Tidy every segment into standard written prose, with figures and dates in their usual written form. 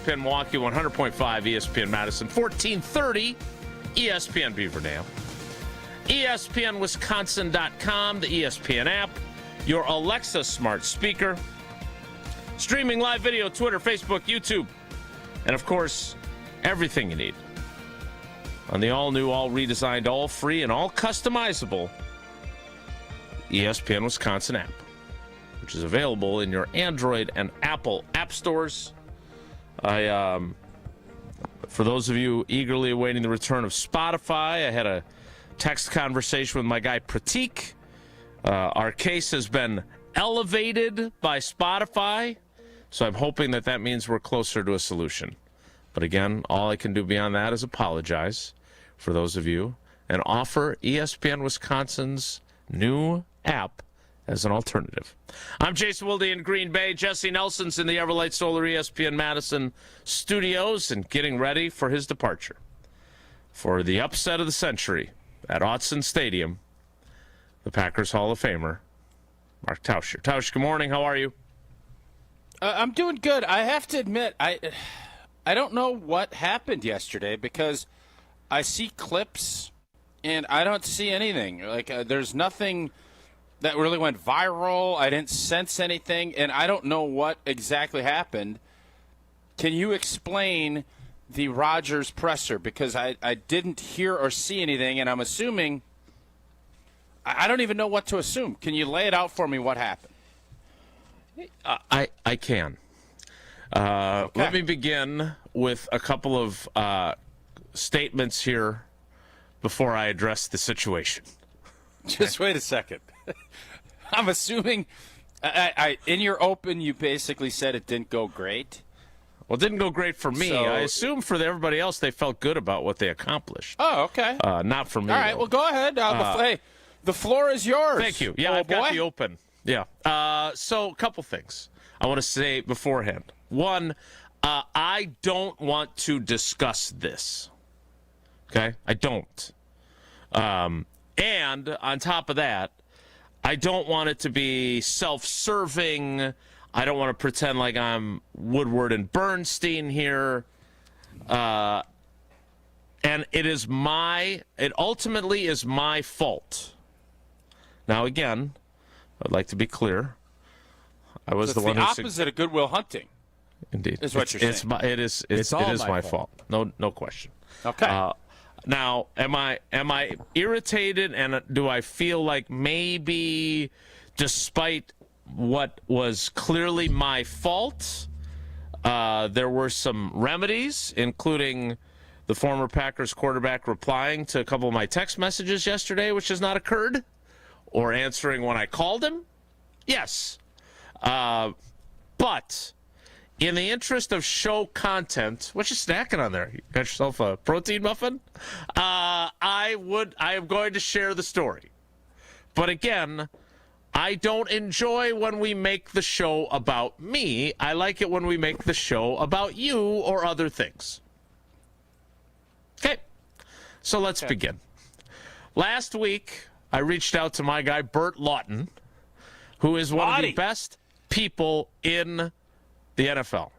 ESPN Milwaukee, 100.5 ESPN Madison, 1430 ESPN Beaverdam, ESPNWisconsin.com, the ESPN app, your Alexa smart speaker, streaming live video, Twitter, Facebook, YouTube, and, of course, everything you need on the all-new, all-redesigned, all-free, and all-customizable ESPN Wisconsin app, which is available in your Android and Apple app stores. For those of you eagerly awaiting the return of Spotify, I had a text conversation with my guy Pratik. Our case has been elevated by Spotify, so I'm hoping that means we're closer to a solution. But again, all I can do beyond that is apologize for those of you and offer ESPN Wisconsin's new app as an alternative. I'm Jason Wilde in Green Bay. Jesse Nelson's in the Everlight Solar ESPN Madison studios and getting ready for his departure for the upset of the century at Autzen Stadium, the Packers Hall of Famer, Mark Tausch. Tausch, good morning. How are you? I'm doing good. I have to admit, I don't know what happened yesterday because I see clips and I don't see anything. There's nothing that really went viral. I didn't sense anything, and I don't know what exactly happened. Can you explain the Rodgers presser? Because I didn't hear or see anything, and I'm assuming – I don't even know what to assume. Can you lay it out for me what happened? I can. Okay. Let me begin with a couple of statements here before I address the situation. Just wait a second. I'm assuming in your open you basically said it didn't go great. Well, it didn't go great for me. So, I assume for everybody else they felt good about what they accomplished. Oh, okay. Not for me. All right, though. Well, go ahead. Hey, the floor is yours. Thank you. Yeah, I've got the open. Yeah. So a couple things I want to say beforehand. One, I don't want to discuss this. Okay? I don't. And on top of that, I don't want it to be self-serving. I don't want to pretend like I'm Woodward and Bernstein here. And it ultimately is my fault. Now, again, I'd like to be clear. I was the one who... It's the opposite of Goodwill Hunting. Indeed. Is what you're saying. It is my fault. No question. Okay. Now, am I irritated, and do I feel like maybe, despite what was clearly my fault, there were some remedies, including the former Packers quarterback replying to a couple of my text messages yesterday, which has not occurred, or answering when I called him? Yes. But in the interest of show content, what you snacking on there? You got yourself a protein muffin? I am going to share the story. But again, I don't enjoy when we make the show about me. I like it when we make the show about you or other things. Okay, so let's begin. Last week, I reached out to my guy, Bert Lawton, who is one of the best people in the NFL.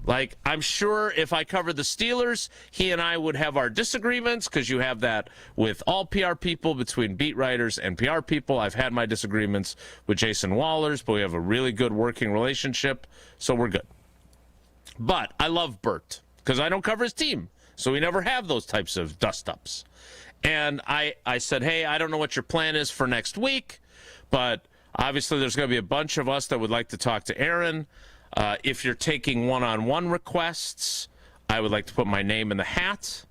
Like, I'm sure if I covered the Steelers, he and I would have our disagreements, because you have that with all PR people, between beat writers and PR people. I've had my disagreements with Jason Wallers, but we have a really good working relationship, so we're good. But I love Bert, because I don't cover his team, so we never have those types of dust-ups. And I said, hey, I don't know what your plan is for next week, but obviously there's going to be a bunch of us that would like to talk to Aaron. If you're taking one-on-one requests, I would like to put my name in the hat.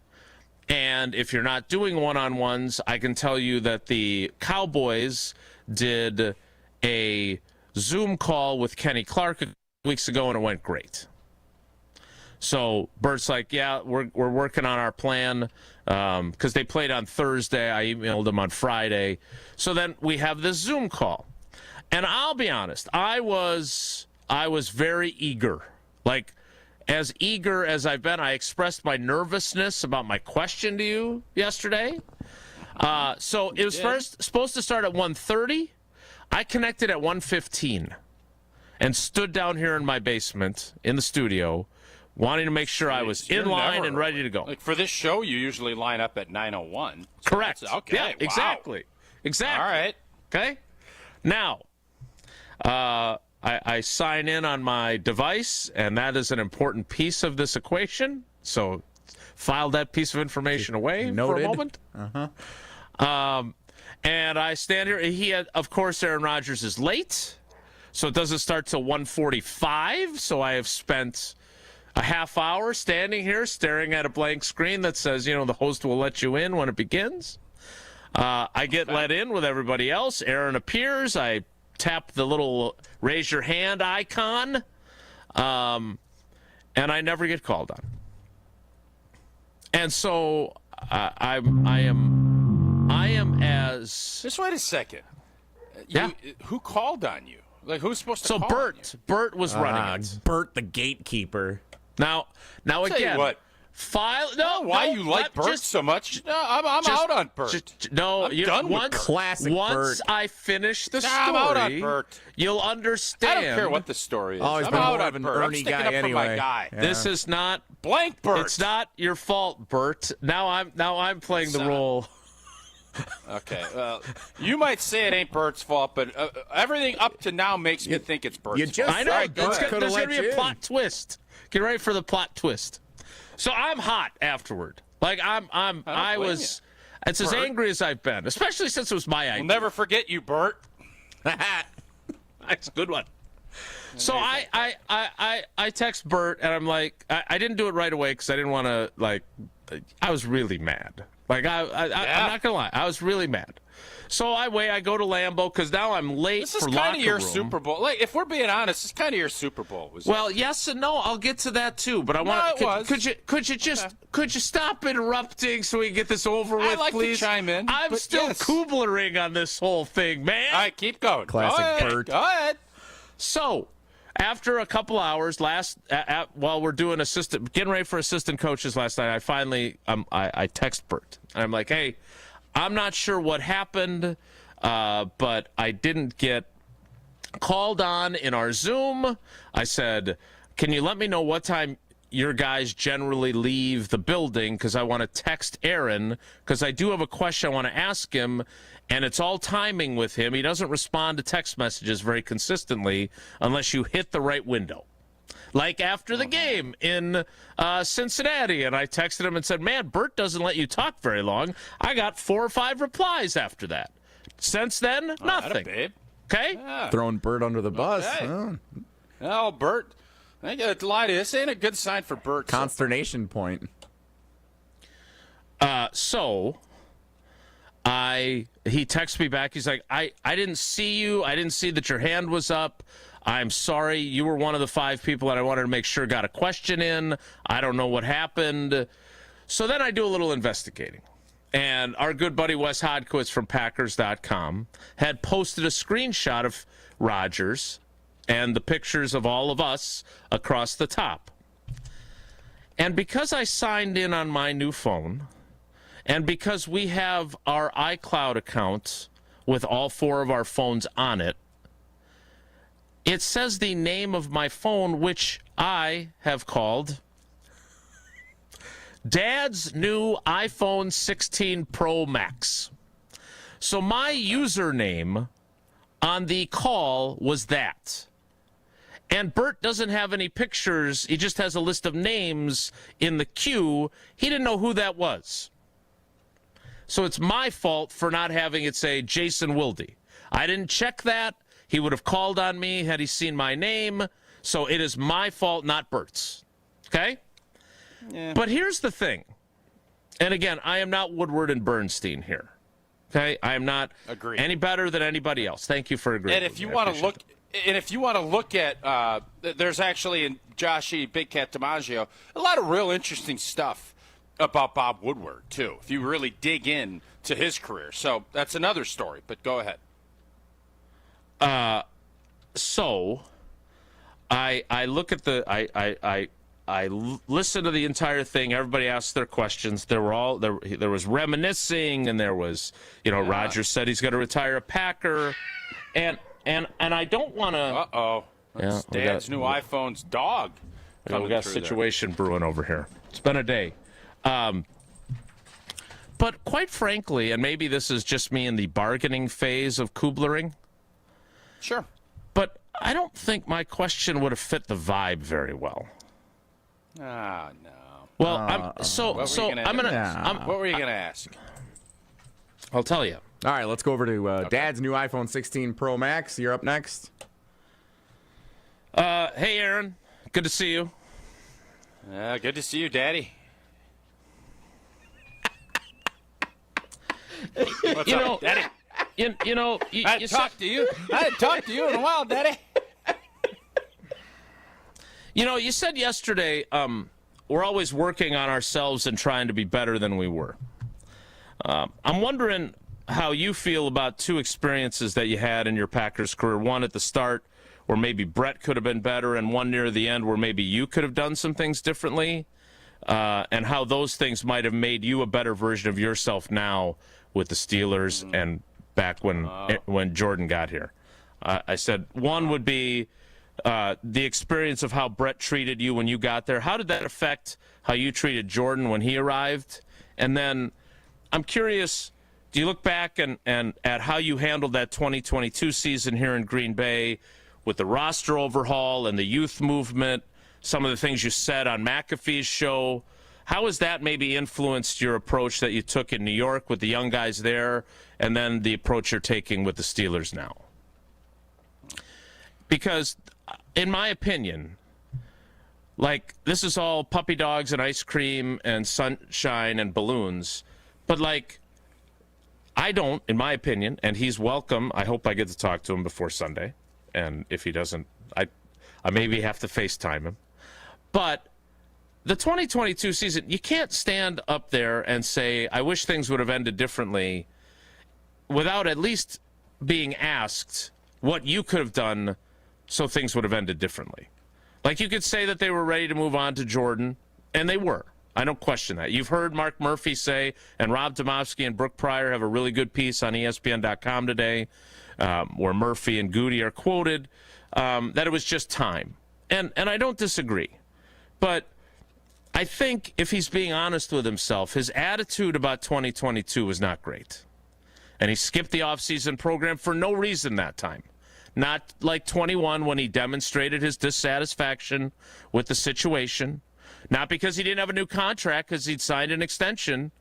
And if you're not doing one-on-ones, I can tell you that the Cowboys did a Zoom call with Kenny Clark a few weeks ago, and it went great. So Bert's like, yeah, we're working on our plan, because they played on Thursday. I emailed him on Friday. So then we have this Zoom call. And I'll be honest, I was very eager. Like, as eager as I've been, I expressed my nervousness about my question to you yesterday. So it was first supposed to start at 1:30. I connected at 1:15 and stood down here in my basement in the studio wanting to make sure I was in line and ready to go. Like for this show, you usually line up at 9:01. So Correct. Okay. Yeah, wow. exactly. All right. Okay. Now, I sign in on my device, and that is an important piece of this equation. So file that piece of information away for a moment. And I stand here. Of course, Aaron Rodgers is late, so it doesn't start till 1:45. So I have spent a half hour standing here staring at a blank screen that says, the host will let you in when it begins. I get let in with everybody else. Aaron appears. I tap the little raise your hand icon, and I never get called on. And so I am as. Just wait a second. Who called on you? Like who's supposed to call on you? Bert was running it. Bert the gatekeeper. Now again. What? Why you like Bert so much? No, I'm out on Bert. I'm done with Bert. Classic once Bert. I finish the story, I'm out on Bert. You'll understand. I don't care what the story is. Oh, he's I'm been out more on of an Bert. I'm Ernie sticking guy up for my anyway. guy. Yeah. This is not Blank Bert. It's not your fault, Bert. Now I'm playing the role. Okay, well, you might say it ain't Bert's fault, but everything up to now makes me think it's Bert's fault. I know. Right, There's going to be a plot twist. Get ready for the plot twist. So I'm hot afterward. Like I was. It's as angry as I've been, especially since it was my idea. We'll never forget you, Bert. That's a good one. So I text Bert and I'm like, I didn't do it right away because I didn't want to I was really mad. I'm not gonna lie, I was really mad. So I go to Lambeau because now I'm late for locker room. This is kind of your Super Bowl. Like, if we're being honest, it's kind of your Super Bowl. Well, yes and no. I'll get to that too. But I want. Could you stop interrupting so we can get this over with, I'd like please? to chime in. I'm still Kublering on this whole thing, man. All right, keep going. Classic Bert. Go ahead. So, after a couple hours, while we're doing getting ready for assistant coaches last night, I finally I text Bert and I'm like, hey, I'm not sure what happened, but I didn't get called on in our Zoom. I said, can you let me know what time your guys generally leave the building? Because I want to text Aaron, because I do have a question I want to ask him, and it's all timing with him. He doesn't respond to text messages very consistently unless you hit the right window. Like after the game in Cincinnati, and I texted him and said, man, Bert doesn't let you talk very long. I got 4 or 5 replies after that. Since then, nothing. Babe. Okay? Yeah. Throwing Bert under the bus. Okay. Oh. Oh, Bert. I got to lie to you. This ain't a good sign for Bert. Consternation point. So he texts me back. He's like, I didn't see you. I didn't see that your hand was up. I'm sorry. You were one of the 5 people that I wanted to make sure got a question in. I don't know what happened. So then I do a little investigating. And our good buddy Wes Hodkowitz from Packers.com had posted a screenshot of Rodgers and the pictures of all of us across the top. And because I signed in on my new phone, and because we have our iCloud account with all 4 of our phones on it, it says the name of my phone, which I have called Dad's new iPhone 16 Pro Max. So my username on the call was that. And Bert doesn't have any pictures. He just has a list of names in the queue. He didn't know who that was. So it's my fault for not having it say Jason Wilde. I didn't check that. He would have called on me had he seen my name. So it is my fault, not Bert's. Okay? Yeah. But here's the thing. And again, I am not Woodward and Bernstein here. Okay? I am not any better than anybody else. Thank you for agreeing. And if you want to look... And if you want to look at, there's actually in Joshy Big Cat DiMaggio a lot of real interesting stuff about Bob Woodward too. If you really dig in to his career, so that's another story. But go ahead. So, I look at the I listen to the entire thing. Everybody asked their questions. There was reminiscing, and there was Rodgers said he's going to retire a Packer, and I don't want to. That's Dad's new iPhone's dog. We got a situation brewing over here. It's been a day. But quite frankly, and maybe this is just me in the bargaining phase of Kublering. Sure. But I don't think my question would have fit the vibe very well. Ah, no. Well, What were you gonna ask? I'll tell you. All right, let's go over to Dad's new iPhone 16 Pro Max. You're up next. Hey, Aaron. Good to see you. Good to see you, Daddy. What's up, Daddy? I hadn't talked to you in a while, Daddy. You said yesterday, we're always working on ourselves and trying to be better than we were. I'm wondering how you feel about two experiences that you had in your Packers career. One at the start where maybe Brett could have been better, and one near the end where maybe you could have done some things differently, and how those things might have made you a better version of yourself now with the Steelers and back when Jordan got here. I said one would be the experience of how Brett treated you when you got there. How did that affect how you treated Jordan when he arrived? And then I'm curious, do you look back and at how you handled that 2022 season here in Green Bay with the roster overhaul and the youth movement, some of the things you said on McAfee's show? How has that maybe influenced your approach that you took in New York with the young guys there, and then the approach you're taking with the Steelers now? Because, in my opinion, like, this is all puppy dogs and ice cream and sunshine and balloons, but, like, I don't, in my opinion, and he's welcome. I hope I get to talk to him before Sunday, and if he doesn't, I maybe have to FaceTime him. But the 2022 season, you can't stand up there and say, I wish things would have ended differently, without at least being asked what you could have done so things would have ended differently. Like, you could say that they were ready to move on to Jordan, and they were. I don't question that. You've heard Mark Murphy say, and Rob Demovsky and Brooke Pryor have a really good piece on ESPN.com today, where Murphy and Goody are quoted, that it was just time. And I don't disagree. But I think if he's being honest with himself, his attitude about 2022 was not great. And he skipped the offseason program for no reason that time. Not like 21 when he demonstrated his dissatisfaction with the situation. Not because he didn't have a new contract, because he'd signed an extension.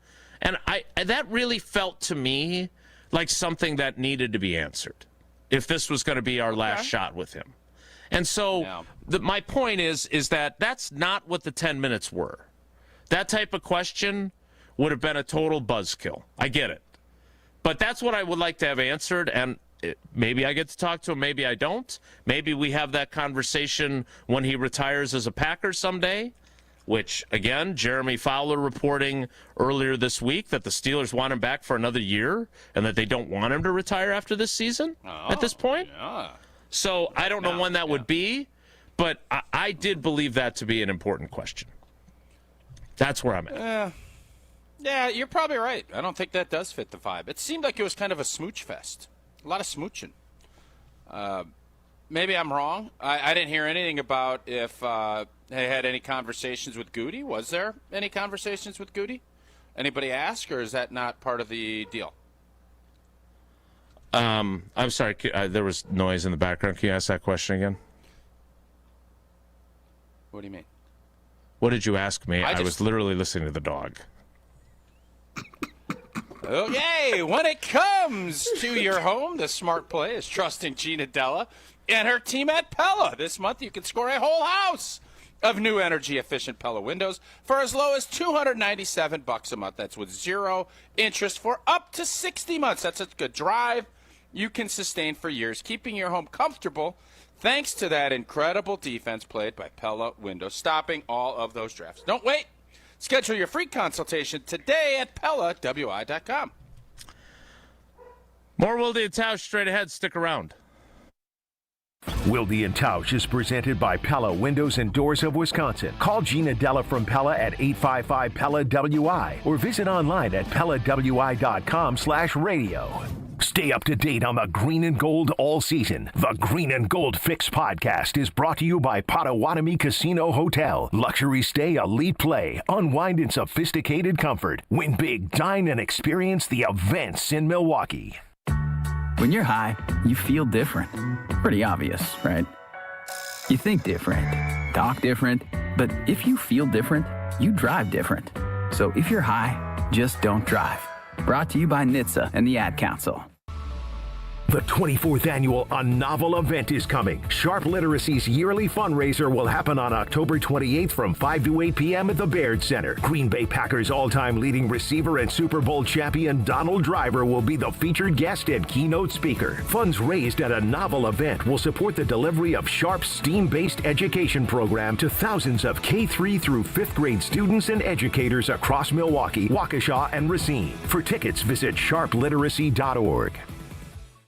And that really felt to me like something that needed to be answered if this was going to be our last shot with him. And so my point is that that's not what the 10 minutes were. That type of question would have been a total buzzkill. I get it. But that's what I would like to have answered, and maybe I get to talk to him, maybe I don't. Maybe we have that conversation when he retires as a Packer someday, which, again, Jeremy Fowler reporting earlier this week that the Steelers want him back for another year and that they don't want him to retire after this season at this point. Yeah. So I don't know when that would be, but I did believe that to be an important question. That's where I'm at. Yeah, you're probably right. I don't think that does fit the vibe. It seemed like it was kind of a smooch fest. A lot of smooching. Maybe I'm wrong. I didn't hear anything about if they had any conversations with Goody. Was there any conversations with Goody? Anybody ask, or is that not part of the deal? I'm sorry. There was noise in the background. Can you ask that question again? What do you mean? What did you ask me? I was literally listening to the dog. Okay, when it comes to your home, the smart play is trusting Gina Della and her team at Pella. This month, you can score a whole house of new energy-efficient Pella windows for as low as $297 a month. That's with zero interest for up to 60 months. That's a good drive you can sustain for years, keeping your home comfortable thanks to that incredible defense played by Pella Windows, stopping all of those drafts. Don't wait. Schedule your free consultation today at PellaWI.com. More Wilde and Tausch straight ahead. Stick around. Wilde and Tausch is presented by Pella Windows and Doors of Wisconsin. Call Gina Della from Pella at 855-PELLA-WI or visit online at PellaWI.com/radio. Stay up to date on the green and gold all season. The Green and Gold Fix podcast is brought to you by Potawatomi Casino Hotel. Luxury stay, elite play, unwind in sophisticated comfort. Win big, dine, and experience the events in Milwaukee. When you're high, you feel different. Pretty obvious, right? You think different, talk different, but if you feel different, you drive different. So if you're high, just don't drive. Brought to you by NHTSA and the Ad Council. The 24th annual A Novel event is coming. Sharp Literacy's yearly fundraiser will happen on October 28th from 5 to 8 p.m. at the Baird Center. Green Bay Packers all-time leading receiver and Super Bowl champion Donald Driver will be the featured guest and keynote speaker. Funds raised at A Novel event will support the delivery of Sharp's STEAM-based education program to thousands of K-3 through 5th grade students and educators across Milwaukee, Waukesha, and Racine. For tickets, visit sharpliteracy.org.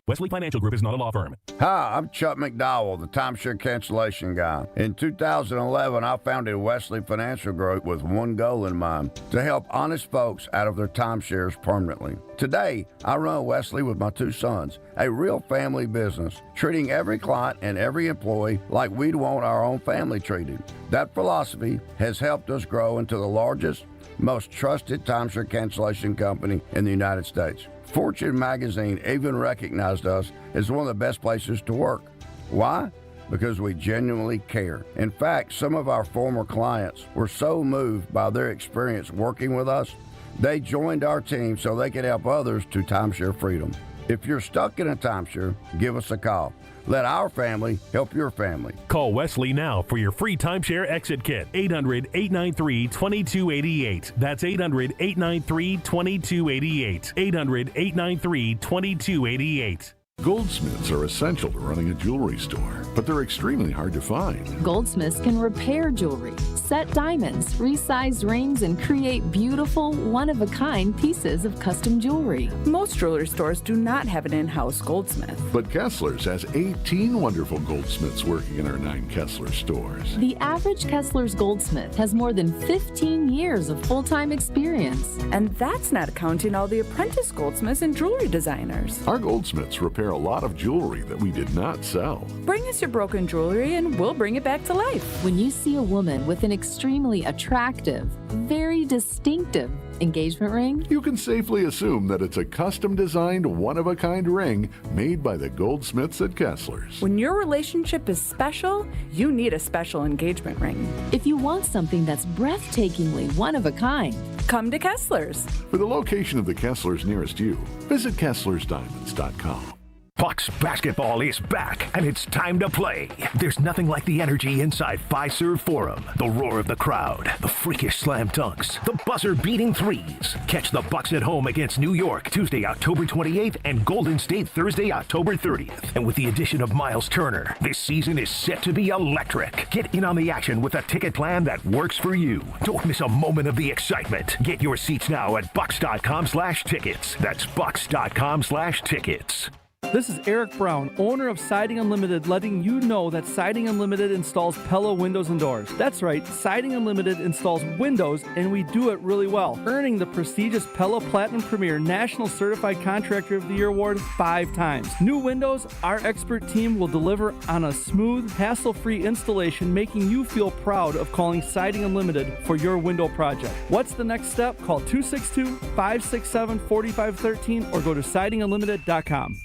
Wesley Financial Group is not a law firm. Hi, I'm Chuck McDowell, the timeshare cancellation guy. In 2011, I founded Wesley Financial Group with one goal in mind, to help honest folks out of their timeshares permanently. Today, I run Wesley with my two sons, a real family business, treating every client and every employee like we'd want our own family treated. That philosophy has helped us grow into the largest, most trusted timeshare cancellation company in the United States. Fortune magazine even recognized us as one of the best places to work. Why? Because we genuinely care. In fact, some of our former clients were so moved by their experience working with us, they joined our team so they could help others to timeshare freedom. If you're stuck in a timeshare, give us a call. Let our family help your family. Call Wesley now for your free timeshare exit kit. 800-893-2288. That's 800-893-2288. 800-893-2288. Goldsmiths are essential to running a jewelry store, but they're extremely hard to find. Goldsmiths can repair jewelry, set diamonds, resize rings, and create beautiful, one-of-a-kind pieces of custom jewelry. Most jewelry stores do not have an in-house goldsmith. But Kessler's has 18 wonderful goldsmiths working in our 9 Kessler stores. The average Kessler's goldsmith has more than 15 years of full-time experience. And that's not counting all the apprentice goldsmiths and jewelry designers. Our goldsmiths repair a lot of jewelry that we did not sell. Bring us your broken jewelry and we'll bring it back to life. When you see a woman with an extremely attractive, very distinctive engagement ring, you can safely assume that it's a custom-designed, one-of-a-kind ring made by the goldsmiths at Kessler's. When your relationship is special, you need a special engagement ring. If you want something that's breathtakingly one of a kind, come to Kessler's. For the location of the Kessler's nearest you, visit KesslersDiamonds.com. Bucks basketball is back, and it's time to play. There's nothing like the energy inside Fiserv Forum. The roar of the crowd, the freakish slam dunks, the buzzer-beating threes. Catch the Bucks at home against New York Tuesday, October 28th, and Golden State Thursday, October 30th. And with the addition of Miles Turner, this season is set to be electric. Get in on the action with a ticket plan that works for you. Don't miss a moment of the excitement. Get your seats now at bucks.com/tickets. That's bucks.com/tickets. This is Eric Brown, owner of Siding Unlimited, letting you know that Siding Unlimited installs Pella windows and doors. That's right, Siding Unlimited installs windows, and we do it really well, earning the prestigious Pella Platinum Premier National Certified Contractor of the Year award 5 times. New windows, our expert team will deliver on a smooth, hassle-free installation, making you feel proud of calling Siding Unlimited for your window project. What's the next step? Call 262-567-4513 or go to sidingunlimited.com.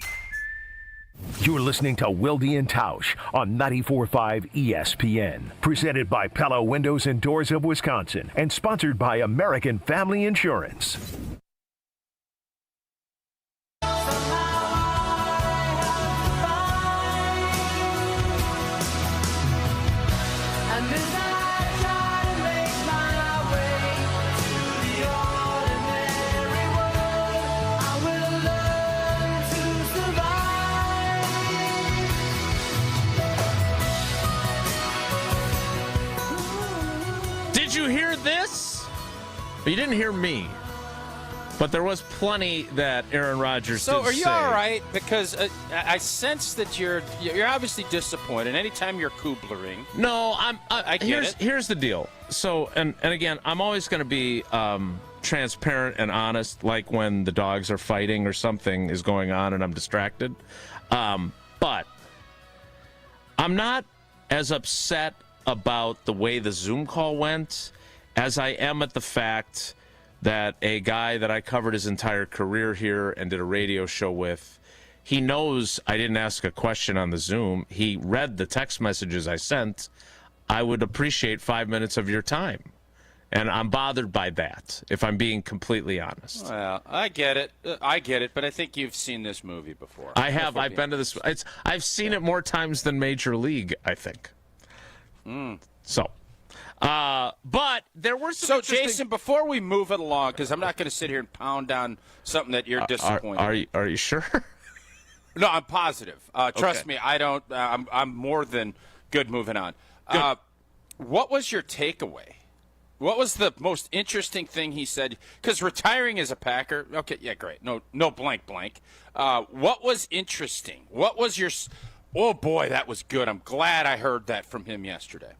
You're listening to Wilde and Tausch on 94.5 ESPN. Presented by Pella Windows and Doors of Wisconsin and sponsored by American Family Insurance. Did you hear this? You didn't hear me. But there was plenty that Aaron Rodgers So did are you say. all right? Because I sense that you're obviously disappointed anytime you're Kublering. No, I get it. Here's the deal. So, and again, I'm always going to be transparent and honest, like when the dogs are fighting or something is going on and I'm distracted. But I'm not as upset about the way the Zoom call went as I am at the fact that a guy that I covered his entire career here and did a radio show with, he knows I didn't ask a question on the Zoom. He read the text messages I sent. I would appreciate 5 minutes of your time. And I'm bothered by that, if I'm being completely honest. Well, I get it. But I think you've seen this movie before. I have. I've been to this. I've seen it more times than Major League, I think. So, but there were some. So, Jason, before we move it along, because I'm not going to sit here and pound on something that you're disappointed. Are you sure? No, I'm positive. Trust Okay. me, I don't. I'm more than good moving on. What was your takeaway? What was the most interesting thing he said? Because retiring as a Packer, okay, yeah, great. No blank. What was interesting? What was your? Oh boy, that was good. I'm glad I heard that from him yesterday.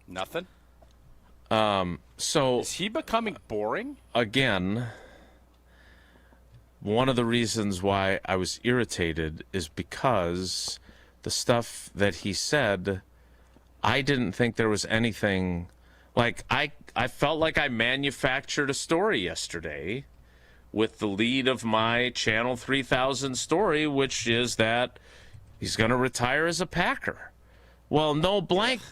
Nothing. So is he becoming boring again? One of the reasons why I was irritated is because the stuff that he said, I didn't think there was anything. Like, I felt like I manufactured a story yesterday with the lead of my Channel 3000 story, which is that he's going to retire as a Packer. Well, no blank.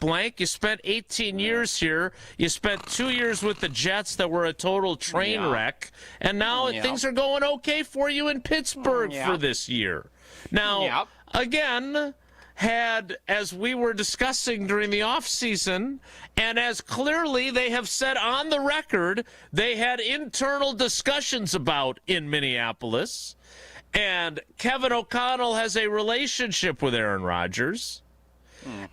You spent 18 years here. You spent 2 years with the Jets that were a total train wreck. And now things are going okay for you in Pittsburgh for this year. Now, again, as we were discussing during the offseason, and as clearly they have said on the record, they had internal discussions about in Minneapolis. And Kevin O'Connell has a relationship with Aaron Rodgers.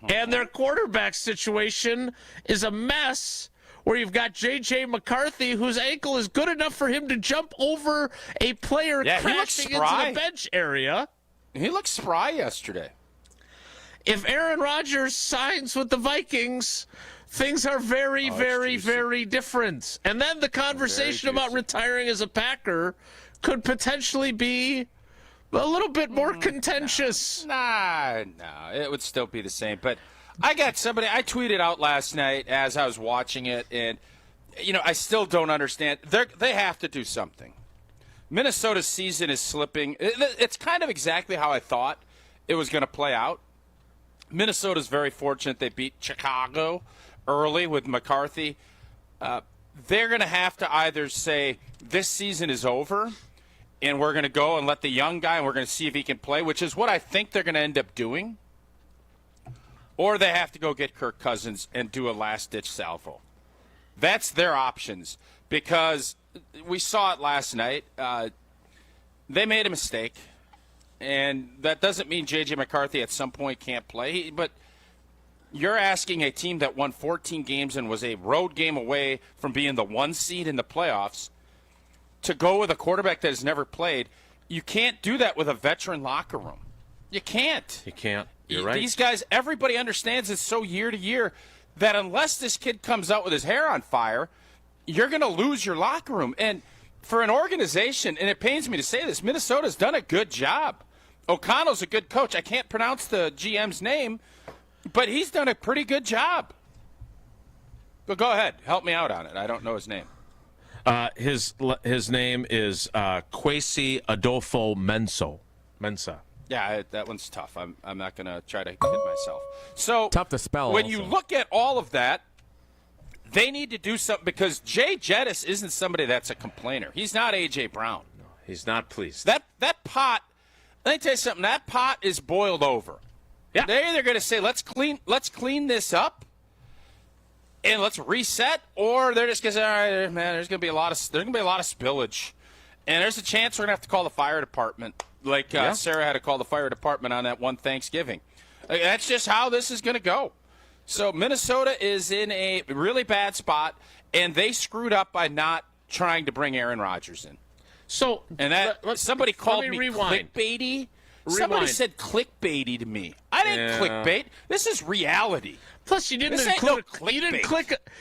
And their quarterback situation is a mess where you've got J.J. McCarthy, whose ankle is good enough for him to jump over a player crashing into the bench area. He looked spry yesterday. If Aaron Rodgers signs with the Vikings, things are very, very, very different. And then the conversation about retiring as a Packer could potentially be a little bit more contentious. No, it would still be the same. But I tweeted out last night as I was watching it, and, I still don't understand. They have to do something. Minnesota's season is slipping. It's kind of exactly how I thought it was going to play out. Minnesota's very fortunate they beat Chicago early with McCarthy. They're going to have to either say this season is over and we're going to go and let the young guy and we're going to see if he can play, which is what I think they're going to end up doing, or they have to go get Kirk Cousins and do a last-ditch salvo. That's their options, because we saw it last night. They made a mistake. And that doesn't mean J.J. McCarthy at some point can't play. But you're asking a team that won 14 games and was a road game away from being the 1 seed in the playoffs to go with a quarterback that has never played. You can't do that with a veteran locker room. You can't. You can't. You're right. These guys, everybody understands it's so year to year that unless this kid comes out with his hair on fire, you're going to lose your locker room. And for an organization, and it pains me to say this, Minnesota's done a good job. O'Connell's a good coach. I can't pronounce the GM's name, but he's done a pretty good job. But go ahead. Help me out on it. I don't know his name. His name is Kwesi Adolfo Mensa. Yeah, that one's tough. I'm not going to try to hit myself. So tough to spell. When also. you look at all of that, they need to do something, because Jay Jettis isn't somebody that's a complainer. He's not A.J. Brown. No, he's not pleased. That pot, let me tell you something, that pot is boiled over. Yeah. They're either going to say, let's clean this up and let's reset, or they're just going to say, all right, man, there's going to be a lot of spillage. And there's a chance we're going to have to call the fire department, like Sarah had to call the fire department on that one Thanksgiving. That's just how this is going to go. So Minnesota is in a really bad spot, and they screwed up by not trying to bring Aaron Rodgers in. So, and that somebody called me rewind. clickbaity. Somebody said clickbaity to me. I didn't clickbait. This is reality. Plus, you didn't include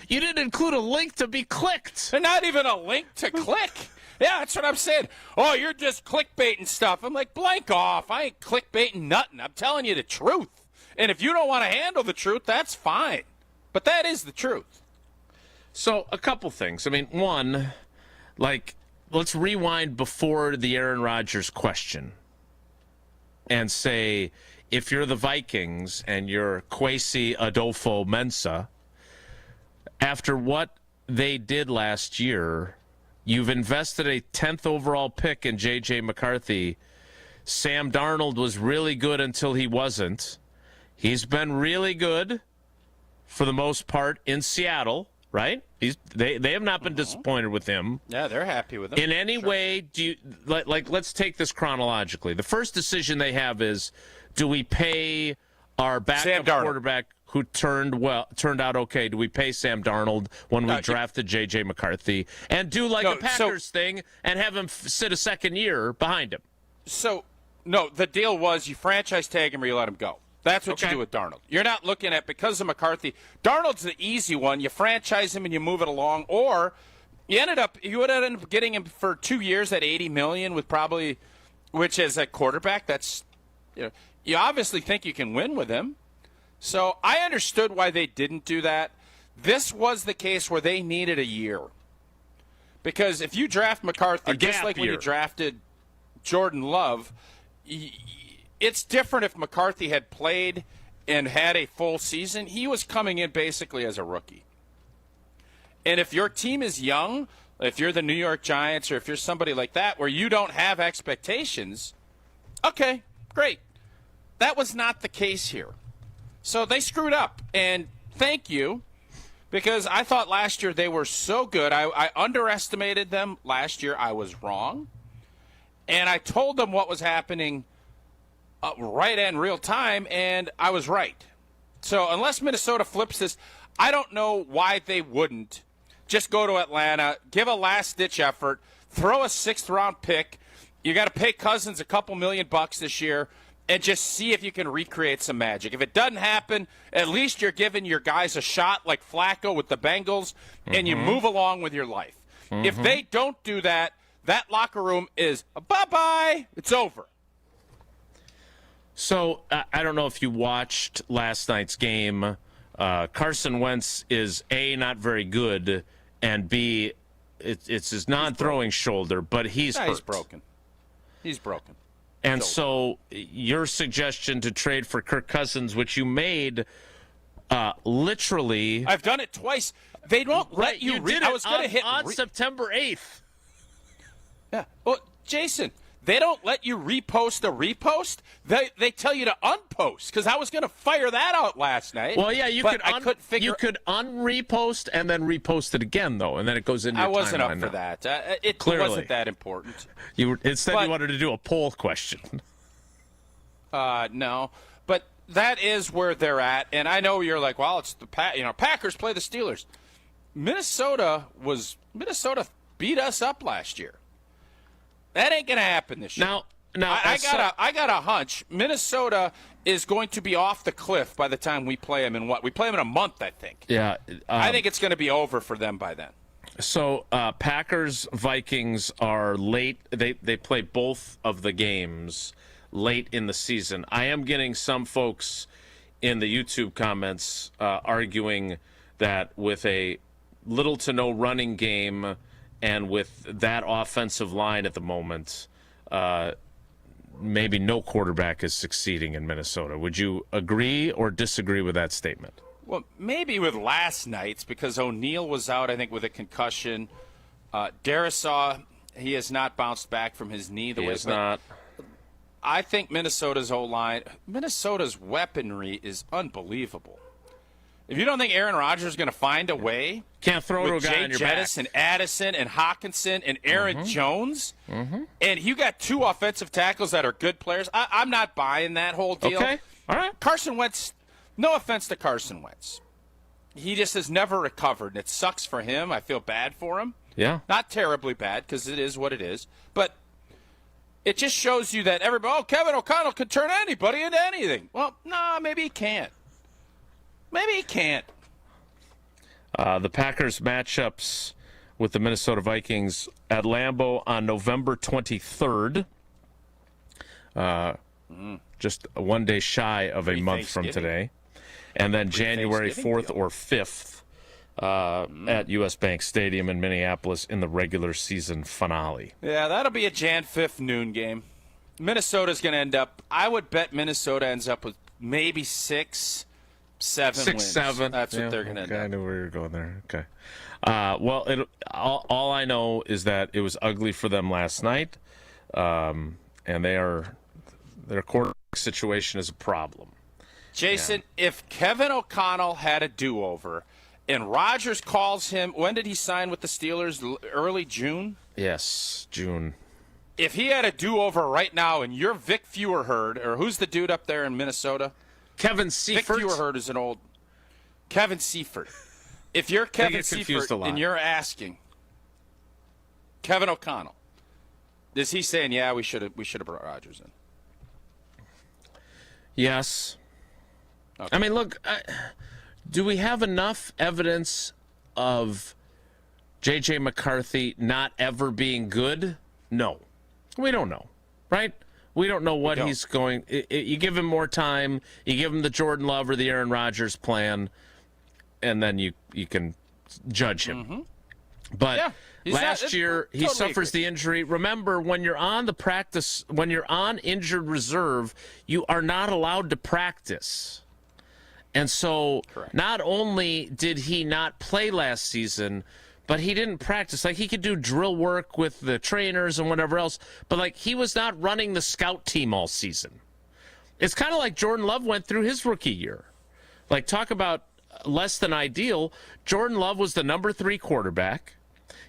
you didn't include a link to be clicked. And not even a link to click. Yeah, that's what I'm saying. Oh, you're just clickbaiting stuff. I'm like, blank off. I ain't clickbaiting nothing. I'm telling you the truth. And if you don't want to handle the truth, that's fine. But that is the truth. So, a couple things. I mean, one, let's rewind before the Aaron Rodgers question and say, if you're the Vikings and you're Kwesi Adolfo-Mensah, after what they did last year, you've invested a 10th overall pick in J.J. McCarthy. Sam Darnold was really good until he wasn't. He's been really good for the most part in Seattle, right? They have not been disappointed with him. Yeah, they're happy with him. In any way, do you let's take this chronologically. The first decision they have is, do we pay our backup quarterback who turned out okay? Do we pay Sam Darnold when we drafted J.J. McCarthy and do a Packers thing and have him sit a second year behind him? So, no, the deal was you franchise tag him or you let him go. That's what you do with Darnold. You're not looking at, because of McCarthy, Darnold's the easy one. You franchise him and you move it along, or you would end up getting him for 2 years at $80 million with probably, which as a quarterback, that's, you obviously think you can win with him. So I understood why they didn't do that. This was the case where they needed a year. Because if you draft McCarthy, just like when you drafted Jordan Love, it's different if McCarthy had played and had a full season. He was coming in basically as a rookie. And if your team is young, if you're the New York Giants or if you're somebody like that where you don't have expectations, okay, great. That was not the case here. So they screwed up. And thank you, because I thought last year they were so good. I underestimated them last year. I was wrong. And I told them what was happening right in real time, and I was right. So unless Minnesota flips this, I don't know why they wouldn't just go to Atlanta, give a last-ditch effort, throw a 6th-round pick. You got to pay Cousins a couple $1 million this year, and just see if you can recreate some magic. If it doesn't happen, at least you're giving your guys a shot like Flacco with the Bengals, and you move along with your life. If they don't do that, that locker room is bye-bye. It's over. So, I don't know if you watched last night's game. Carson Wentz is, A, not very good, and B, it's his non-throwing shoulder, but he's hurt. He's broken. And so your suggestion to trade for Kirk Cousins, which you made literally... I've done it twice. They don't let you... I was going to hit on September 8th. Yeah. Well, Jason... They don't let you repost a repost. They tell you to unpost, because I was going to fire that out last night. Well, yeah, you could unrepost and then repost it again, though, and then it goes into your timeline. I wasn't up for that. It wasn't that important. Instead, you wanted to do a poll question. No, but that is where they're at, and I know you're like, well, it's the Packers play the Steelers. Minnesota beat us up last year. That ain't going to happen this year. Now, I got a hunch. Minnesota is going to be off the cliff by the time we play them we play them in a month, I think. Yeah. I think it's going to be over for them by then. So, Packers, Vikings are late. They play both of the games late in the season. I am getting some folks in the YouTube comments arguing that with a little to no running game and with that offensive line at the moment, maybe no quarterback is succeeding in Minnesota. Would you agree or disagree with that statement? Well, maybe with last night's, because O'Neal was out, I think, with a concussion. Darisaw, he has not bounced back from his knee. He has not. I think Minnesota's O-line, Minnesota's weaponry is unbelievable. If you don't think Aaron Rodgers is going to find a way, can't throw to a guy on your back. And Addison and Hawkinson and Aaron Jones, and you got 2 offensive tackles that are good players. I'm not buying that whole deal. Okay, all right. Carson Wentz, no offense to Carson Wentz, he just has never recovered, and it sucks for him. I feel bad for him. Yeah, not terribly bad because it is what it is, but It just shows you that Kevin O'Connell could turn anybody into anything. Well, no, maybe he can't. Maybe he can't. The Packers matchups with the Minnesota Vikings at Lambeau on November 23rd. Just one day shy of a month from today. And then January 4th or 5th at U.S. Bank Stadium in Minneapolis in the regular season finale. Yeah, that'll be a Jan 5th noon game. Minnesota's going to end up, I would bet Minnesota ends up with maybe 6-7 wins. 6-7. That's what they're going to end up. I knew where you were going there. Okay. Well, all I know is that it was ugly for them last night, and their quarterback situation is a problem. Jason, if Kevin O'Connell had a do-over and Rodgers calls him, when did he sign with the Steelers? Early June? Yes, June. If he had a do-over right now and you're Vic Feuerherd, or who's the dude up there in Minnesota? Kevin Seifert. Vic Feuerherd is an old Kevin Seifert. If you're Kevin Seifert and you're asking Kevin O'Connell, is he saying, yeah, we should have brought Rodgers in? Yes. Okay. I mean, look, do we have enough evidence of J.J. McCarthy not ever being good? No. We don't know, right? We don't know what he's going. You give him more time, you give him the Jordan Love or the Aaron Rodgers plan, and then you can judge him. Mm-hmm. But last year he suffers the injury. Remember, when you're on injured reserve, you are not allowed to practice. And so not only did he not play last season, but he didn't practice. Like, he could do drill work with the trainers and whatever else, but, like, he was not running the scout team all season. It's kind of like Jordan Love went through his rookie year. Like, talk about less than ideal. Jordan Love was the number 3 quarterback.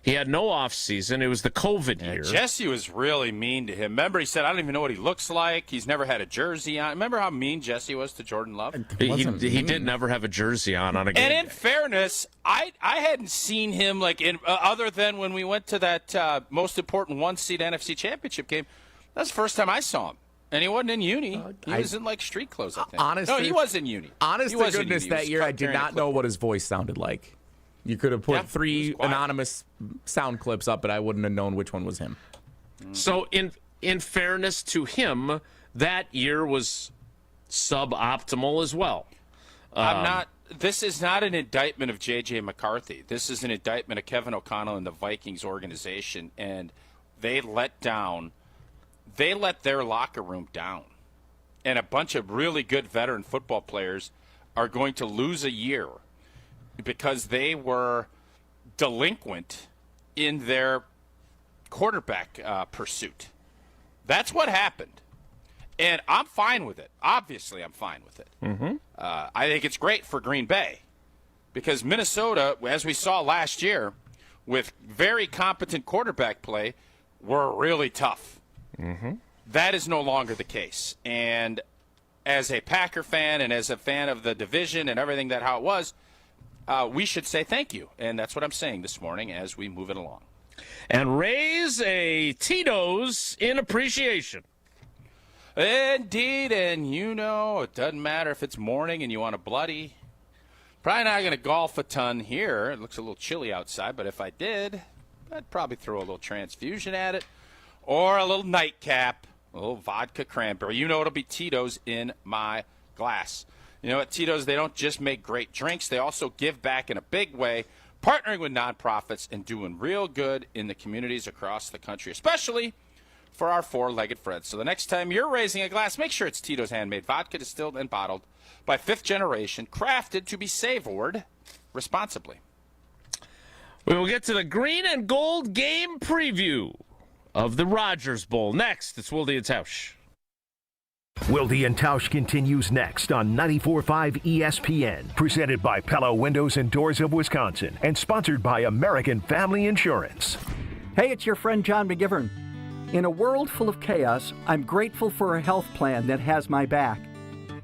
He had no offseason. It was the COVID year. Jesse was really mean to him. Remember, he said, I don't even know what he looks like. He's never had a jersey on. Remember how mean Jesse was to Jordan Love? He did never have a jersey on a game. And in fairness, I hadn't seen him like other than when we went to that most important one-seed NFC Championship game. That's the first time I saw him. And he wasn't in uni. He was in, like, street clothes, I think. Honestly, no, he was in uni. Honest to goodness, that year I did not know what his voice sounded like. You could have put 3 anonymous sound clips up, but I wouldn't have known which one was him. So in fairness to him, that year was suboptimal as well. This is not an indictment of J.J. McCarthy. This is an indictment of Kevin O'Connell and the Vikings organization, and they let their locker room down. And a bunch of really good veteran football players are going to lose a year because they were delinquent in their quarterback pursuit. That's what happened. And I'm fine with it. Obviously, I'm fine with it. Mm-hmm. I think it's great for Green Bay because Minnesota, as we saw last year, with very competent quarterback play, were really tough. Mm-hmm. That is no longer the case. And as a Packer fan and as a fan of the division and everything how it was, we should say thank you. And that's what I'm saying this morning as we move it along. And raise a Tito's in appreciation. Indeed, and it doesn't matter if it's morning and you want a bloody. Probably not going to golf a ton here. It looks a little chilly outside, but if I did, I'd probably throw a little transfusion at it. Or a little nightcap, a little vodka cranberry. It'll be Tito's in my glass. At Tito's, they don't just make great drinks. They also give back in a big way, partnering with nonprofits and doing real good in the communities across the country, especially for our four-legged friends. So the next time you're raising a glass, make sure it's Tito's handmade vodka, distilled and bottled by fifth generation, crafted to be savored responsibly. We will get to the green and gold game preview of the Rodgers Bowl. Next, it's Wilde and Tausch. Wilde and Tausch continues next on 94.5 ESPN, presented by Pella Windows and Doors of Wisconsin, and sponsored by American Family Insurance. Hey, it's your friend John McGivern. In a world full of chaos, I'm grateful for a health plan that has my back.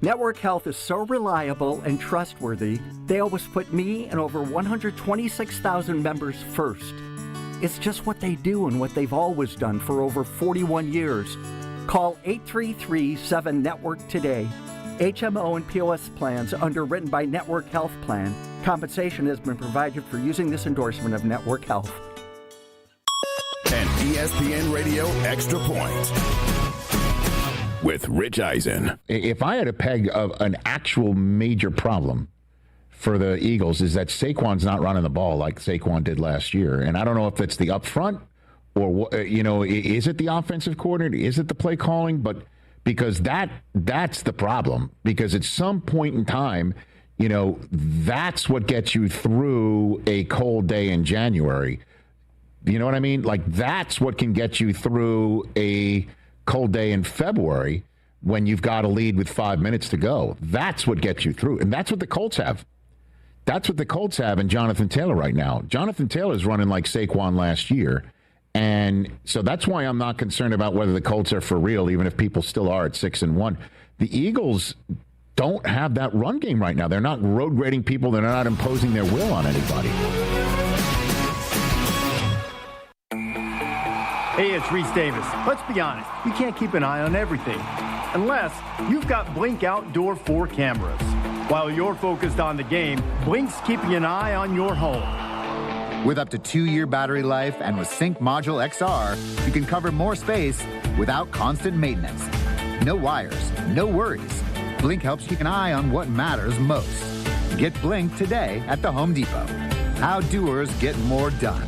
Network Health is so reliable and trustworthy, they always put me and over 126,000 members first. It's just what they do and what they've always done for over 41 years. Call 833-7-NETWORK today. HMO and POS plans underwritten by Network Health Plan. Compensation has been provided for using this endorsement of Network Health. An ESPN Radio Extra Point with Rich Eisen. If I had to peg an actual major problem for the Eagles is that Saquon's not running the ball like Saquon did last year. And I don't know if it's the upfront or, is it the offensive coordinator? Is it the play calling? But because that's the problem. Because at some point in time, that's what gets you through a cold day in January. You know what I mean? Like, that's what can get you through a cold day in February when you've got a lead with 5 minutes to go. That's what gets you through. And that's what the Colts have. That's what the Colts have in Jonathan Taylor right now. Jonathan Taylor's running like Saquon last year. And so that's why I'm not concerned about whether the Colts are for real, even if people still are at 6-1. The Eagles don't have that run game right now. They're not road grading people. They're not imposing their will on anybody. Hey, it's Reese Davis. Let's be honest, you can't keep an eye on everything unless you've got Blink Outdoor 4 cameras. While you're focused on the game, Blink's keeping an eye on your home. With up to 2-year battery life and with Sync Module XR, you can cover more space without constant maintenance. No wires, no worries. Blink helps keep an eye on what matters most. Get Blink today at the Home Depot. How doers get more done.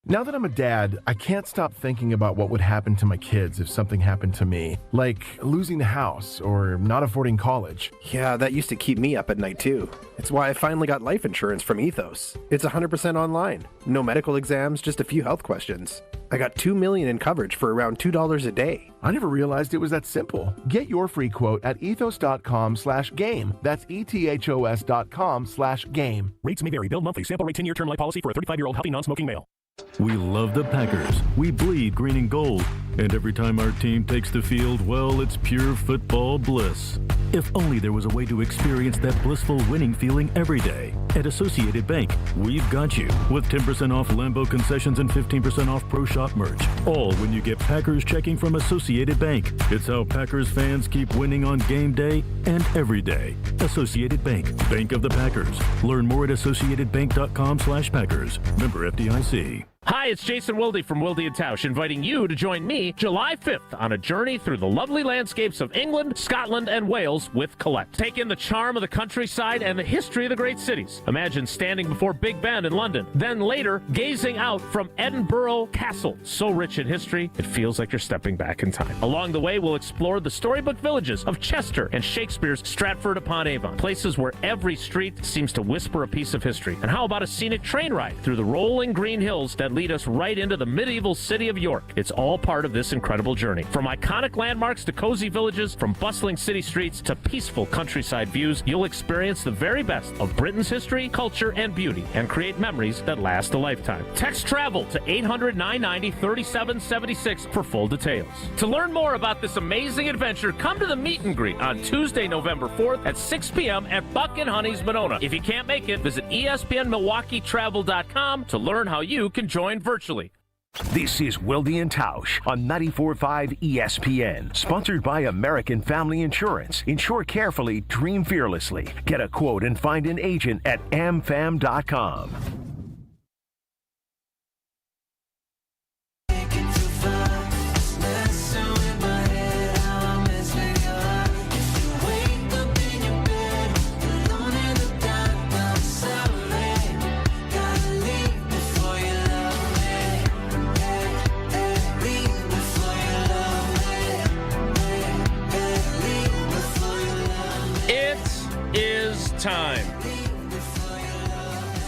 Now that I'm a dad, I can't stop thinking about what would happen to my kids if something happened to me, like losing the house or not affording college. Yeah, that used to keep me up at night too. It's why I finally got life insurance from Ethos. It's 100% online. No medical exams, just a few health questions. I got $2 million in coverage for around $2 a day. I never realized it was that simple. Get your free quote at ethos.com/game. That's ethos.com/game. Rates may vary. Bill monthly. Sample rate 10-year term life policy for a 35-year-old healthy non-smoking male. We love the Packers. We bleed green and gold. And every time our team takes the field, well, it's pure football bliss. If only there was a way to experience that blissful winning feeling every day. At Associated Bank, we've got you with 10% off Lambeau concessions and 15% off Pro Shop merch. All when you get Packers checking from Associated Bank. It's how Packers fans keep winning on game day and every day. Associated Bank, Bank of the Packers. Learn more at associatedbank.com/Packers. Member FDIC. Hi, it's Jason Wilde from Wilde and Tausch, inviting you to join me July 5th on a journey through the lovely landscapes of England, Scotland, and Wales with Colette. Take in the charm of the countryside and the history of the great cities. Imagine standing before Big Ben in London, then later gazing out from Edinburgh Castle. So rich in history, it feels like you're stepping back in time. Along the way, we'll explore the storybook villages of Chester and Shakespeare's Stratford-upon-Avon, places where every street seems to whisper a piece of history. And how about a scenic train ride through the rolling green hills that lead us right into the medieval city of York? It's all part of this incredible journey. From iconic landmarks to cozy villages, from bustling city streets to peaceful countryside views, you'll experience the very best of Britain's history, culture, and beauty, and create memories that last a lifetime. Text TRAVEL to 800-990-3776 for full details. To learn more about this amazing adventure, come to the meet and greet on Tuesday, November 4th at 6 p.m. at Buck and Honey's Monona. If you can't make it, visit ESPNMilwaukeeTravel.com to learn how you can join virtually. This is Wilde and Tausch on 94.5 ESPN. Sponsored by American Family Insurance. Insure carefully, dream fearlessly. Get a quote and find an agent at amfam.com. Time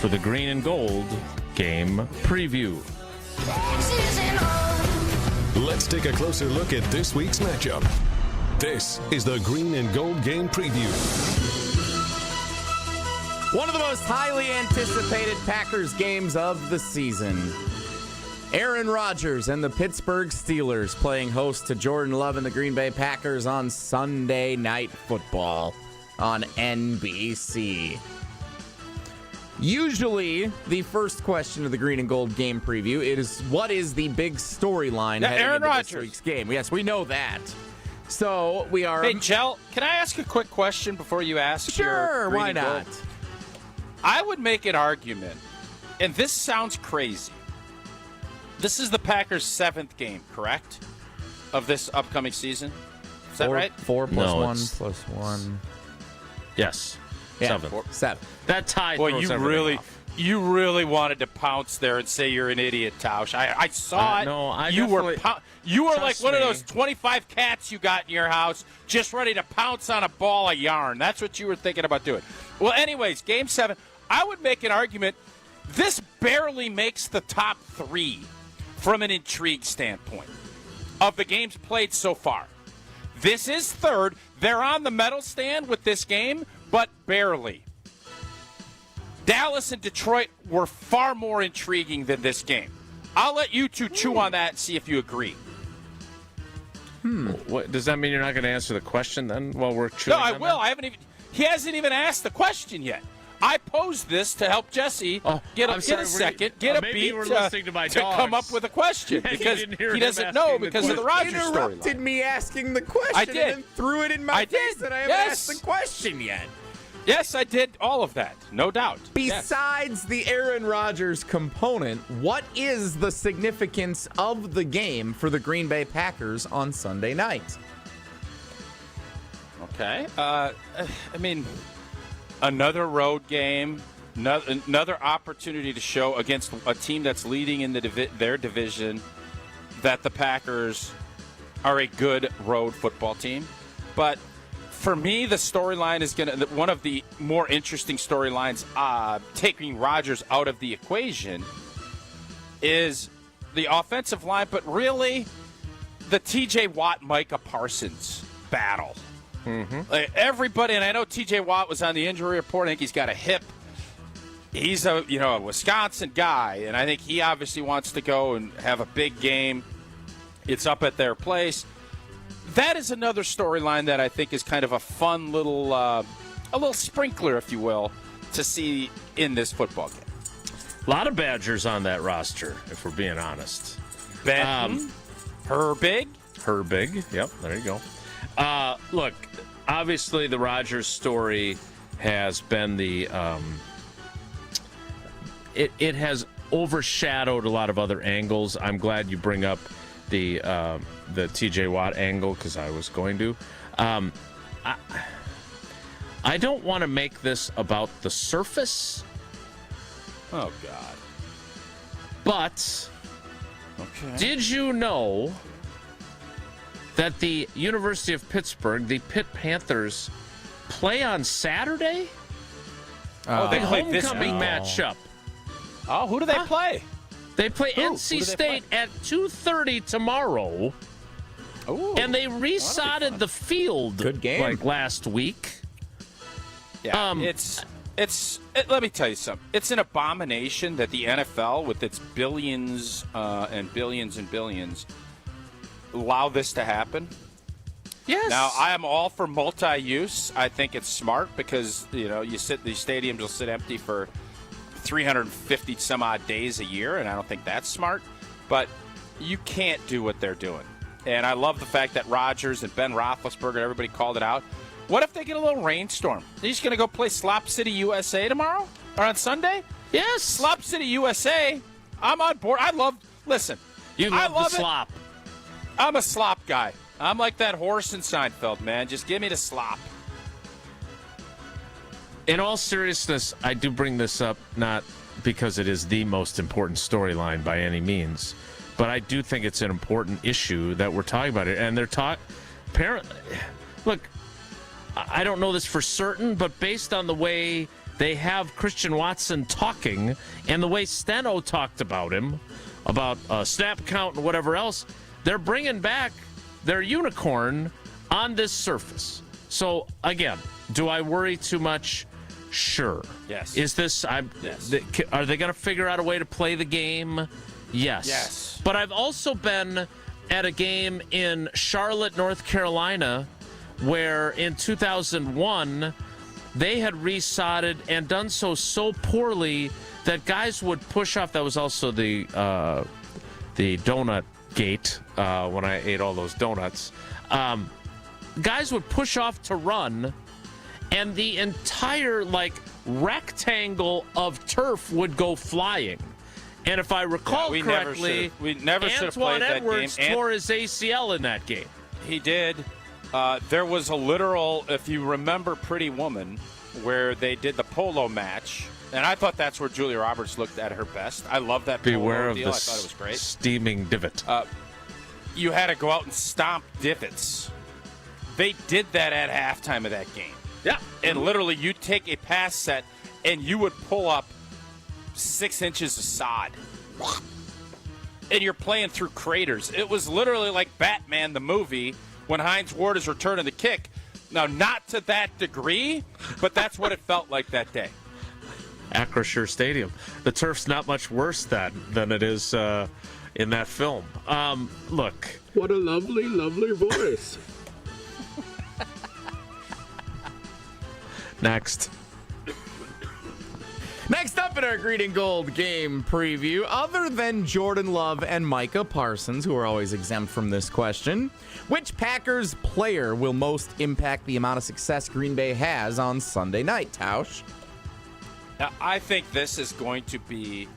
for the green and gold game preview. Let's take a closer look at this week's matchup. This is the green and gold game preview. One of the most highly anticipated Packers games of the season. Aaron Rodgers and the Pittsburgh Steelers playing host to Jordan Love and the Green Bay Packers on Sunday Night Football on NBC. Usually, the first question of the Green and Gold game preview is, what is the big storyline heading Aaron into Rodgers. this week's game? Yes, we know that. So, we are... Hey, Jell, can I ask a quick question before you ask? Sure, Green why and Gold? not? I would make an argument, and this sounds crazy. This is the Packers' 7th game, correct? Of this upcoming season? Is that right? 4 plus No, 1 it's- plus 1. Yes. Yeah, 7. 7. That tie Boy, throws you everything off. really wanted to pounce there and say you're an idiot, Tausch. I saw it. No, I you were definitely- you were like trust one of me. those 25 cats you got in your house, just ready to pounce on a ball of yarn. That's what you were thinking about doing. Well, anyways, Game 7, I would make an argument. This barely makes the top 3 from an intrigue standpoint of the games played so far. This is 3rd. They're on the medal stand with this game, but barely. Dallas and Detroit were far more intriguing than this game. I'll let you two chew on that and see if you agree. What, does that mean you're not going to answer the question then while we're chewing No, I on will. that? He hasn't even asked the question yet. I posed this to help Jesse get a maybe beat you were listening to my dogs. come up with a question And you because didn't hear he him doesn't know asking the because of the question. Rodgers Interrupted storyline. me asking the question I did. and then threw it in my I face did. that I haven't Yes. asked the question yet. Yes, I did all of that, no doubt. Besides the Aaron Rodgers component, what is the significance of the game for the Green Bay Packers on Sunday night? Okay. I mean, another road game, another opportunity to show against a team that's leading in their division that the Packers are a good road football team. But for me, the storyline is one of the more interesting storylines, taking Rodgers out of the equation, is the offensive line, but really the T.J. Watt, Micah Parsons battle. Like everybody, and I know T.J. Watt was on the injury report. I think he's got a hip. He's a Wisconsin guy, and I think he obviously wants to go and have a big game. It's up at their place. That is another storyline that I think is kind of a fun little, a little sprinkler, if you will, to see in this football game. A lot of Badgers on that roster, if we're being honest. Benton, Herbig. Yep, there you go. Look, obviously the Rodgers story has been the it has overshadowed a lot of other angles. I'm glad you bring up the TJ Watt angle because I was going to. I don't want to make this about the surface. Oh God! But okay. Did you know that the University of Pittsburgh, the Pitt Panthers, play on Saturday? They play this homecoming week. matchup. Oh, who do they play? They play Who? NC Who do they State at 2:30 tomorrow. Ooh, and they resodded the field Good game. like last week. Yeah, let me tell you something. It's an abomination that the NFL, with its billions and billions and billions, allow this to happen. Yes. Now, I am all for multi-use. I think it's smart because, these stadiums will sit empty for 350 some odd days a year, and I don't think that's smart. But you can't do what they're doing. And I love the fact that Rodgers and Ben Roethlisberger and everybody called it out. What if they get a little rainstorm? They're just going to go play Slop City, USA tomorrow? Or on Sunday? Yes. Slop City, USA. I'm on board. Listen. You love the it. slop. I'm a slop guy. I'm like that horse in Seinfeld, man. Just give me the slop. In all seriousness, I do bring this up not because it is the most important storyline by any means, but I do think it's an important issue that we're talking about it. And they're apparently, look, I don't know this for certain, but based on the way they have Christian Watson talking and the way Steno talked about him, about snap count and whatever else, they're bringing back their unicorn on this surface. So, again, do I worry too much? Sure. Yes. Is this, Yes. Are they going to figure out a way to play the game? Yes. Yes. But I've also been at a game in Charlotte, North Carolina, where in 2001, they had resodded and done so poorly that guys would push off. That was also the donut gate when I ate all those donuts. Guys would push off to run, and the entire rectangle of turf would go flying. And if I recall correctly, Antoine Edwards tore his ACL in that game. He did. There was a literal, if you remember Pretty Woman, where they did the polo match, and I thought that's where Julia Roberts looked at her best. I love that Beware polo deal. of I thought it was great. Steaming divot. You had to go out and stomp divots. They did that at halftime of that game. Yeah. And literally, you'd take a pass set, and you would pull up 6 inches of sod. And you're playing through craters. It was literally like Batman, the movie, when Hines Ward is returning the kick. Now, not to that degree, but that's what it felt like that day. Acrisure Stadium. The turf's not much worse than it is in that film. Look. What a lovely, lovely voice. Next. Next up in our Green and Gold game preview, other than Jordan Love and Micah Parsons, who are always exempt from this question, which Packers player will most impact the amount of success Green Bay has on Sunday night, Tausch? Now, I think this is going to be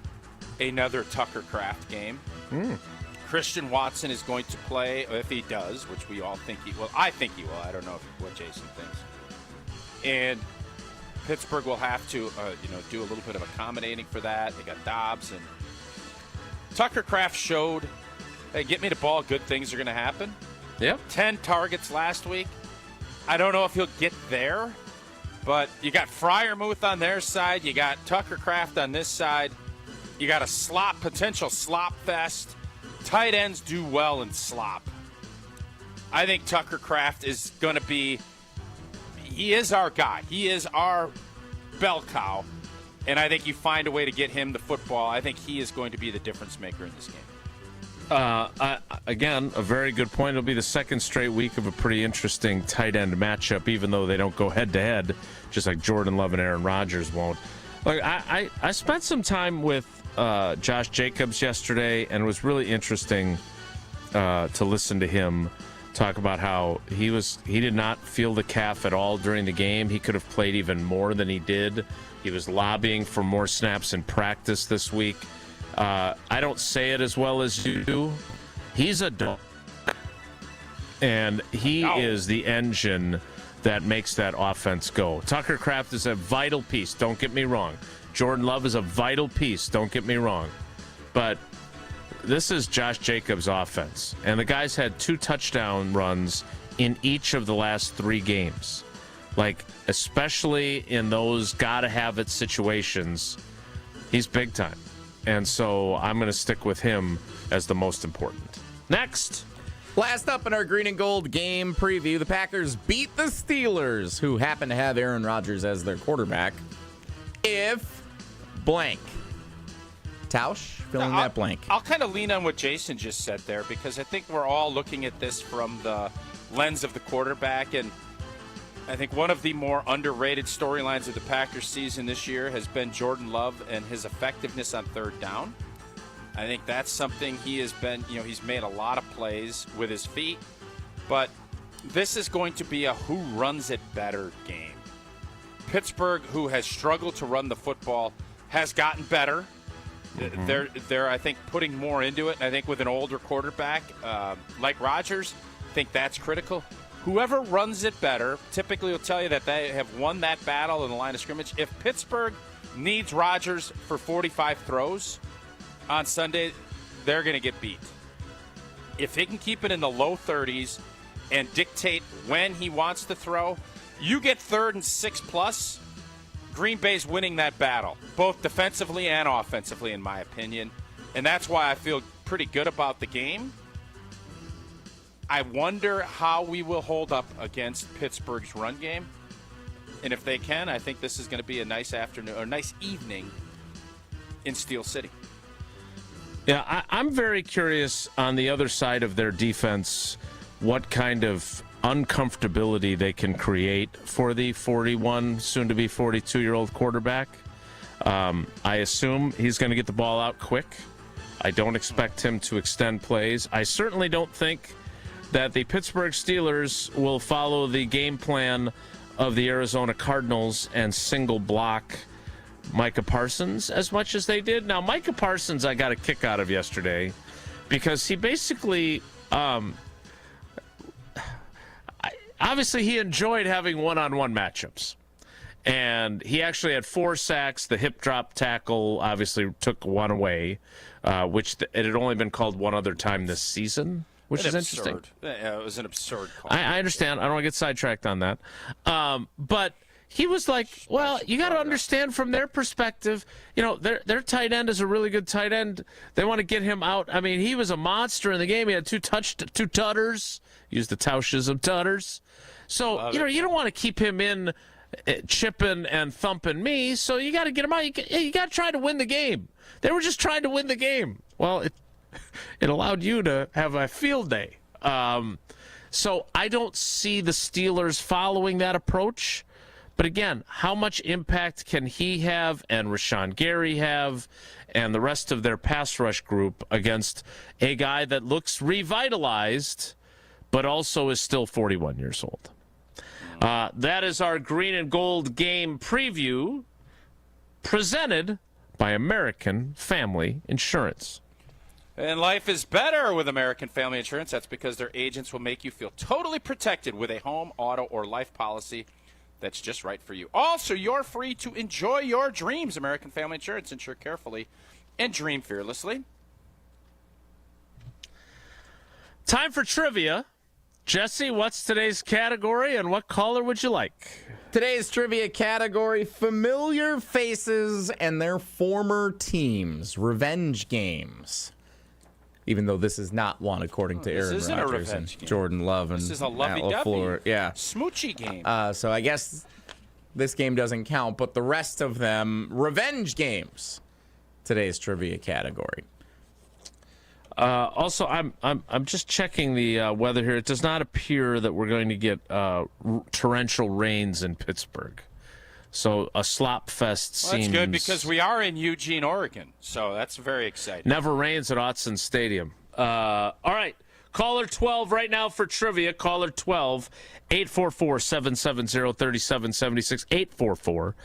another Tucker Kraft game. Christian Watson is going to play, if he does, which we all think he will. I think he will. I don't know what Jason thinks. And Pittsburgh will have to, do a little bit of accommodating for that. They got Dobbs, and Tucker Kraft showed, hey, get me the ball, good things are going to happen. Yep. 10 targets last week. I don't know if he'll get there, but you got Freiermuth on their side. You got Tucker Kraft on this side. You got a potential slop fest. Tight ends do well in slop. I think Tucker Kraft is going to be, he is our guy. He is our bell cow. And I think you find a way to get him the football. I think he is going to be the difference maker in this game. Again, a very good point. It'll be the second straight week of a pretty interesting tight end matchup, even though they don't go head-to-head, just like Jordan Love and Aaron Rodgers won't. Look, I spent some time with Josh Jacobs yesterday, and it was really interesting to listen to him talk about how he did not feel the calf at all during the game. He could have played even more than he did. He was lobbying for more snaps in practice this week. I don't say it as well as you do. He's a dog, and he is the engine that makes that offense go. Tucker Kraft is a vital piece, don't get me wrong. Jordan Love is a vital piece, don't get me wrong. But this is Josh Jacobs' offense, and the guy's had 2 touchdown runs in each of the last 3 games. Especially in those gotta-have-it situations, he's big time. And so I'm going to stick with him as the most important. Next. Last up in our Green and Gold game preview, the Packers beat the Steelers, who happen to have Aaron Rodgers as their quarterback, if blank. Tausch, filling that blank. I'll kind of lean on what Jason just said there, because I think we're all looking at this from the lens of the quarterback, and I think one of the more underrated storylines of the Packers season this year has been Jordan Love and his effectiveness on third down. I think that's something he has been, he's made a lot of plays with his feet, but this is going to be a who runs it better game. Pittsburgh, who has struggled to run the football, has gotten better. They're, I think, putting more into it, and I think with an older quarterback like Rodgers, I think that's critical. Whoever runs it better typically will tell you that they have won that battle in the line of scrimmage. If Pittsburgh needs Rodgers for 45 throws on Sunday, they're going to get beat. If he can keep it in the low 30s and dictate when he wants to throw, you get 3rd and 6+, Green Bay's winning that battle, both defensively and offensively, in my opinion. And that's why I feel pretty good about the game. I wonder how we will hold up against Pittsburgh's run game. And if they can, I think this is going to be a nice afternoon or nice evening in Steel City. Yeah, I'm very curious on the other side of their defense what kind of uncomfortability they can create for the 41, soon-to-be 42-year-old quarterback. I assume he's going to get the ball out quick. I don't expect him to extend plays. I certainly don't think that the Pittsburgh Steelers will follow the game plan of the Arizona Cardinals and single block Micah Parsons as much as they did. Now, Micah Parsons I got a kick out of yesterday because he basically obviously he enjoyed having one-on-one matchups. And he actually had 4 sacks. The hip drop tackle obviously took one away, which it had only been called one other time this season, which is interesting. Yeah, it was an absurd call. I understand. I don't want to get sidetracked on that. But he was like, well, you got to understand from their perspective, their tight end is a really good tight end. They want to get him out. I mean, he was a monster in the game. He had 2 tutters. Used the Tausches of tutters. So, you don't want to keep him in chipping and thumping me, so you got to get him out. You got to try to win the game. They were just trying to win the game. Well, it allowed you to have a field day. So I don't see the Steelers following that approach. But again, how much impact can he have and Rashawn Gary have and the rest of their pass rush group against a guy that looks revitalized but also is still 41 years old? That is our green and gold game preview presented by American Family Insurance. And life is better with American Family Insurance. That's because their agents will make you feel totally protected with a home, auto, or life policy that's just right for you. Also, you're free to enjoy your dreams. American Family Insurance. Insure carefully and dream fearlessly. Time for trivia. Jesse, what's today's category and what caller would you like? Today's trivia category, familiar faces and their former teams, revenge games. Even though this is not one, according to Aaron Rodgers and Jordan Love and this is a Laflur. Yeah. Smoochy game. So I guess this game doesn't count, but the rest of them, revenge games. Today's trivia category. Also, I'm just checking the weather here. It does not appear that we're going to get torrential rains in Pittsburgh. So a slop fest seems... That's good because we are in Eugene, Oregon. So that's very exciting. Never rains at Autzen Stadium. All right. Caller 12 right now for trivia. Caller 12, 844-770-3776.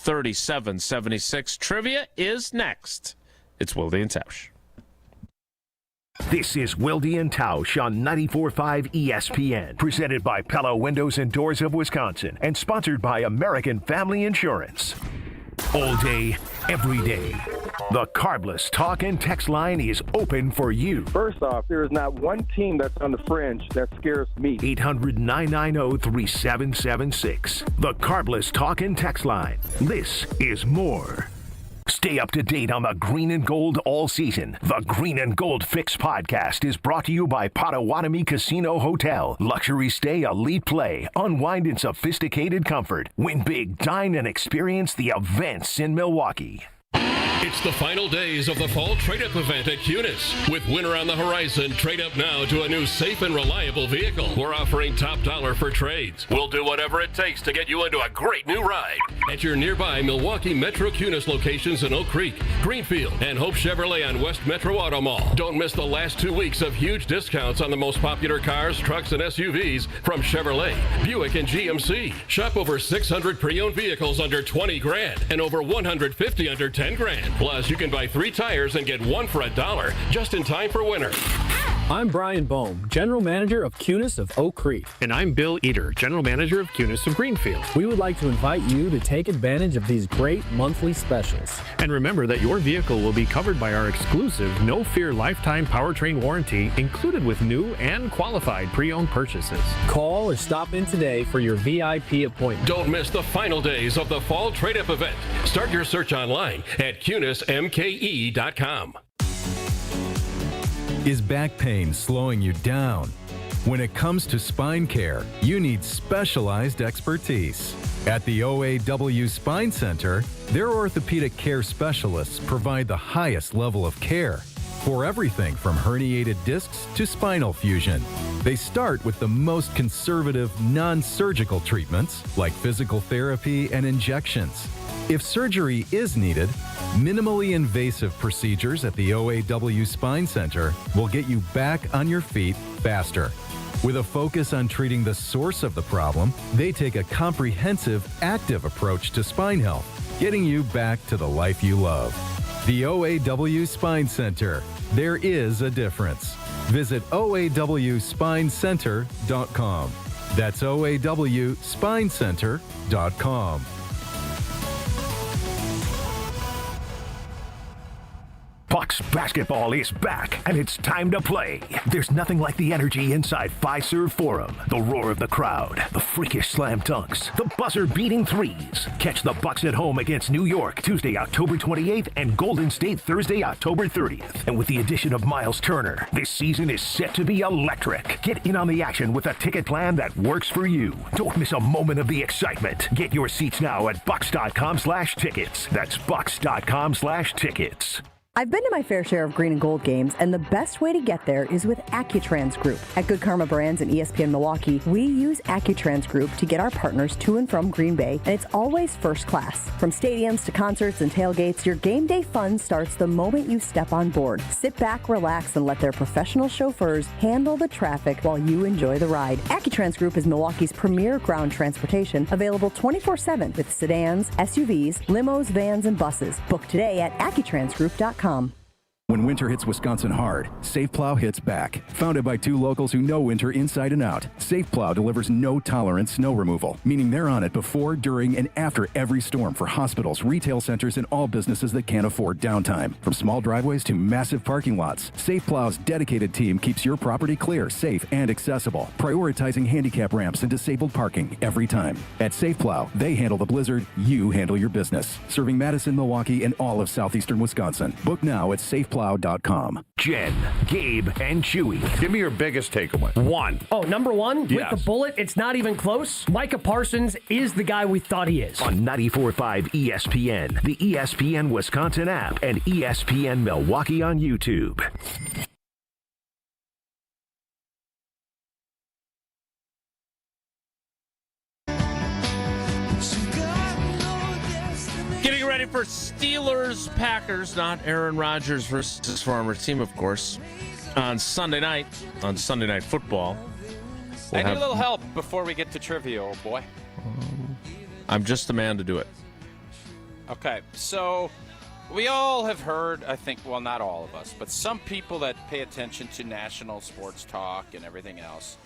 844-770-3776. Trivia is next. It's Wilde and Tausch. This is Wilde and Tausch on 94.5 ESPN, presented by Pella Windows and Doors of Wisconsin, and sponsored by American Family Insurance. All day, every day, the Carbless talk and text line is open for you. First off, there is not one team that's on the fringe that scares me. 800-990-3776. The Carbless talk and text line. This is more. Stay up to date on the green and gold all season. The Green and Gold Fix podcast is brought to you by Potawatomi Casino Hotel. Luxury stay, elite play, unwind in sophisticated comfort. Win big, dine, and experience the events in Milwaukee. It's the final days of the fall trade-up event at Cunis. With winter on the horizon, trade up now to a new safe and reliable vehicle. We're offering top dollar for trades. We'll do whatever it takes to get you into a great new ride. At your nearby Milwaukee Metro Cunis locations in Oak Creek, Greenfield, and Hope Chevrolet on West Metro Auto Mall. Don't miss the last 2 weeks of huge discounts on the most popular cars, trucks, and SUVs from Chevrolet, Buick, and GMC. Shop over 600 pre-owned vehicles under 20 grand and over 150 under 10 grand. Plus, you can buy 3 tires and get 1 for $1 just in time for winter. I'm Brian Bohm, General Manager of Cunis of Oak Creek. And I'm Bill Eater, General Manager of Cunis of Greenfield. We would like to invite you to take advantage of these great monthly specials. And remember that your vehicle will be covered by our exclusive No Fear Lifetime Powertrain Warranty, included with new and qualified pre-owned purchases. Call or stop in today for your VIP appointment. Don't miss the final days of the fall trade-up event. Start your search online at CunisMKE.com. Is back pain slowing you down? When it comes to spine care, you need specialized expertise. At the OAW Spine Center, their orthopedic care specialists provide the highest level of care for everything from herniated discs to spinal fusion. They start with the most conservative, non-surgical treatments like physical therapy and injections. If surgery is needed, minimally invasive procedures at the OAW Spine Center will get you back on your feet faster. With a focus on treating the source of the problem, they take a comprehensive, active approach to spine health, getting you back to the life you love. The OAW Spine Center. There is a difference. Visit OAWspinecenter.com. That's OAWspinecenter.com. Bucks basketball is back, and it's time to play. There's nothing like the energy inside Fiserv Forum. The roar of the crowd, the freakish slam dunks, the buzzer-beating threes. Catch the Bucks at home against New York Tuesday, October 28th, and Golden State Thursday, October 30th. And with the addition of Miles Turner, this season is set to be electric. Get in on the action with a ticket plan that works for you. Don't miss a moment of the excitement. Get your seats now at bucks.com/tickets. That's bucks.com/tickets. I've been to my fair share of green and gold games, and the best way to get there is with Accutrans Group. At Good Karma Brands and ESPN Milwaukee, we use Accutrans Group to get our partners to and from Green Bay, and it's always first class. From stadiums to concerts and tailgates, your game day fun starts the moment you step on board. Sit back, relax, and let their professional chauffeurs handle the traffic while you enjoy the ride. Accutrans Group is Milwaukee's premier ground transportation, available 24/7 with sedans, SUVs, limos, vans, and buses. Book today at AccuTransGroup.com. When winter hits Wisconsin hard, SafePlow hits back. Founded by two locals who know winter inside and out, SafePlow delivers no-tolerance snow removal, meaning they're on it before, during, and after every storm for hospitals, retail centers, and all businesses that can't afford downtime. From small driveways to massive parking lots, SafePlow's dedicated team keeps your property clear, safe, and accessible, prioritizing handicap ramps and disabled parking every time. At SafePlow, they handle the blizzard, you handle your business. Serving Madison, Milwaukee, and all of southeastern Wisconsin. Book now at SafePlow.com. Jen, Gabe, and Chewy. Give me your biggest takeaway. One. Oh, number one? Yes. With the bullet, it's not even close. Micah Parsons is the guy we thought he is. On 94.5 ESPN, the ESPN Wisconsin app, and ESPN Milwaukee on YouTube. Getting ready for Steelers-Packers, not Aaron Rodgers versus former team, of course, on Sunday Night Football. I need a little help before we get to trivia, old boy. I'm just the man to do it. Okay, so we all have heard, I think, well, not all of us, but some people that pay attention to national sports talk and everything else.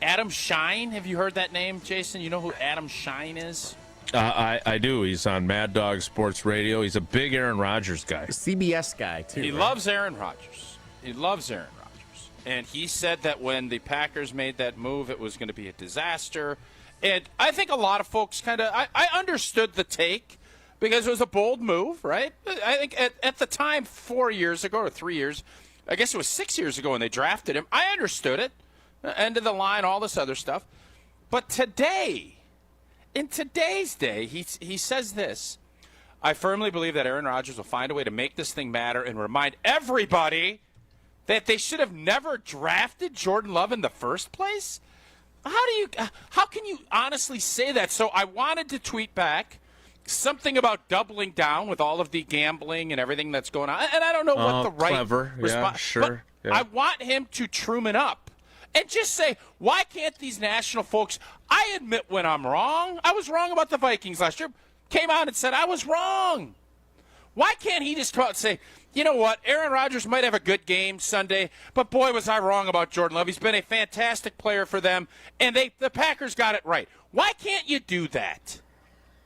Adam Shine, have you heard that name, Jason? You know who Adam Shine is? I do. He's on Mad Dog Sports Radio. He's a big Aaron Rodgers guy. CBS guy, too. He loves Aaron Rodgers. And he said that when the Packers made that move, it was going to be a disaster. And I think a lot of folks I understood the take because it was a bold move, right? I think at the time, 4 years ago or 3 years, I guess it was 6 years ago when they drafted him, I understood it. End of the line, all this other stuff. But today, in today's day, he says this: I firmly believe that Aaron Rodgers will find a way to make this thing matter and remind everybody that they should have never drafted Jordan Love in the first place. How can you honestly say that? So I wanted to tweet back something about doubling down with all of the gambling and everything that's going on. And I don't know what the right response. Yeah, sure. But I want him to Truman up and just say, why can't these national folks, I admit when I'm wrong. I was wrong about the Vikings last year. Came out and said I was wrong. Why can't he just come out and say, you know what, Aaron Rodgers might have a good game Sunday, but boy, was I wrong about Jordan Love. He's been a fantastic player for them, and the Packers got it right. Why can't you do that?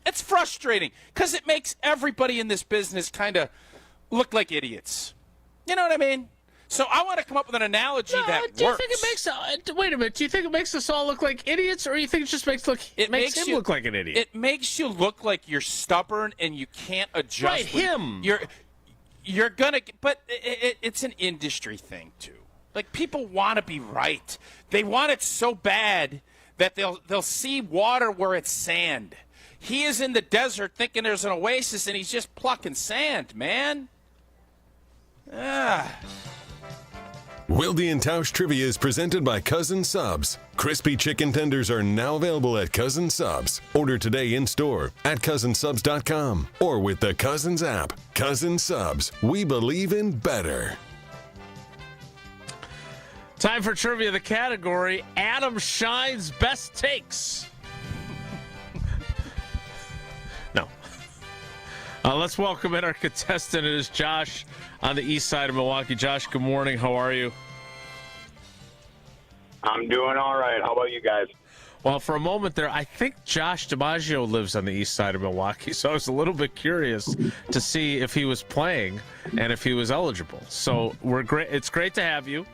It's frustrating because it makes everybody in this business kind of look like idiots. You know what I mean? So I want to come up with an analogy that works. Do you think it makes? Wait a minute. Do you think it makes us all look like idiots, or do you think it just makes him look like an idiot? It makes you look like you're stubborn and you can't adjust. Right, him. You're gonna, but it's an industry thing too. Like, people want to be right. They want it so bad that they'll see water where it's sand. He is in the desert thinking there's an oasis, and he's just plucking sand, man. Wilde and Tausch Trivia is presented by Cousin Subs. Crispy chicken tenders are now available at Cousin Subs. Order today in store at cousinsubs.com or with the Cousins app. Cousin Subs, we believe in better. Time for trivia. The category, Adam Shine's best takes. No. Let's welcome in our contestant. It is Josh on the east side of Milwaukee. Josh, good morning. How are you? I'm doing all right. How about you guys? Well, for a moment there, I think Josh DiMaggio lives on the east side of Milwaukee, so I was a little bit curious to see if he was playing and if he was eligible. So we're great. It's great to have you.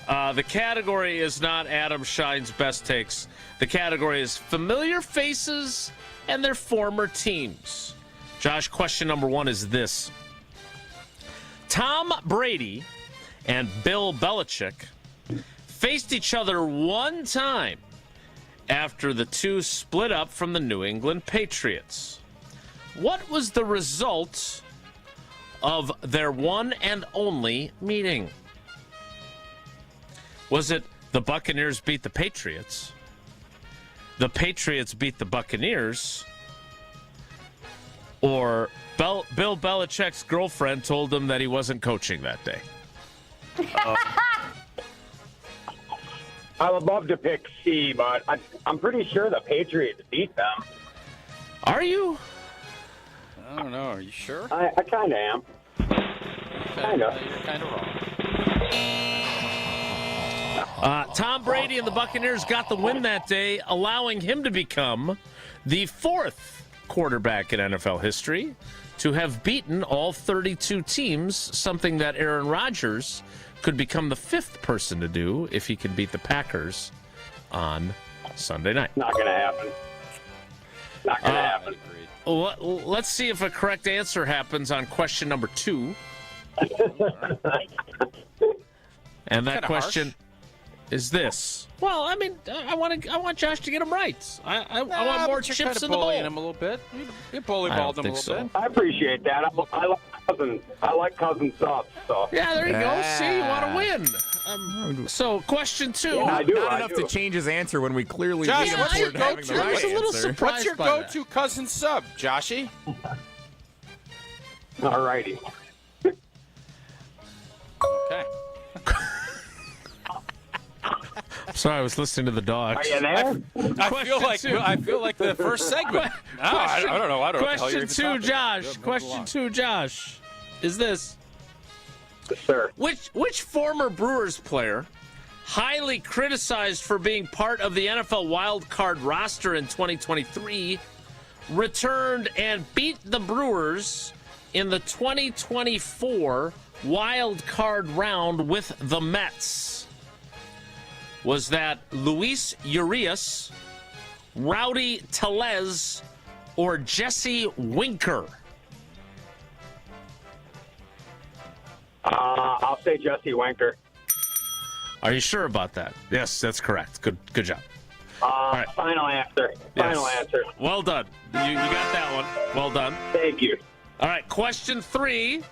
The category is not Adam Shine's best takes. The category is familiar faces and their former teams. Josh, question number 1 is this. Tom Brady and Bill Belichick faced each other one time after the two split up from the New England Patriots. What was the result of their one and only meeting? Was it the Buccaneers beat the Patriots? The Patriots beat the Buccaneers? Or Bill Belichick's girlfriend told him that he wasn't coaching that day? I would love to pick C, but I'm pretty sure the Patriots beat them. Are you? I don't know. Are you sure? I kind of am. Kind of. You're kind of wrong. Tom Brady and the Buccaneers got the win that day, allowing him to become the 4th quarterback in NFL history to have beaten all 32 teams, something that Aaron Rodgers could become the 5th person to do if he could beat the Packers on Sunday night. Not going to happen. Not going to happen. Let's see if a correct answer happens on question number 2. And that question is this. Well, I mean, I want Josh to get him right. I want more chips kind of in the bowl. bullying him a little bit. You bullyballed him a little bit. I appreciate that. I like Cousin Subs. So. Yeah, there you go. See, you want to win. So, question 2. Yeah, I do. Not enough to change his answer when we clearly Josh, beat him what's your for having the go-to? right I was a little answer. surprised. What's your by go-to cousin sub, Joshy? All righty. Okay. Sorry, I was listening to the dogs. Are you there? I feel like the first segment. I don't know. I don't know. Question 2, Josh. Question 2, Josh, is this. Sir. Which former Brewers player, highly criticized for being part of the NFL wild card roster in 2023, returned and beat the Brewers in the 2024 wild card round with the Mets? Was that Luis Urias, Rowdy Tellez, or Jesse Winker? I'll say Jesse Winker. Are you sure about that? Yes, that's correct. Good job. All right. Final answer. Final answer. Well done. You got that one. Well done. Thank you. All right, question 3.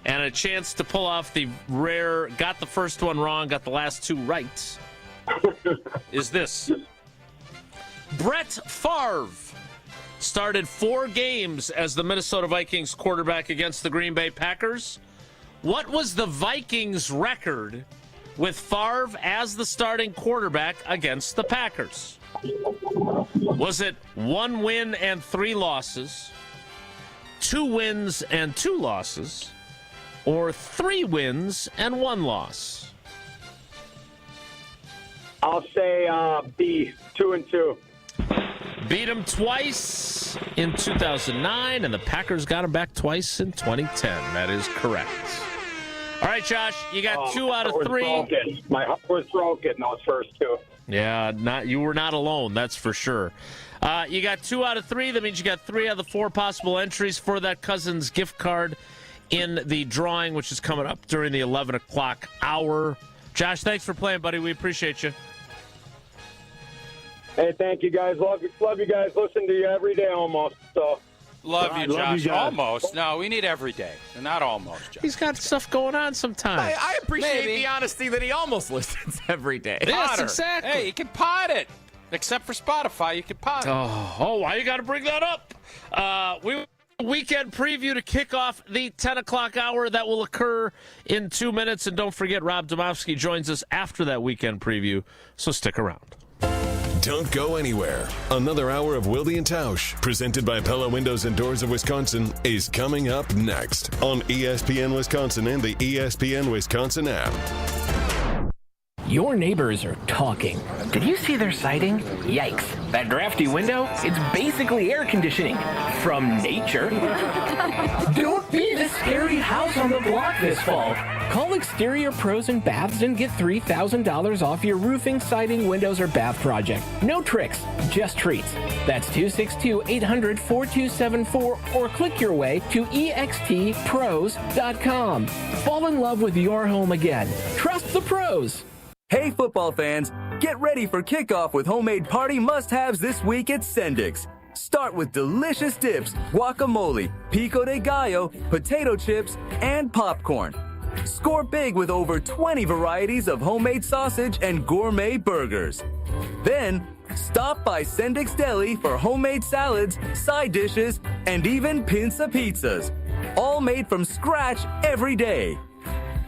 And a chance to pull off the rare, got the first one wrong, got the last 2 right, is this. Brett Favre started 4 games as the Minnesota Vikings quarterback against the Green Bay Packers. What was the Vikings' record with Favre as the starting quarterback against the Packers? Was it 1 win and 3 losses, 2 wins and 2 losses, or 3 wins and 1 loss? I'll say B, 2-2. Beat him twice in 2009, and the Packers got him back twice in 2010. That is correct. All right, Josh, you got 2 out of 3. My heart was broken those first 2. Yeah, you were not alone, that's for sure. You got 2 out of 3. That means you got 3 out of the 4 possible entries for that Cousins gift card in the drawing, which is coming up during the 11 o'clock hour. Josh, thanks for playing, buddy. We appreciate you. Hey, thank you guys. Love you guys. Listen to you every day almost. So Love you, Love Josh. you guys. Almost. No, we need every day. Not almost, Josh. He's got stuff going on sometimes. I appreciate Maybe. the honesty that he almost listens every day. Yes, Potter. exactly. Hey, you can pot it. Except for Spotify, you can pot it. Oh, why you got to bring that up? Weekend preview to kick off the 10 o'clock hour. That will occur in 2 minutes. And don't forget, Rob Demovsky joins us after that weekend preview, so stick around. Don't go anywhere. Another hour of Wilde and Tausch, presented by Pella Windows and Doors of Wisconsin, is coming up next on ESPN Wisconsin and the ESPN Wisconsin app. Your neighbors are talking. Did you see their siding? Yikes. That drafty window? It's basically air conditioning. From nature. Don't be the scary house on the block this fall. Call Exterior Pros and Baths and get $3,000 off your roofing, siding, windows, or bath project. No tricks, just treats. That's 262-800-4274 or click your way to extpros.com. Fall in love with your home again. Trust the pros. Hey football fans, get ready for kickoff with homemade party must-haves this week at Sendik's. Start with delicious dips, guacamole, pico de gallo, potato chips, and popcorn. Score big with over 20 varieties of homemade sausage and gourmet burgers. Then, stop by Sendik's Deli for homemade salads, side dishes, and even pinza pizzas. All made from scratch every day.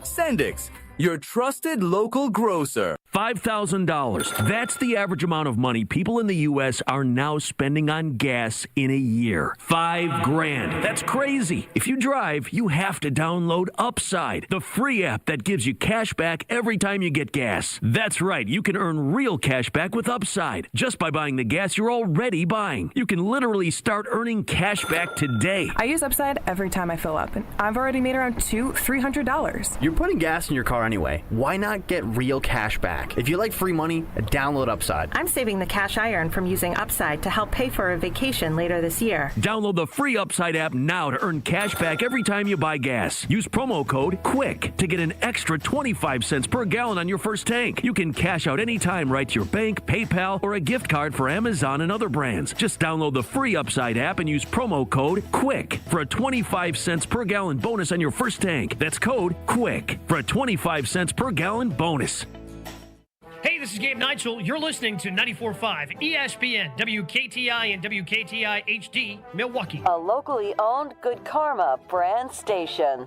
Sendik's, your trusted local grocer. $5,000. That's the average amount of money people in the U.S. are now spending on gas in a year. $5,000. That's crazy. If you drive, you have to download Upside, the free app that gives you cash back every time you get gas. That's right. You can earn real cash back with Upside just by buying the gas you're already buying. You can literally start earning cash back today. I use Upside every time I fill up, and I've already made around $300. You're putting gas in your car anyway. Why not get real cash back? If you like free money, download Upside. I'm saving the cash I earn from using Upside to help pay for a vacation later this year. Download the free Upside app now to earn cash back every time you buy gas. Use promo code QUICK to get an extra 25 cents per gallon on your first tank. You can cash out anytime right to your bank, PayPal, or a gift card for Amazon and other brands. Just download the free Upside app and use promo code QUICK for a 25 cents per gallon bonus on your first tank. That's code QUICK for a 25 cents per gallon bonus. Hey, this is Gabe Neitzel. You're listening to 94.5 ESPN, WKTI and WKTI HD, Milwaukee. A locally owned Good Karma brand station.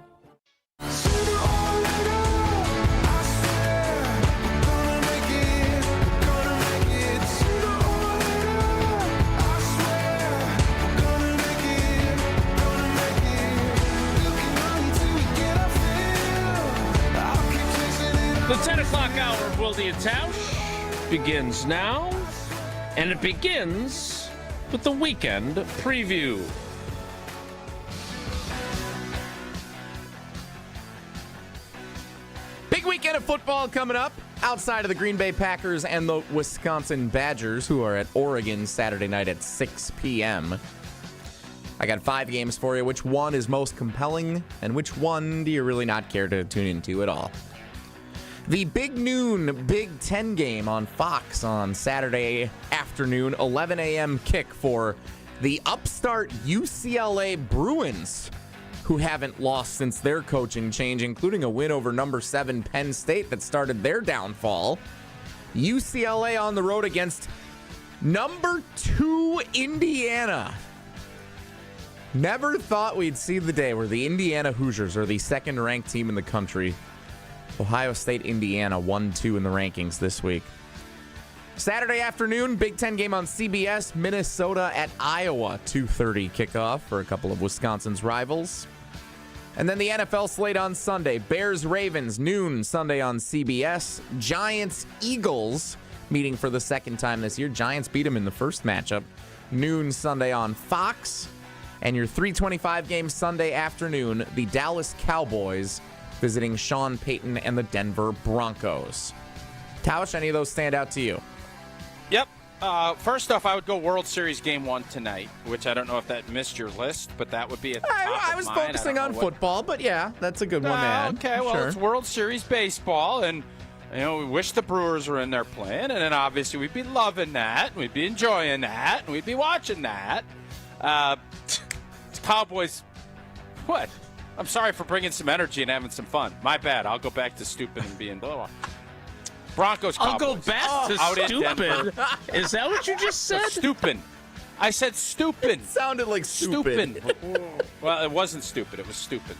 The 10 o'clock hour of Wilde and Tausch begins now, and it begins with the weekend preview. Big weekend of football coming up outside of the Green Bay Packers and the Wisconsin Badgers, who are at Oregon Saturday night at 6 p.m. I got 5 games for you. Which one is most compelling, and which one do you really not care to tune into at all? The big noon Big Ten game on Fox on Saturday afternoon, 11 a.m. kick for the upstart UCLA Bruins, who haven't lost since their coaching change, including a win over number 7 Penn State that started their downfall. UCLA on the road against number 2 Indiana. Never thought we'd see the day where the Indiana Hoosiers are the second-ranked team in the country. Ohio State, Indiana, 1-2 in the rankings this week. Saturday afternoon, Big Ten game on CBS, Minnesota at Iowa, 2:30 kickoff for a couple of Wisconsin's rivals. And then the NFL slate on Sunday, Bears-Ravens, noon Sunday on CBS. Giants-Eagles, meeting for the second time this year. Giants beat them in the first matchup. Noon Sunday on Fox. And your 3:25 game Sunday afternoon, the Dallas Cowboys visiting Sean Payton and the Denver Broncos. Tausch, any of those stand out to you? Yep. First off, I would go World Series Game 1 tonight, which I don't know if that missed your list, but that would be at the top I was of mine. focusing on football, but yeah, that's a good one to add. Okay, well, Sure. It's World Series Baseball, and we wish the Brewers were in there playing, and then obviously we'd be loving that, we'd be enjoying that, and we'd be watching that. Cowboys. What? I'm sorry for bringing some energy and having some fun. My bad. I'll go back to stupid and being blah, blah. Broncos, Cowboys. I'll go back to stupid. Is that what you just said? Stupid. I said stupid. It sounded like stupid. Well, it wasn't stupid. It was stupid.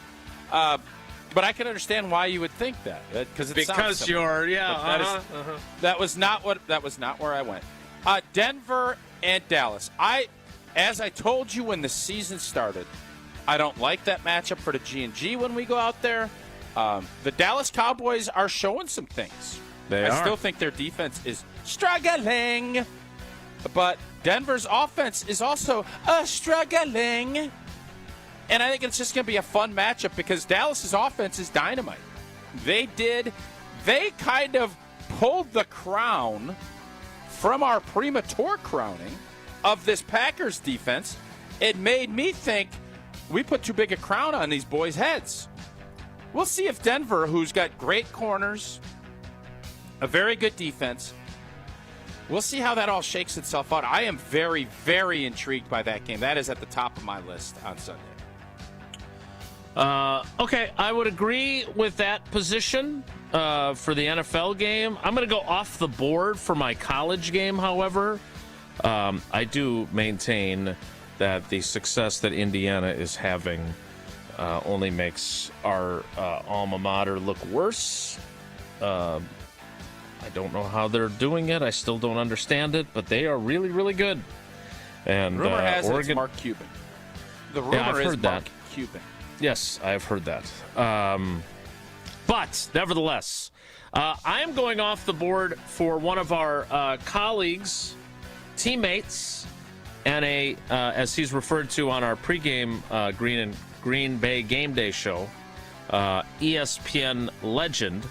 But I can understand why you would think that because you're That was not where I went. Denver and Dallas. As I told you when the season started, I don't like that matchup for the G&G when we go out there. The Dallas Cowboys are showing some things. I still think their defense is struggling, but Denver's offense is also struggling. And I think it's just going to be a fun matchup because Dallas's offense is dynamite. They kind of pulled the crown from our premature crowning of this Packers defense. It made me think we put too big a crown on these boys' heads. We'll see if Denver, who's got great corners, a very good defense, we'll see how that all shakes itself out. I am very, very intrigued by that game. That is at the top of my list on Sunday. Okay, I would agree with that position for the NFL game. I'm going to go off the board for my college game, however. I do maintain that the success that Indiana is having only makes our alma mater look worse. I don't know how they're doing it. I still don't understand it, but they are really, really good. And rumor has Oregon, it's Mark Cuban. The rumor is Mark Cuban. Yes, I have heard that. But nevertheless, I am going off the board for one of our colleagues, teammates, and as he's referred to on our pregame Green Bay Game Day show, ESPN legend,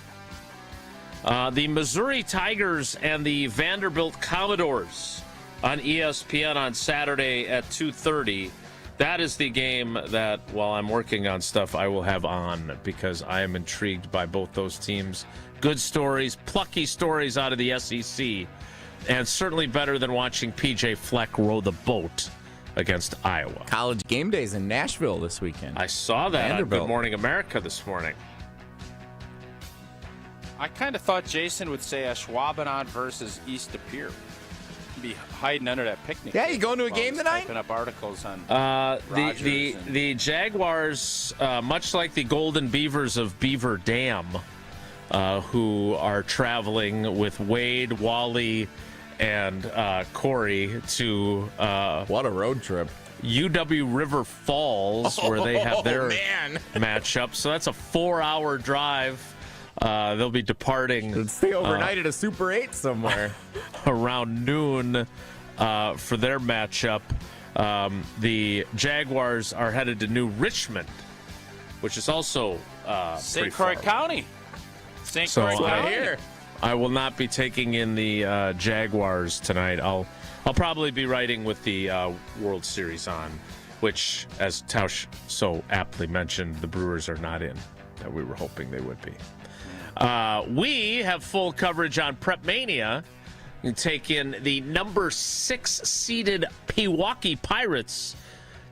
the Missouri Tigers and the Vanderbilt Commodores on ESPN on Saturday at 2:30. That is the game that, while I'm working on stuff, I will have on because I am intrigued by both those teams. Good stories, plucky stories out of the SEC, and certainly better than watching PJ Fleck row the boat against Iowa. College game days in Nashville this weekend. I saw that Vanderbilt. on Good Morning America this morning. I kind of thought Jason would say a Schwabenon versus East De Pere. Be hiding under that picnic. Yeah, you going to a game tonight? Typing up articles on the Jaguars, much like the Golden Beavers of Beaver Dam, who are traveling with Wade, Wally, and Corey to what a road trip. UW River Falls, where they have their matchup. So that's a 4-hour drive. They'll be departing. Stay overnight at a Super 8 somewhere. Around noon for their matchup. The Jaguars are headed to New Richmond, which is also St. Croix County. St. Croix County. I will not be taking in the Jaguars tonight. I'll probably be riding with the World Series on, which, as Tausch so aptly mentioned, the Brewers are not in, that we were hoping they would be. We have full coverage on Prep Mania. You can take in the number 6 seeded Pewaukee Pirates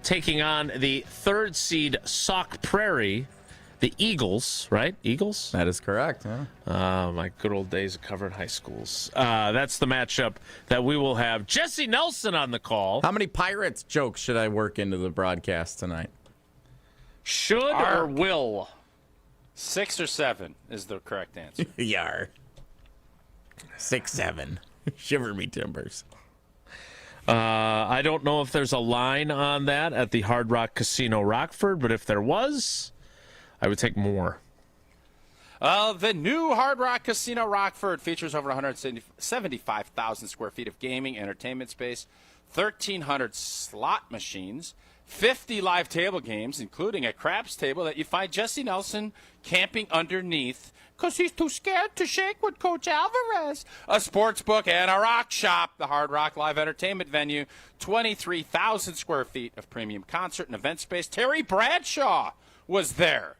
taking on the 3rd seed Sauk Prairie, the Eagles, right? Eagles? That is correct. Yeah. My good old days of covering high schools. That's the matchup that we will have. Jesse Nelson on the call. How many Pirates jokes should I work into the broadcast tonight? Should or will? 6 or 7 is the correct answer. Yar. 6, 7. Shiver me timbers. I don't know if there's a line on that at the Hard Rock Casino Rockford, but if there was, I would take more. The new Hard Rock Casino Rockford features over 175,000 square feet of gaming entertainment space, 1,300 slot machines, 50 live table games, including a craps table that you find Jesse Nelson camping underneath because he's too scared to shake with Coach Alvarez. A sports book and a rock shop. The Hard Rock Live Entertainment venue, 23,000 square feet of premium concert and event space. Terry Bradshaw was there.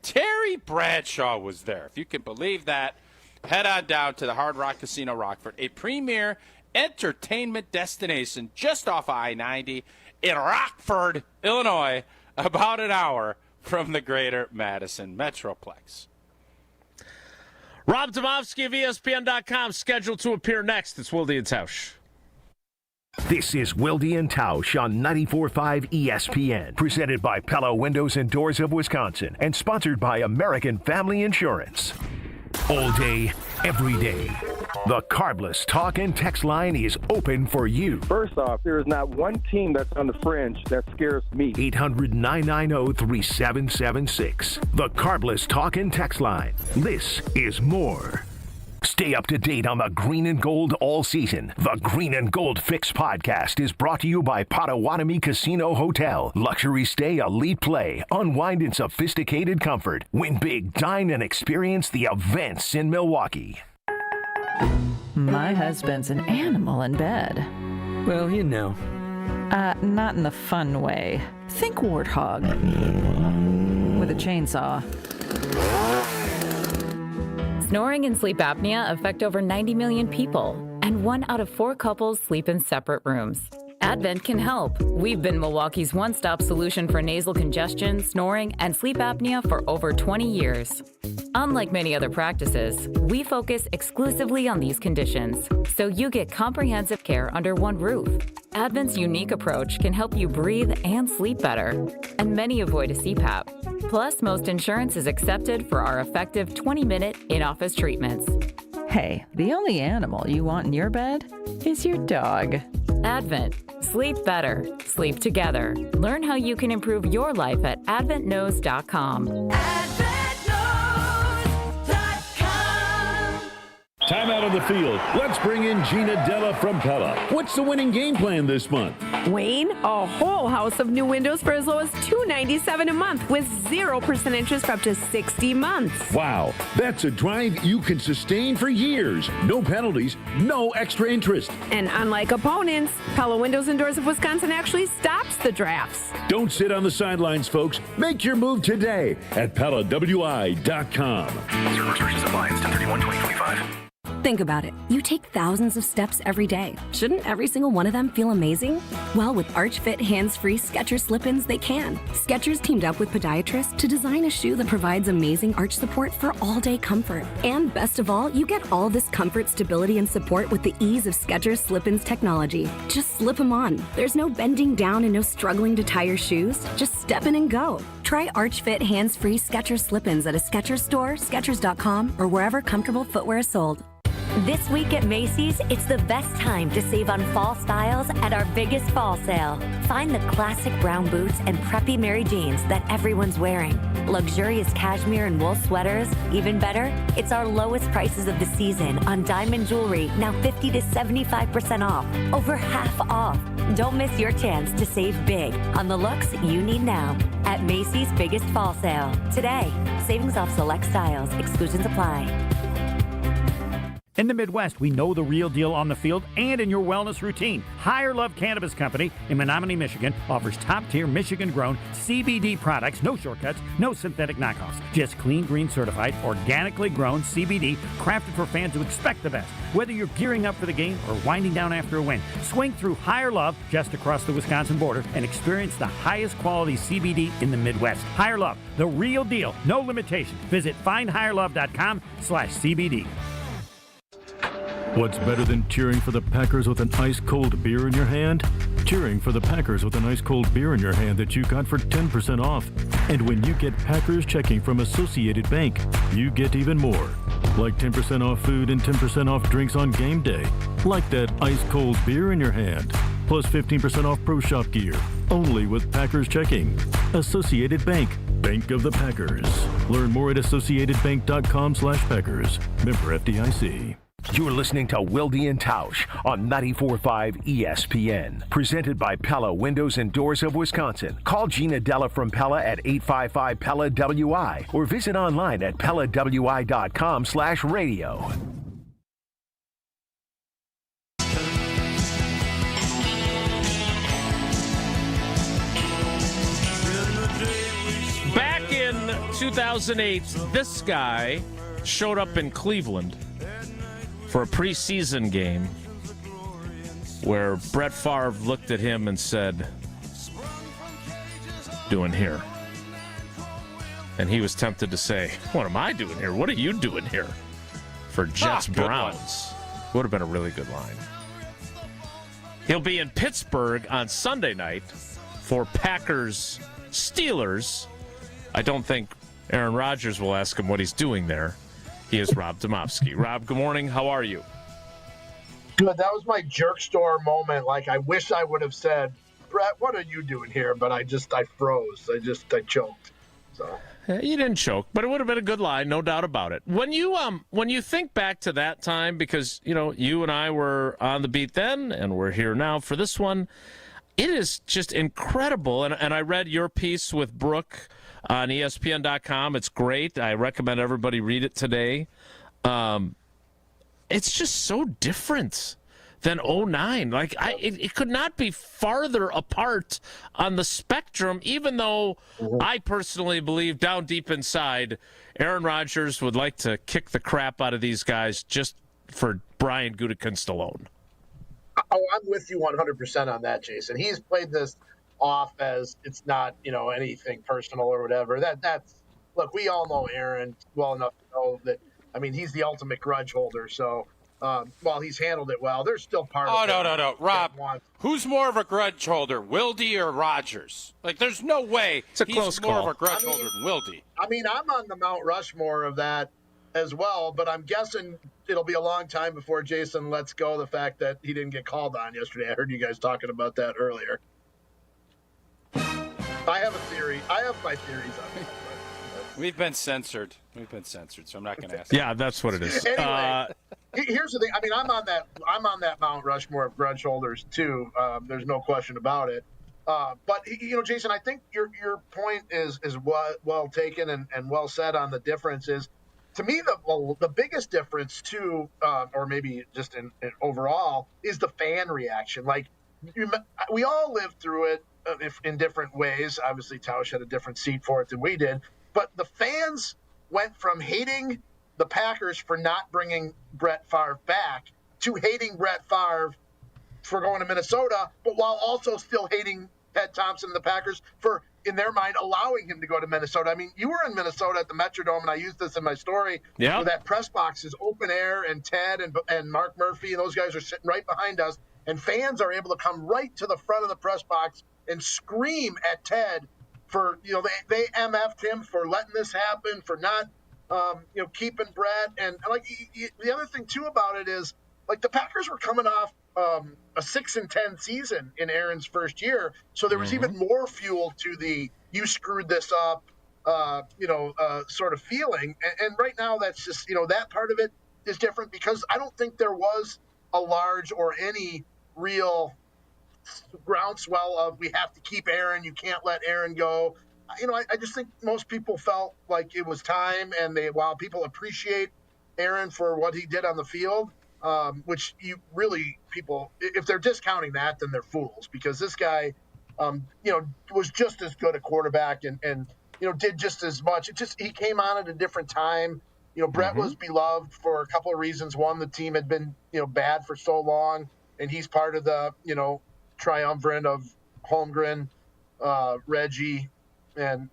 Terry Bradshaw was there. If you can believe that, head on down to the Hard Rock Casino Rockford, a premier entertainment destination just off I-90 in Rockford, Illinois, about an hour from the greater Madison Metroplex. Rob Demovsky of ESPN.com scheduled to appear next. It's Wilde and Tausch. This is Wilde and Tausch on 94.5 ESPN, presented by Pella Windows and Doors of Wisconsin, and sponsored by American Family Insurance. All day, every day, the Carbless talk and text line is open for you. First off, there is not one team that's on the fringe that scares me. 800-990-3776. The Carbless talk and text line. This is more. Stay up to date on the green and gold all season. The Green and Gold Fix podcast is brought to you by Potawatomi Casino Hotel. Luxury stay, elite play, unwind in sophisticated comfort. Win big, dine, and experience the events in Milwaukee. My husband's an animal in bed. Well, you know. Not in the fun way. Think warthog. With a chainsaw. Snoring and sleep apnea affect over 90 million people, and 1 out of 4 couples sleep in separate rooms. Advent can help. We've been Milwaukee's one-stop solution for nasal congestion, snoring, and sleep apnea for over 20 years. Unlike many other practices, we focus exclusively on these conditions, so you get comprehensive care under one roof. Advent's unique approach can help you breathe and sleep better, and many avoid a CPAP. Plus, most insurance is accepted for our effective 20-minute in-office treatments. Hey, the only animal you want in your bed is your dog. Advent. Sleep better. Sleep together. Learn how you can improve your life at adventknows.com. Timeout on the field. Let's bring in Gina Della from Pella. What's the winning game plan this month? Wayne, a whole house of new windows for as low as $297 a month with 0% interest for up to 60 months. Wow, that's a drive you can sustain for years. No penalties, no extra interest. And unlike opponents, Pella Windows and Doors of Wisconsin actually stops the drafts. Don't sit on the sidelines, folks. Make your move today at PellaWI.com. Zero restrictions apply. It's 10/31/2025. Think about it. You take thousands of steps every day. Shouldn't every single one of them feel amazing? Well, with Arch Fit hands-free Skechers slip-ins, they can. Skechers teamed up with podiatrists to design a shoe that provides amazing arch support for all-day comfort. And best of all, you get all this comfort, stability, and support with the ease of Skechers slip-ins technology. Just slip them on. There's no bending down and no struggling to tie your shoes. Just step in and go. Try Arch Fit hands-free Skechers slip-ins at a Skechers store, Skechers.com, or wherever comfortable footwear is sold. This week at Macy's, it's the best time to save on fall styles at our biggest fall sale. Find the classic brown boots and preppy Mary Janes that everyone's wearing. Luxurious cashmere and wool sweaters. Even better, it's our lowest prices of the season on diamond jewelry, now 50 to 75% off. Over half off. Don't miss your chance to save big on the looks you need now at Macy's biggest fall sale. Today, savings off select styles. Exclusions apply. In the Midwest, we know the real deal on the field and in your wellness routine. Higher Love Cannabis Company in Menominee, Michigan offers top-tier Michigan-grown CBD products, no shortcuts, no synthetic knockoffs. Just clean, green certified, organically grown CBD crafted for fans who expect the best. Whether you're gearing up for the game or winding down after a win, swing through Higher Love just across the Wisconsin border and experience the highest quality CBD in the Midwest. Higher Love, the real deal, no limitation. Visit findhigherlove.com/CBD. What's better than cheering for the Packers with an ice-cold beer in your hand? Cheering for the Packers with an ice-cold beer in your hand that you got for 10% off. And when you get Packers checking from Associated Bank, you get even more. Like 10% off food and 10% off drinks on game day. Like that ice-cold beer in your hand. Plus 15% off Pro Shop gear. Only with Packers checking. Associated Bank. Bank of the Packers. Learn more at associatedbank.com/Packers. Member FDIC. You're listening to Wilde and Tausch on 94.5 ESPN. Presented by Pella Windows and Doors of Wisconsin. Call Gina Della from Pella at 855-PELLA-WI or visit online at PellaWI.com/radio. Back in 2008, this guy showed up in Cleveland for a preseason game where Brett Favre looked at him and said, doing here? And he was tempted to say, what am I doing here? What are you doing here? For Jets-Browns. Would have been a really good line. He'll be in Pittsburgh on Sunday night for Packers-Steelers. I don't think Aaron Rodgers will ask him what he's doing there. He is Rob Demovsky. Rob, good morning. How are you? Good. That was my jerk store moment. Like, I wish I would have said, Brett, what are you doing here? But I froze. I choked. So you didn't choke, but it would have been a good line, no doubt about it. When you think back to that time, because you and I were on the beat then, and we're here now for this one, it is just incredible. And I read your piece with Brooke on ESPN.com. It's great. I recommend everybody read it today. It's just so different than 2009. Like, it could not be farther apart on the spectrum, even though I personally believe down deep inside, Aaron Rodgers would like to kick the crap out of these guys just for Brian Gutekunst alone. Oh, I'm with you 100% on that, Jason. He's played this off as it's not, anything personal or whatever. That's look, we all know Aaron well enough to know that, he's the ultimate grudge holder. So, while he's handled it well, there's still part of it. Oh, no. Rob, who's more of a grudge holder, Wilde or Rodgers? Like, there's no way he's more of a grudge holder than Wilde. I'm on the Mount Rushmore of that as well, but I'm guessing it'll be a long time before Jason lets go of the fact that he didn't get called on yesterday. I heard you guys talking about that earlier. I have a theory. I have my theories on it. We've been censored, so I'm not going to ask. Yeah, that's what it is. Anyway, here's the thing. I'm on that Mount Rushmore of grudge holders too. There's no question about it. But Jason, I think your point is well taken and well said on the differences. To me, the biggest difference too, or maybe just in overall, is the fan reaction. Like, we all lived through it in different ways. Obviously, Tausch had a different seat for it than we did. But the fans went from hating the Packers for not bringing Brett Favre back to hating Brett Favre for going to Minnesota, but while also still hating Ted Thompson and the Packers for, in their mind, allowing him to go to Minnesota. You were in Minnesota at the Metrodome, and I used this in my story, where that press box is open air, and Ted and Mark Murphy and those guys are sitting right behind us, and fans are able to come right to the front of the press box and scream at Ted for, they MF'd him for letting this happen, for not, keeping Brett. And like the other thing too about it is, like, the Packers were coming off a 6-10 season in Aaron's first year, so there was even more fuel to the "you screwed this up," sort of feeling. And right now, that's just that part of it is different, because I don't think there was a large or any real groundswell of we have to keep Aaron, you can't let Aaron go. I just think most people felt like it was time, and while people appreciate Aaron for what he did on the field, which people, if they're discounting that, then they're fools, because this guy, was just as good a quarterback and did just as much. He came on at a different time. Brett was beloved for a couple of reasons. One, the team had been, bad for so long, and he's part of the, triumvirate of Holmgren, Reggie, and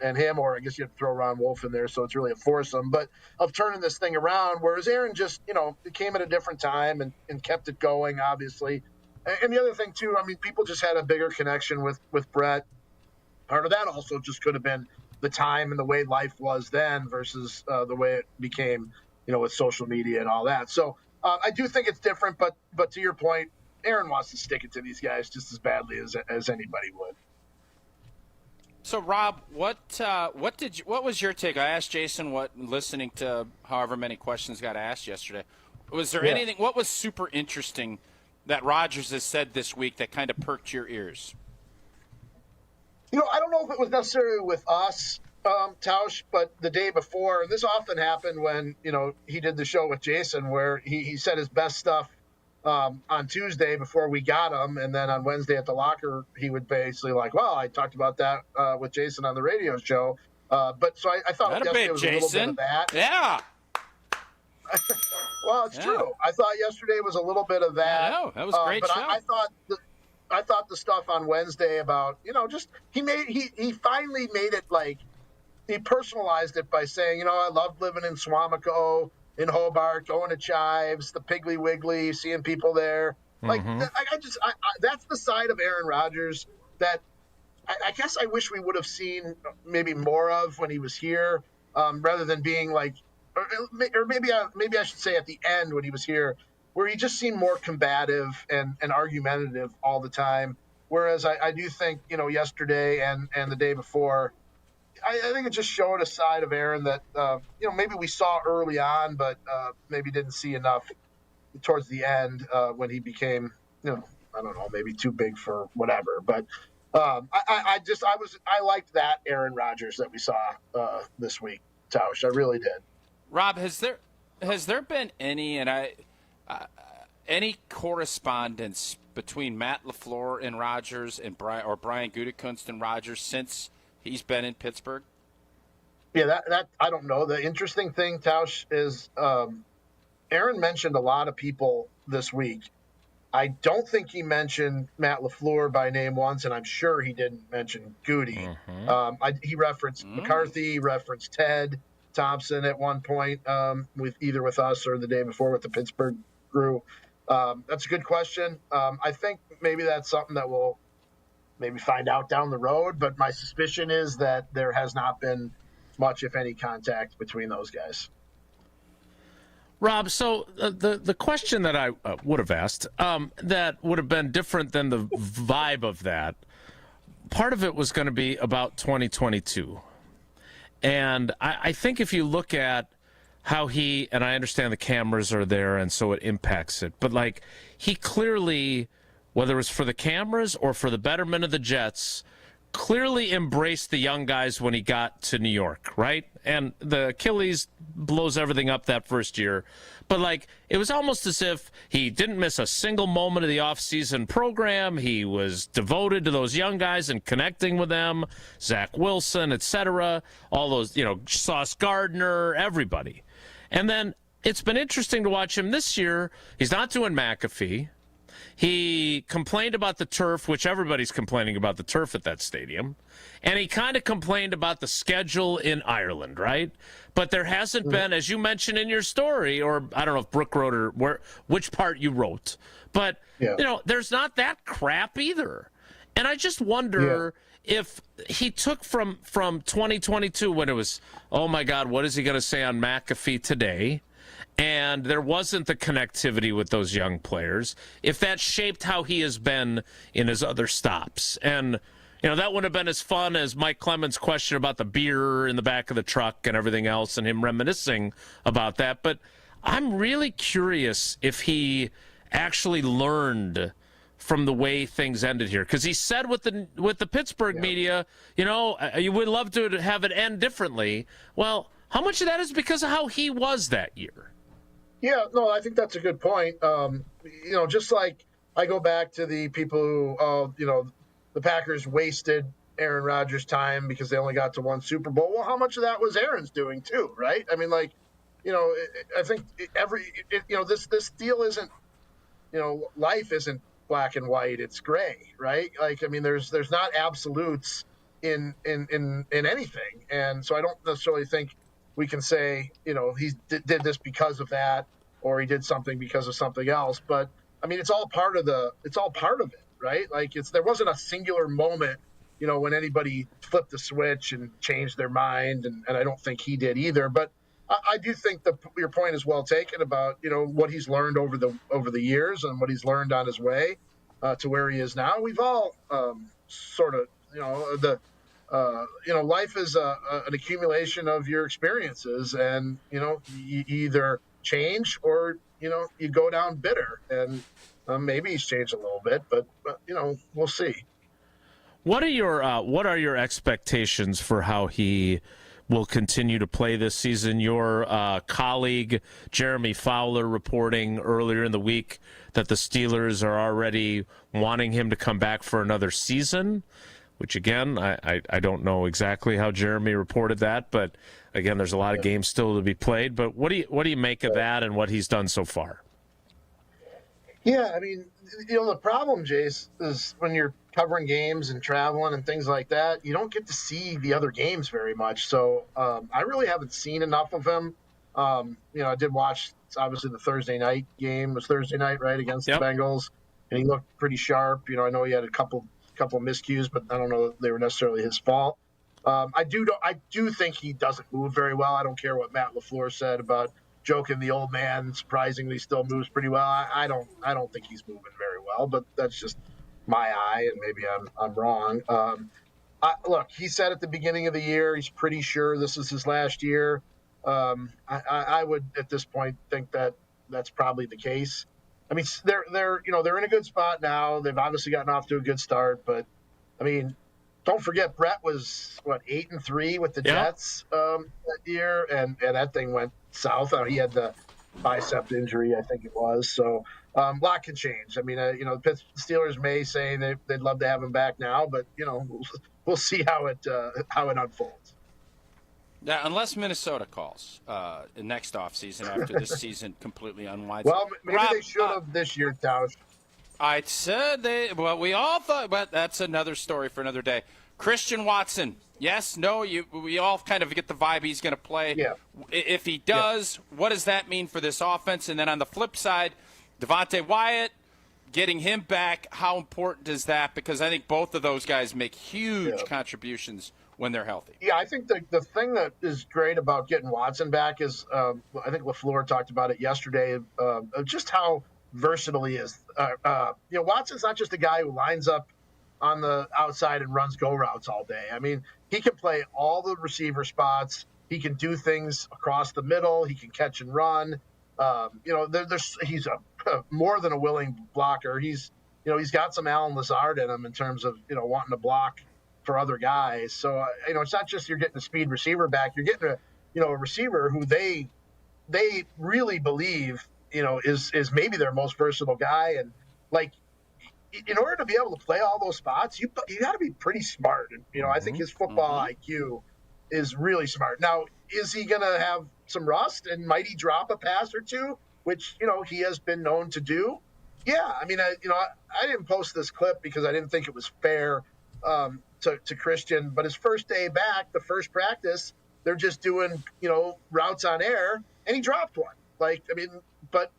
him, or I guess you have to throw Ron Wolf in there, so it's really a foursome, but of turning this thing around, whereas Aaron just, it came at a different time and kept it going, obviously. And the other thing too, people just had a bigger connection with Brett. Part of that also just could have been the time and the way life was then versus the way it became, with social media and all that. So I do think it's different, but to your point, Aaron wants to stick it to these guys just as badly as anybody would. So, Rob, what was your take? I asked Jason listening to however many questions got asked yesterday. Was there anything? What was super interesting that Rodgers has said this week that kind of perked your ears? I don't know if it was necessarily with us, Tausch, but the day before, and this often happened when he did the show with Jason, where he said his best stuff on Tuesday before we got him, and then on Wednesday at the locker, he would basically well, I talked about that with Jason on the radio show. But so I thought yesterday was a little bit of that. Yeah. Well, it's true. I thought yesterday was a little bit of that. I know. That was a great show. I thought I thought the stuff on Wednesday about, just he finally made it like he personalized it by saying, I loved living in Swamico, in Hobart, going to Chives, the Piggly Wiggly, seeing people there. Like, that's the side of Aaron Rodgers that I guess I wish we would have seen maybe more of when he was here, rather than being like, or maybe I should say at the end when he was here, where he just seemed more combative and argumentative all the time. Whereas I do think, yesterday and the day before, I think it just showed a side of Aaron that, maybe we saw early on, but maybe didn't see enough towards the end when he became, I don't know, maybe too big for whatever. But I liked that Aaron Rodgers that we saw this week, Tausch. I really did. Rob, has there been any correspondence between Matt Lafleur and Rodgers and Brian Gutekunst and Rodgers since he's been in Pittsburgh? Yeah, that I don't know. The interesting thing, Tausch, is Aaron mentioned a lot of people this week. I don't think he mentioned Matt Lafleur by name once, and I'm sure he didn't mention Goody. He referenced McCarthy, he referenced Ted Thompson at one point, with us or the day before with the Pittsburgh crew. That's a good question. I think maybe that's something that we'll maybe find out down the road, but my suspicion is that there has not been much, if any, contact between those guys. Rob, so the question that I would have asked that would have been different than the vibe of that, part of it was going to be about 2022. And I think if you look at how and I understand the cameras are there and so it impacts it, but like he clearly, whether it was for the cameras or for the betterment of the Jets, clearly embraced the young guys when he got to New York, right? And the Achilles blows everything up that first year. But, like, it was almost as if he didn't miss a single moment of the offseason program. He was devoted to those young guys and connecting with them, Zach Wilson, etc., all those, Sauce Gardner, everybody. And then it's been interesting to watch him this year. He's not doing McAfee. He complained about the turf, which everybody's complaining about the turf at that stadium. And he kind of complained about the schedule in Ireland, right? But there hasn't been, as you mentioned in your story, or I don't know if Brooke wrote or which part you wrote, but, there's not that crap either. And I just wonder if he took from 2022 when it was, oh, my God, what is he going to say on McAfee today? And there wasn't the connectivity with those young players, if that shaped how he has been in his other stops. And, that wouldn't have been as fun as Mike Clemens' question about the beer in the back of the truck and everything else and him reminiscing about that. But I'm really curious if he actually learned from the way things ended here. Because he said with the Pittsburgh media, you would love to have it end differently. Well, how much of that is because of how he was that year? Yeah, no, I think that's a good point. Just like I go back to the people who, the Packers wasted Aaron Rodgers' time because they only got to one Super Bowl. Well, how much of that was Aaron's doing too, right? I mean, I think this deal isn't, life isn't black and white; it's gray, right? There's not absolutes in anything, and so I don't necessarily think we can say, he did this because of that, or he did something because of something else. But it's all part of it, right? There wasn't a singular moment, when anybody flipped the switch and changed their mind. And I don't think he did either. But I do think your point is well taken about, what he's learned over the years and what he's learned on his way to where he is now. We've all sort of, life is an accumulation of your experiences, and you either change or you go down bitter. And maybe he's changed a little bit, but we'll see. What are your expectations for how he will continue to play this season? Your colleague Jeremy Fowler reporting earlier in the week that the Steelers are already wanting him to come back for another season. Which, again, I don't know exactly how Jeremy reported that, but, again, there's a lot of games still to be played. But what do you make of that and what he's done so far? Yeah, I mean, the problem, Jace, is when you're covering games and traveling and things like that, you don't get to see the other games very much. So I really haven't seen enough of him. I did watch, obviously, the Thursday night game. It was Thursday night, right, against the Bengals, and he looked pretty sharp. I know he had a couple miscues, but I don't know that they were necessarily his fault. I do think he doesn't move very well. I don't care what Matt Laflur said about joking the old man surprisingly still moves pretty well. I don't think he's moving very well, but that's just my eye, and maybe I'm wrong. Look, he said at the beginning of the year he's pretty sure this is his last year. I would at this point think that that's probably the case. I mean, they're in a good spot now. They've obviously gotten off to a good start, but I mean, don't forget Brett was 8-3 with the Jets that year, and that thing went south. He had the bicep injury, I think it was. So a lot can change. I mean, the Steelers may say they'd love to have him back now, but we'll see how it unfolds. Yeah, unless Minnesota calls next offseason after this season completely unwinds. Well, maybe they should have this year, Tausch. I said we all thought, but that's another story for another day. Christian Watson, yes, no, we all kind of get the vibe he's going to play. Yeah. If he does, what does that mean for this offense? And then on the flip side, Devontae Wyatt, getting him back, how important is that? Because I think both of those guys make huge contributions when they're healthy. Yeah, I think the thing that is great about getting Watson back is, I think Lafleur talked about it yesterday, just how versatile he is. Watson's not just a guy who lines up on the outside and runs go routes all day. I mean, he can play all the receiver spots. He can do things across the middle. He can catch and run. He's a more than a willing blocker. He's got some Alan Lazard in him in terms of wanting to block for other guys. So it's not just you're getting a speed receiver back. You're getting a receiver who they really believe is maybe their most versatile guy. And in order to be able to play all those spots, you got to be pretty smart. And I think his football IQ is really smart. Now, is he going to have some rust and might he drop a pass or two, which he has been known to do? Yeah, I mean, I didn't post this clip because I didn't think it was fair to Christian, but his first day back, the first practice, they're just doing routes on air, and he dropped one. But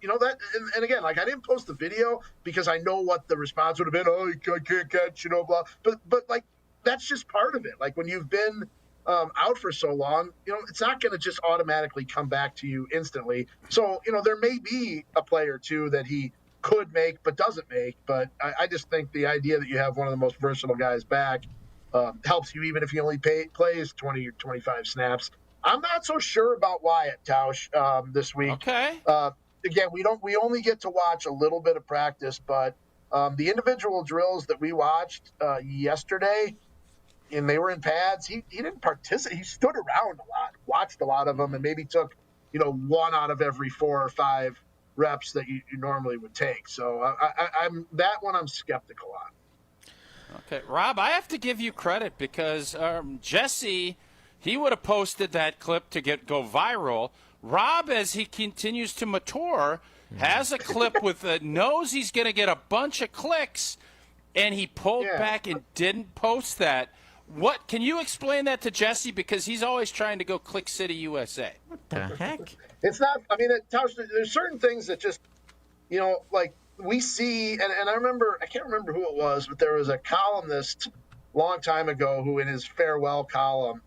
that, and again, I didn't post the video because I know what the response would have been. Oh, I can't catch, blah. But that's just part of it. When you've been out for so long, it's not going to just automatically come back to you instantly. So, there may be a play or two that he could make but doesn't make. But I just think the idea that you have one of the most versatile guys back helps you, even if he only plays 20 or 25 snaps. I'm not so sure about Wyatt, Tausch, this week. Okay. Again, we only get to watch a little bit of practice, but the individual drills that we watched yesterday, and they were in pads, he didn't participate. He stood around a lot, watched a lot of them, and maybe took one out of every 4 or 5 reps that you normally would take. So I'm that one I'm skeptical on. Okay, Rob, I have to give you credit because Jesse, he would have posted that clip to go viral. Rob, as he continues to mature, has a clip knows he's going to get a bunch of clicks, and he pulled back and didn't post that. What can you explain that to Jesse? Because he's always trying to go Click City, USA. What the heck? It's not. I mean, there's certain things that just, we see, and I remember, I can't remember who it was, but there was a columnist a long time ago who, in his farewell column,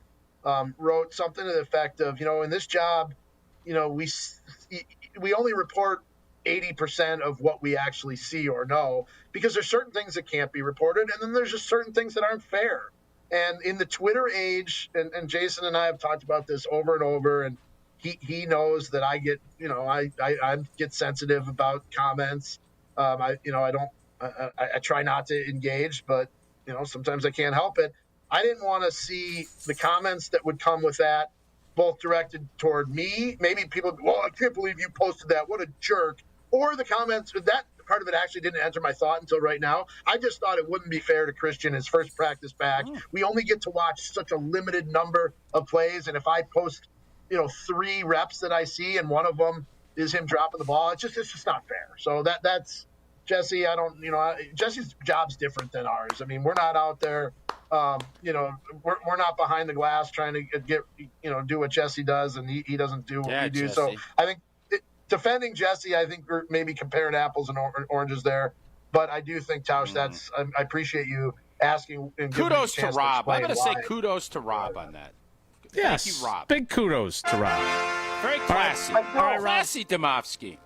wrote something to the effect of, in this job, we only report 80% of what we actually see or know, because there's certain things that can't be reported, and then there's just certain things that aren't fair. And in the Twitter age, and Jason and I have talked about this over and over, and he knows that I get, I get sensitive about comments. I try not to engage, but sometimes I can't help it. I didn't want to see the comments that would come with that, both directed toward me. Maybe people, well, I can't believe you posted that. What a jerk. Or the comments, that part of it actually didn't enter my thought until right now. I just thought it wouldn't be fair to Christian, his first practice back. We only get to watch such a limited number of plays. And if I post, 3 reps that I see and one of them is him dropping the ball, it's just not fair. So that's Jesse, Jesse's job's different than ours. I mean, we're not out there, we're not behind the glass trying to get, do what Jesse does, and he doesn't do what we do. Jesse. So I think defending Jesse, I think we're maybe comparing apples and oranges there. But I do think, Tausch, I appreciate you asking. And kudos to Rob. I'm going to say why. Kudos to Rob on that. Yes. Thank you, Rob. Big kudos to Rob. Very classy. All right, classy, Demovsky.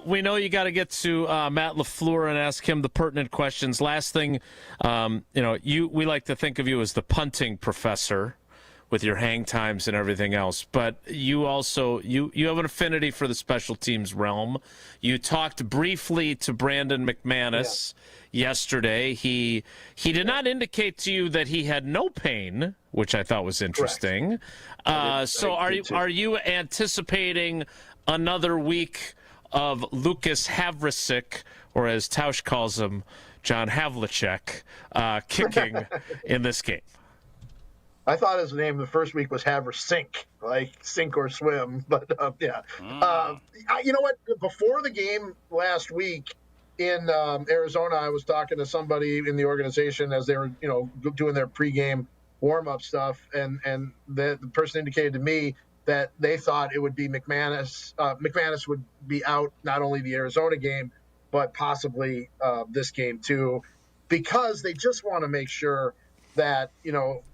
We know you got to get to Matt Lafleur and ask him the pertinent questions. Last thing, we like to think of you as the punting professor with your hang times and everything else, but you also you have an affinity for the special teams realm. You talked briefly to Brandon McManus yesterday. He did not indicate to you that he had no pain, which I thought was interesting. So are you anticipating another week of Lucas Havlicek, or as Tausch calls him, John Havlicek, kicking in this game? I thought his name the first week was Have or Sink, like sink or swim. But you know what? Before the game last week in Arizona, I was talking to somebody in the organization as they were, doing their pregame warm-up stuff, and the person indicated to me that they thought it would be McManus. McManus would be out not only the Arizona game, but possibly this game too, because they just want to make sure that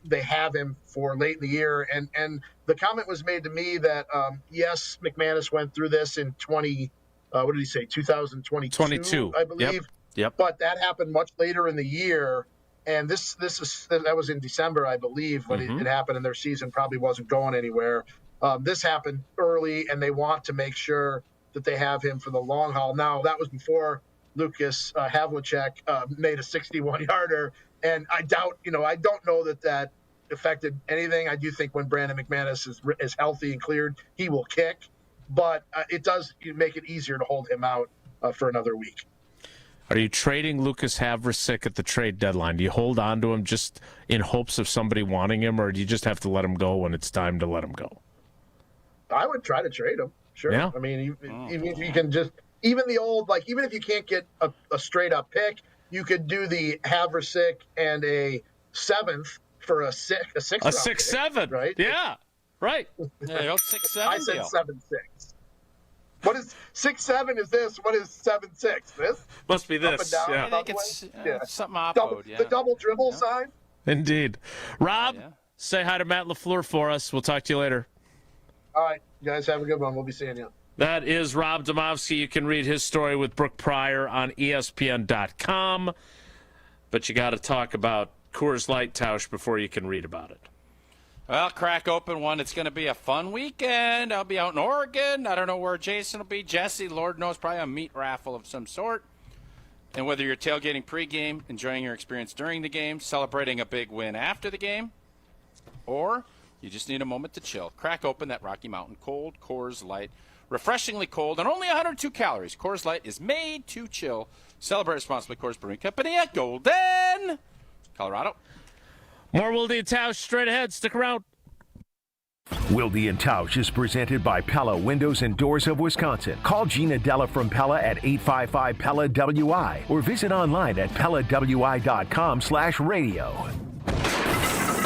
they have him for late in the year. And the comment was made to me that yes, McManus went through this in 2022, I believe. Yep. But that happened much later in the year, and that was in December, I believe, when it happened, and their season probably wasn't going anywhere. This happened early, and they want to make sure that they have him for the long haul. Now, that was before Lucas Havlicek made a 61-yarder. And I doubt, I don't know that affected anything. I do think when Brandon McManus is healthy and cleared, he will kick. But it does make it easier to hold him out for another week. Are you trading Lucas Havlicek at the trade deadline? Do you hold on to him just in hopes of somebody wanting him, or do you just have to let him go when it's time to let him go? I would try to trade him, sure. Yeah. I mean, even if you can even if you can't get a straight-up pick, you could do the Havlicek and a 7th for a 6th. A 6-7, right? Yeah, right. Yeah, 6-7. I said 7-6. What is 6-7? Is this? What is 7-6? This must be this. Up and down, I think it's something the double dribble sign. Indeed. Rob, say hi to Matt Lafleur for us. We'll talk to you later. All right, you guys have a good one. We'll be seeing you. That is Rob Demovsky. You can read his story with Brooke Pryor on ESPN.com. But you got to talk about Coors Light, Tausch, before you can read about it. Well, crack open one. It's going to be a fun weekend. I'll be out in Oregon. I don't know where Jason will be. Jesse, Lord knows, probably a meat raffle of some sort. And whether you're tailgating pregame, enjoying your experience during the game, celebrating a big win after the game, or you just need a moment to chill, crack open that Rocky Mountain Cold Coors Light. Refreshingly cold and only 102 calories. Coors Light is made to chill. Celebrate responsibly. Coors Brewing Company at Golden, Colorado. More Wilde and Tausch straight ahead. Stick around. Wilde and Tausch is presented by Pella Windows and Doors of Wisconsin. Call Gina Della from Pella at 855-PELLA-WI or visit online at PellaWI.com/radio.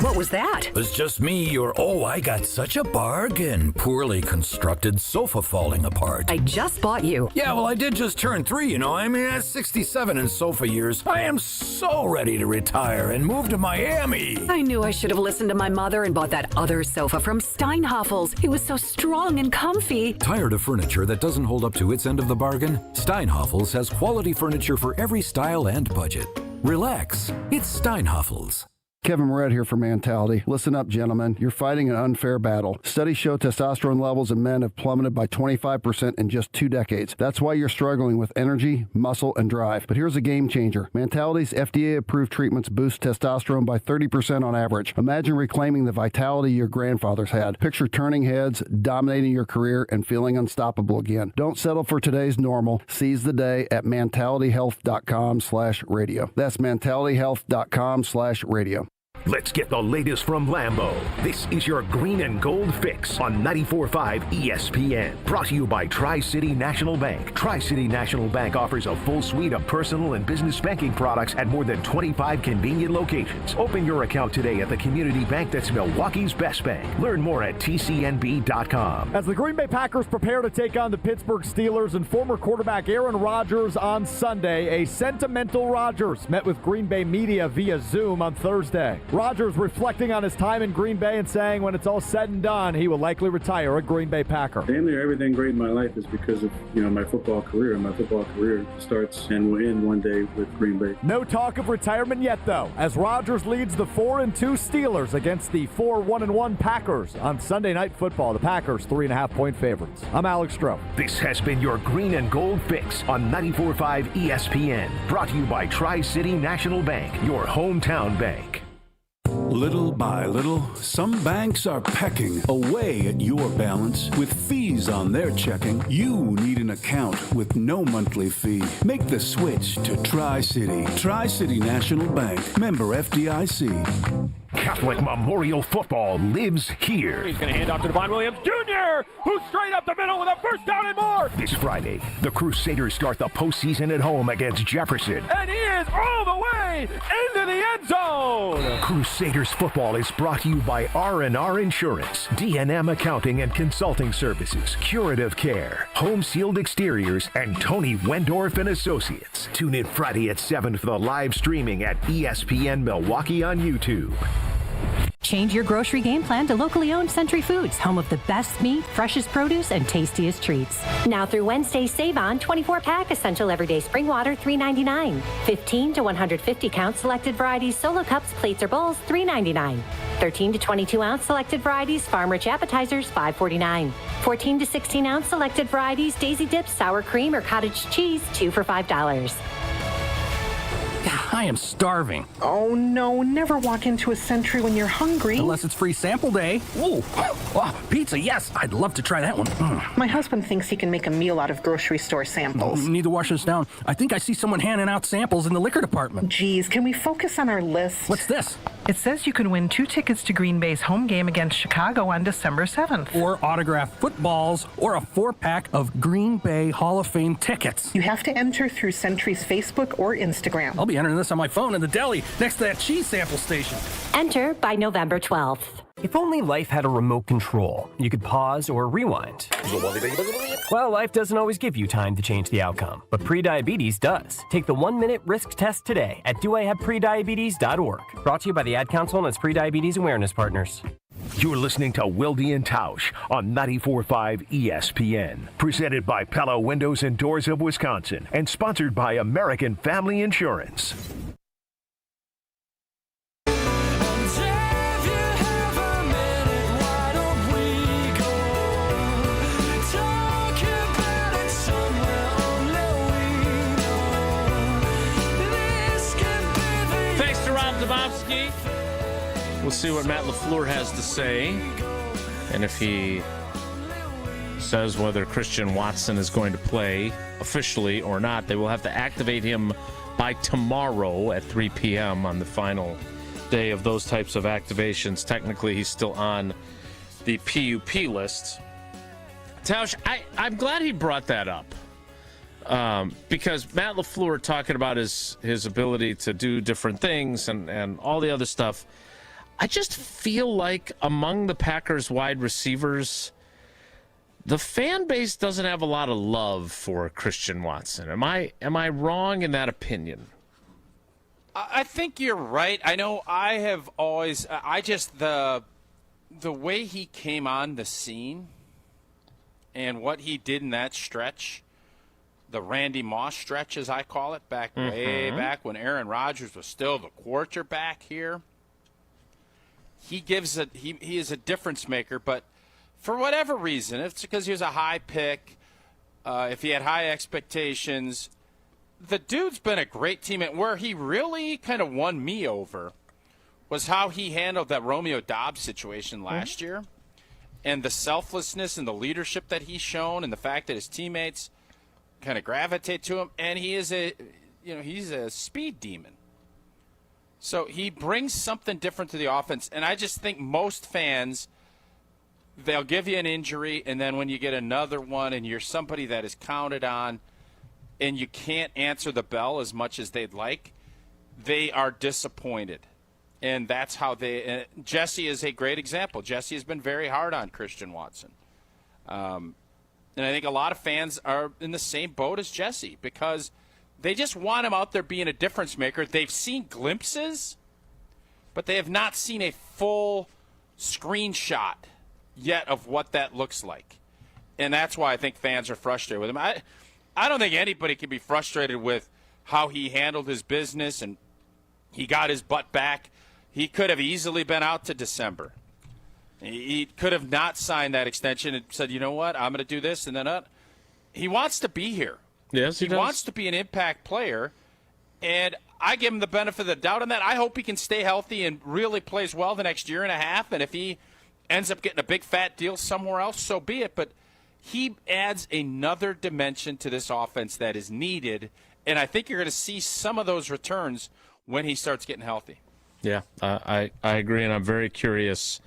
What was that? It was just me, or I got such a bargain. Poorly constructed sofa falling apart. I just bought you. Yeah, well, I did just turn 3, I mean, at 67 in sofa years. I am so ready to retire and move to Miami. I knew I should have listened to my mother and bought that other sofa from Steinhoff's. It was so strong and comfy. Tired of furniture that doesn't hold up to its end of the bargain? Steinhoff's has quality furniture for every style and budget. Relax. It's Steinhoff's. Kevin Moret here for Mentality. Listen up, gentlemen. You're fighting an unfair battle. Studies show testosterone levels in men have plummeted by 25% in just 2 decades. That's why you're struggling with energy, muscle, and drive. But here's a game changer. Mentality's FDA-approved treatments boost testosterone by 30% on average. Imagine reclaiming the vitality your grandfathers had. Picture turning heads, dominating your career, and feeling unstoppable again. Don't settle for today's normal. Seize the day at mentalityhealth.com/radio. That's mentalityhealth.com/radio. Let's get the latest from Lambeau. This is your Green and Gold Fix on 94.5 ESPN. Brought to you by Tri-City National Bank. Tri-City National Bank offers a full suite of personal and business banking products at more than 25 convenient locations. Open your account today at the community bank that's Milwaukee's best bank. Learn more at tcnb.com. As the Green Bay Packers prepare to take on the Pittsburgh Steelers and former quarterback Aaron Rodgers on Sunday, a sentimental Rodgers met with Green Bay media via Zoom on Thursday. Rodgers reflecting on his time in Green Bay and saying when it's all said and done, he will likely retire a Green Bay Packer. Damn near everything great in my life is because of, my football career. My football career starts and will end one day with Green Bay. No talk of retirement yet, though, as Rodgers leads the 4-2 Steelers against the 4-1-1 Packers on Sunday Night Football. The Packers 3.5-point favorites. I'm Alex Stroh. This has been your Green and Gold Fix on 94.5 ESPN. Brought to you by Tri-City National Bank, your hometown bank. Little by little, some banks are pecking away at your balance with fees on their checking. You need an account with no monthly fee. Make the switch to Tri-City. Tri-City National Bank. Member FDIC. Catholic Memorial Football lives here. He's going to hand off to Devon Williams Jr., who's straight up the middle with a first down and more. This Friday, the Crusaders start the postseason at home against Jefferson. And he is all the way into the end zone. Crusaders football is brought to you by R&R Insurance, D&M Accounting and Consulting Services, Curative Care, Home Sealed Exteriors, and Tony Wendorf and Associates. Tune in Friday at 7 for the live streaming at ESPN Milwaukee on YouTube. Change your grocery game plan to locally owned Century Foods, home of the best meat, freshest produce, and tastiest treats. Now through Wednesday, save on 24-pack Essential Everyday Spring Water, $3.99. 15 to 150 count selected varieties Solo Cups, plates, or bowls, $3.99. 13 to 22 ounce selected varieties Farm Rich Appetizers, $5.49. 14 to 16 ounce selected varieties Daisy Dips, Sour Cream, or Cottage Cheese, 2 for $5. I am starving. Oh, no. Never walk into a Century when you're hungry. Unless it's free sample day. Ooh. Oh, pizza, yes. I'd love to try that one. My husband thinks he can make a meal out of grocery store samples. Need to wash this down. I think I see someone handing out samples in the liquor department. Geez, can we focus on our list? What's this? It says you can win 2 tickets to Green Bay's home game against Chicago on December 7th. Or autographed footballs, or a 4-pack of Green Bay Hall of Fame tickets. You have to enter through Century's Facebook or Instagram. I'll be entering this on my phone in the deli next to that cheese sample station. Enter by November 12th. If only life had a remote control, you could pause or rewind. Well, life doesn't always give you time to change the outcome, but prediabetes does. Take the 1-minute risk test today at doihaveprediabetes.org. Brought to you by the Ad Council and its prediabetes awareness partners. You're listening to Wilde and Tausch on 94.5 ESPN. Presented by Pella Windows and Doors of Wisconsin and sponsored by American Family Insurance. Thanks to Rob Demovsky. We'll see what Matt Lafleur has to say, and if he says whether Christian Watson is going to play officially or not. They will have to activate him by tomorrow at 3 p.m. on the final day of those types of activations. Technically, he's still on the PUP list. Tausch, I'm glad he brought that up. Because Matt Lafleur talking about his ability to do different things and all the other stuff, I just feel like among the Packers wide receivers, the fan base doesn't have a lot of love for Christian Watson. Am I wrong in that opinion? I think you're right. I know I have always the way he came on the scene and what he did in that stretch, the Randy Moss stretch, as I call it, way back when Aaron Rodgers was still the quarterback here. He is a difference maker, but for whatever reason, if it's because he was a high pick, if he had high expectations, the dude's been a great teammate. Where he really kind of won me over was how he handled that Romeo Doubs situation last year, and the selflessness and the leadership that he's shown, and the fact that his teammates kind of gravitate to him. And he is he's a speed demon. So he brings something different to the offense, and I just think most fans, they'll give you an injury, and then when you get another one and you're somebody that is counted on and you can't answer the bell as much as they'd like, they are disappointed. And that's how Jesse is a great example. Jesse has been very hard on Christian Watson. And I think a lot of fans are in the same boat as Jesse because they just want him out there being a difference maker. They've seen glimpses, but they have not seen a full screenshot yet of what that looks like. And that's why I think fans are frustrated with him. I don't think anybody can be frustrated with how he handled his business and he got his butt back. He could have easily been out to December. He could have not signed that extension and said, you know what, I'm going to do this and then he wants to be here. Yes, he does. Wants to be an impact player, and I give him the benefit of the doubt on that. I hope he can stay healthy and really plays well the next year and a half, and if he ends up getting a big fat deal somewhere else, so be it. But he adds another dimension to this offense that is needed, and I think you're going to see some of those returns when he starts getting healthy. Yeah, I agree, and I'm very curious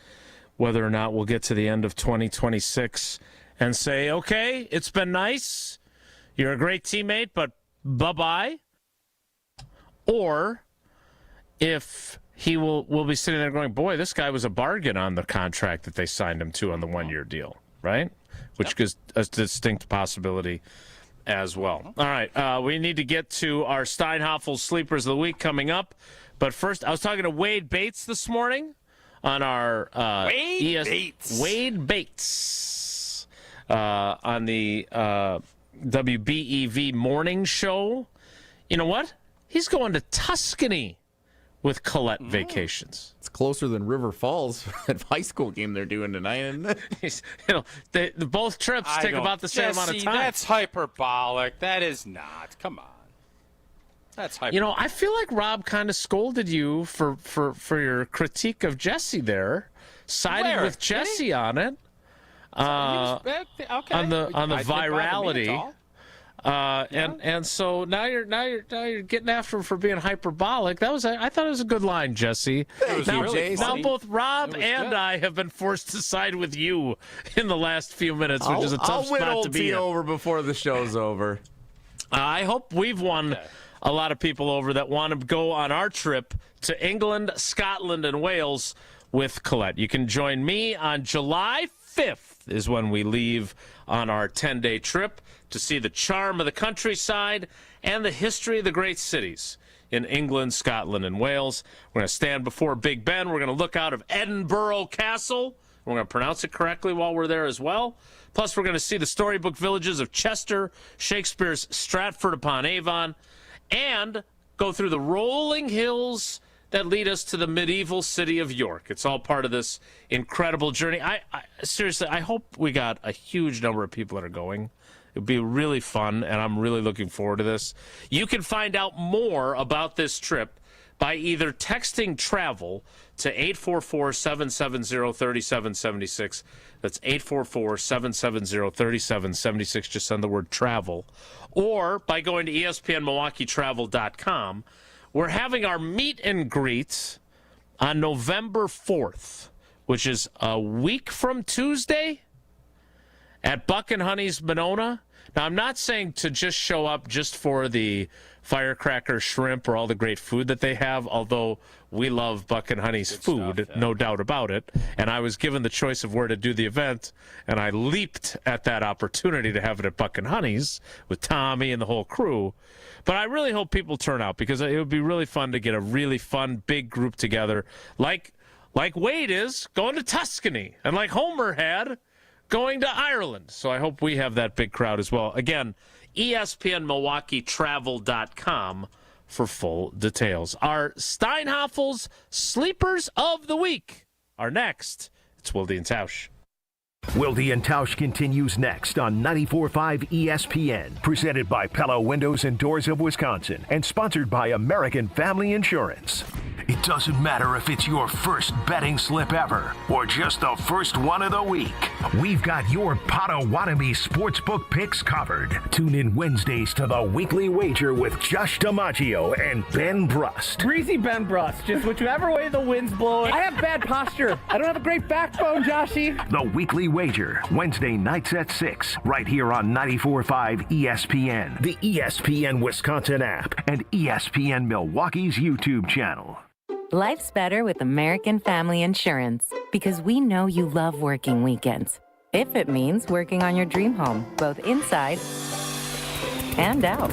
whether or not we'll get to the end of 2026 and say, okay, it's been nice. You're a great teammate, but bye-bye. Or if he will be sitting there going, boy, this guy was a bargain on the contract that they signed him to on the one-year deal, right? Which is a distinct possibility as well. All right, we need to get to our Steinhoffel Sleepers of the Week coming up. But first, I was talking to Wade Bates this morning on our Wade Bates on the WBEV morning show. You know what? He's going to Tuscany with Colette Vacations. It's closer than River Falls at high school game they're doing tonight, isn't it? Both trips take about the same amount of time. That's hyperbolic. That is not. Come on. That's hyperbolic. You know, I feel like Rob kind of scolded you for your critique of Jesse there, siding with Jesse on it. On the virality, and so now you're getting after him for being hyperbolic. I thought it was a good line, Jesse. Now both Rob and I have been forced to side with you in the last few minutes, which is a tough spot to be in. over before the show's over. I hope we've won a lot of people over that want to go on our trip to England, Scotland, and Wales with Colette. You can join me on July 5th. Is when we leave on our 10-day trip to see the charm of the countryside and the history of the great cities in England, Scotland, and Wales. We're going to stand before Big Ben. We're going to look out of Edinburgh Castle. We're going to pronounce it correctly while we're there as well. Plus, we're going to see the storybook villages of Chester, Shakespeare's Stratford-upon-Avon, and go through the rolling hills that lead us to the medieval city of York. It's all part of this incredible journey. I seriously, I hope we got a huge number of people that are going. It'd be really fun, and I'm really looking forward to this. You can find out more about this trip by either texting TRAVEL to 844-770-3776. That's 844-770-3776. Just send the word TRAVEL. Or by going to ESPNMilwaukeeTravel.com. We're having our meet and greet on November 4th, which is a week from Tuesday at Buck and Honey's Monona. Now, I'm not saying to just show up just for the firecracker shrimp or all the great food that they have, although we love Buck and Honey's food, no doubt about it. And I was given the choice of where to do the event, and I leaped at that opportunity to have it at Buck and Honey's with Tommy and the whole crew. But I really hope people turn out because it would be really fun to get a really fun, big group together like Wade is going to Tuscany and like Homer had going to Ireland. So I hope we have that big crowd as well. Again, ESPNMilwaukeeTravel.com for full details. Our Steinhoffel's Sleepers of the Week are next. It's Wilde and Tausch. Wilde and Tausch continues next on 94.5 ESPN, presented by Pella Windows and Doors of Wisconsin, and sponsored by American Family Insurance. It doesn't matter if it's your first betting slip ever or just the first one of the week. We've got your Potawatomi sportsbook picks covered. Tune in Wednesdays to the Weekly Wager with Josh DiMaggio and Ben Brust. Greasy Ben Brust. Just whichever way the wind's blowing. I have bad posture. I don't have a great backbone, Joshy. The Weekly Wager, Wednesday nights at 6, right here on 94.5 ESPN, the ESPN Wisconsin app, and ESPN Milwaukee's YouTube channel. Life's better with American Family Insurance because we know you love working weekends. If it means working on your dream home, both inside and out.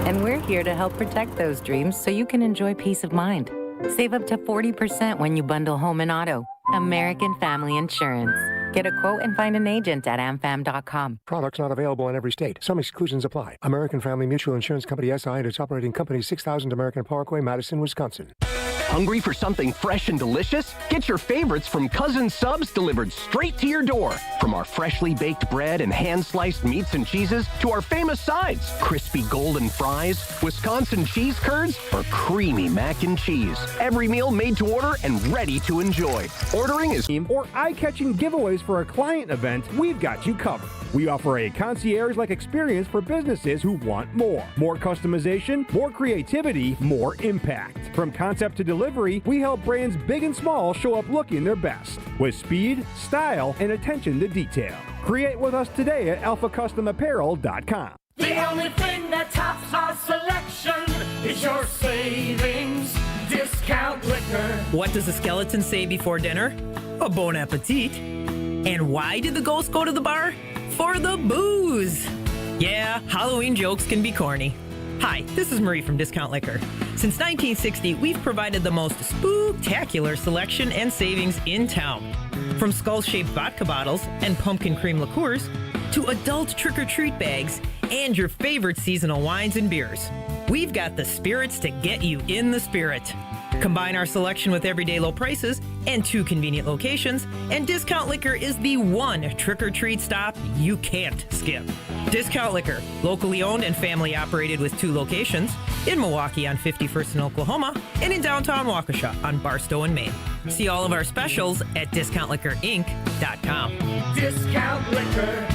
And we're here to help protect those dreams so you can enjoy peace of mind. Save up to 40% when you bundle home and auto. American Family Insurance. Get a quote and find an agent at amfam.com. Products not available in every state. Some exclusions apply. American Family Mutual Insurance Company SI and its operating company 6000 American Parkway, Madison, Wisconsin. Hungry for something fresh and delicious? Get your favorites from Cousin Subs delivered straight to your door. From our freshly baked bread and hand-sliced meats and cheeses to our famous sides, crispy golden fries, Wisconsin cheese curds, or creamy mac and cheese. Every meal made to order and ready to enjoy. Ordering is... Or eye-catching giveaways for a client event, we've got you covered. We offer a concierge-like experience for businesses who want more. More customization, more creativity, more impact. From concept to delivery, we help brands big and small show up looking their best with speed, style, and attention to detail. Create with us today at alphacustomapparel.com. The only thing that tops our selection is your savings discount liquor. What does the skeleton say before dinner? A bon appetit. And why did the ghost go to the bar? For the booze. Yeah, Halloween jokes can be corny. Hi, this is Marie from Discount Liquor. Since 1960, we've provided the most spooktacular selection and savings in town. From skull-shaped vodka bottles and pumpkin cream liqueurs to adult trick-or-treat bags and your favorite seasonal wines and beers. We've got the spirits to get you in the spirit. Combine our selection with everyday low prices and 2 convenient locations, and Discount Liquor is the one trick-or-treat stop you can't skip. Discount Liquor, locally owned and family operated with 2 locations, in Milwaukee on 51st in Oklahoma, and in downtown Waukesha on Barstow and Maine. See all of our specials at discountliquorinc.com. Discount Liquor.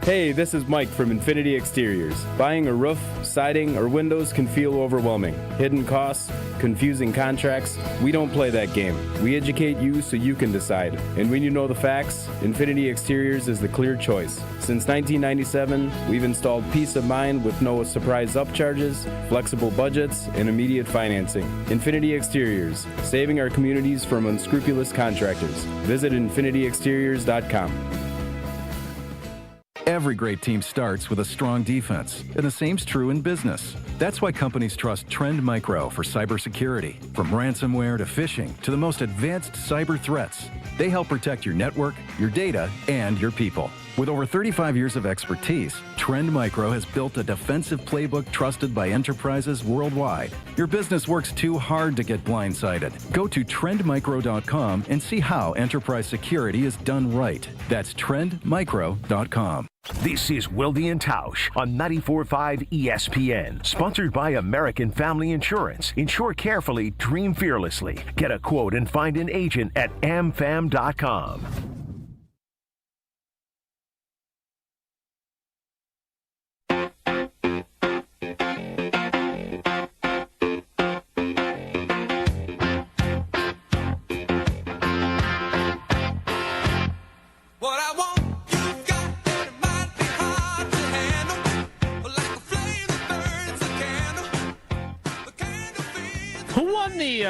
Hey, this is Mike from Infinity Exteriors. Buying a roof, siding, or windows can feel overwhelming. Hidden costs, confusing contracts. We don't play that game. We educate you so you can decide. And when you know the facts, Infinity Exteriors is the clear choice. Since 1997, we've installed peace of mind with no surprise upcharges, flexible budgets, and immediate financing. Infinity Exteriors, saving our communities from unscrupulous contractors. Visit infinityexteriors.com. Every great team starts with a strong defense, and the same's true in business. That's why companies trust Trend Micro for cybersecurity. From ransomware to phishing to the most advanced cyber threats, they help protect your network, your data, and your people. With over 35 years of expertise, Trend Micro has built a defensive playbook trusted by enterprises worldwide. Your business works too hard to get blindsided. Go to trendmicro.com and see how enterprise security is done right. That's trendmicro.com. This is Wilde and Tausch on 94.5 ESPN, sponsored by American Family Insurance. Insure carefully, dream fearlessly. Get a quote and find an agent at amfam.com. Who won the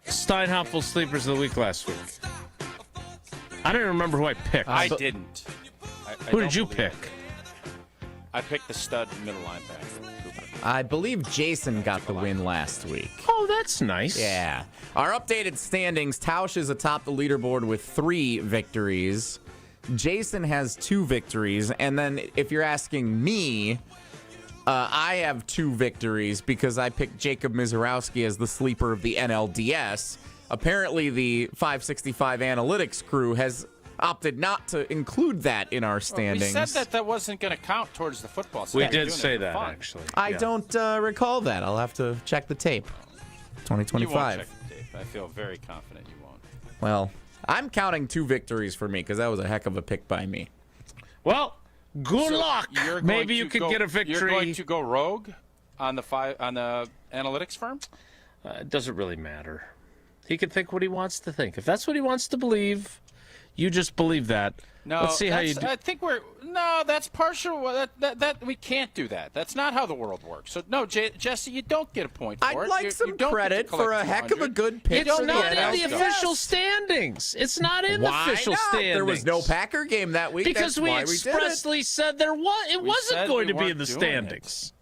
Steinhoff Sleepers of the Week last week? I don't even remember who I picked. I didn't. Who did you pick? I picked the stud middle linebacker. I believe Jason got the win last week. Oh, that's nice. Yeah. Our updated standings, Tausch is atop the leaderboard with 3 victories. Jason has 2 victories. And then if you're asking me, I have 2 victories because I picked Jacob Mizorowski as the sleeper of the NLDS. Apparently, the 565 Analytics crew has opted not to include that in our standings. We said that wasn't going to count towards the football. So we did say that, actually. I don't recall that. I'll have to check the tape. 2025. You won't check the tape. I feel very confident you won't. Well, I'm counting 2 victories for me because that was a heck of a pick by me. Well, good luck. Maybe you could get a victory. You're going to go rogue on the analytics firm? It doesn't really matter. He can think what he wants to think. If that's what he wants to believe, you just believe that. No, let's see how you do. I think that's partial. That we can't do that. That's not how the world works. So no, Jesse, you don't get a point for it. I'd like some credit for a heck of a good pick. It's not in the official standings. It's not in the official standings. There was no Packer game that week. Because we expressly said it wasn't going to be in the standings.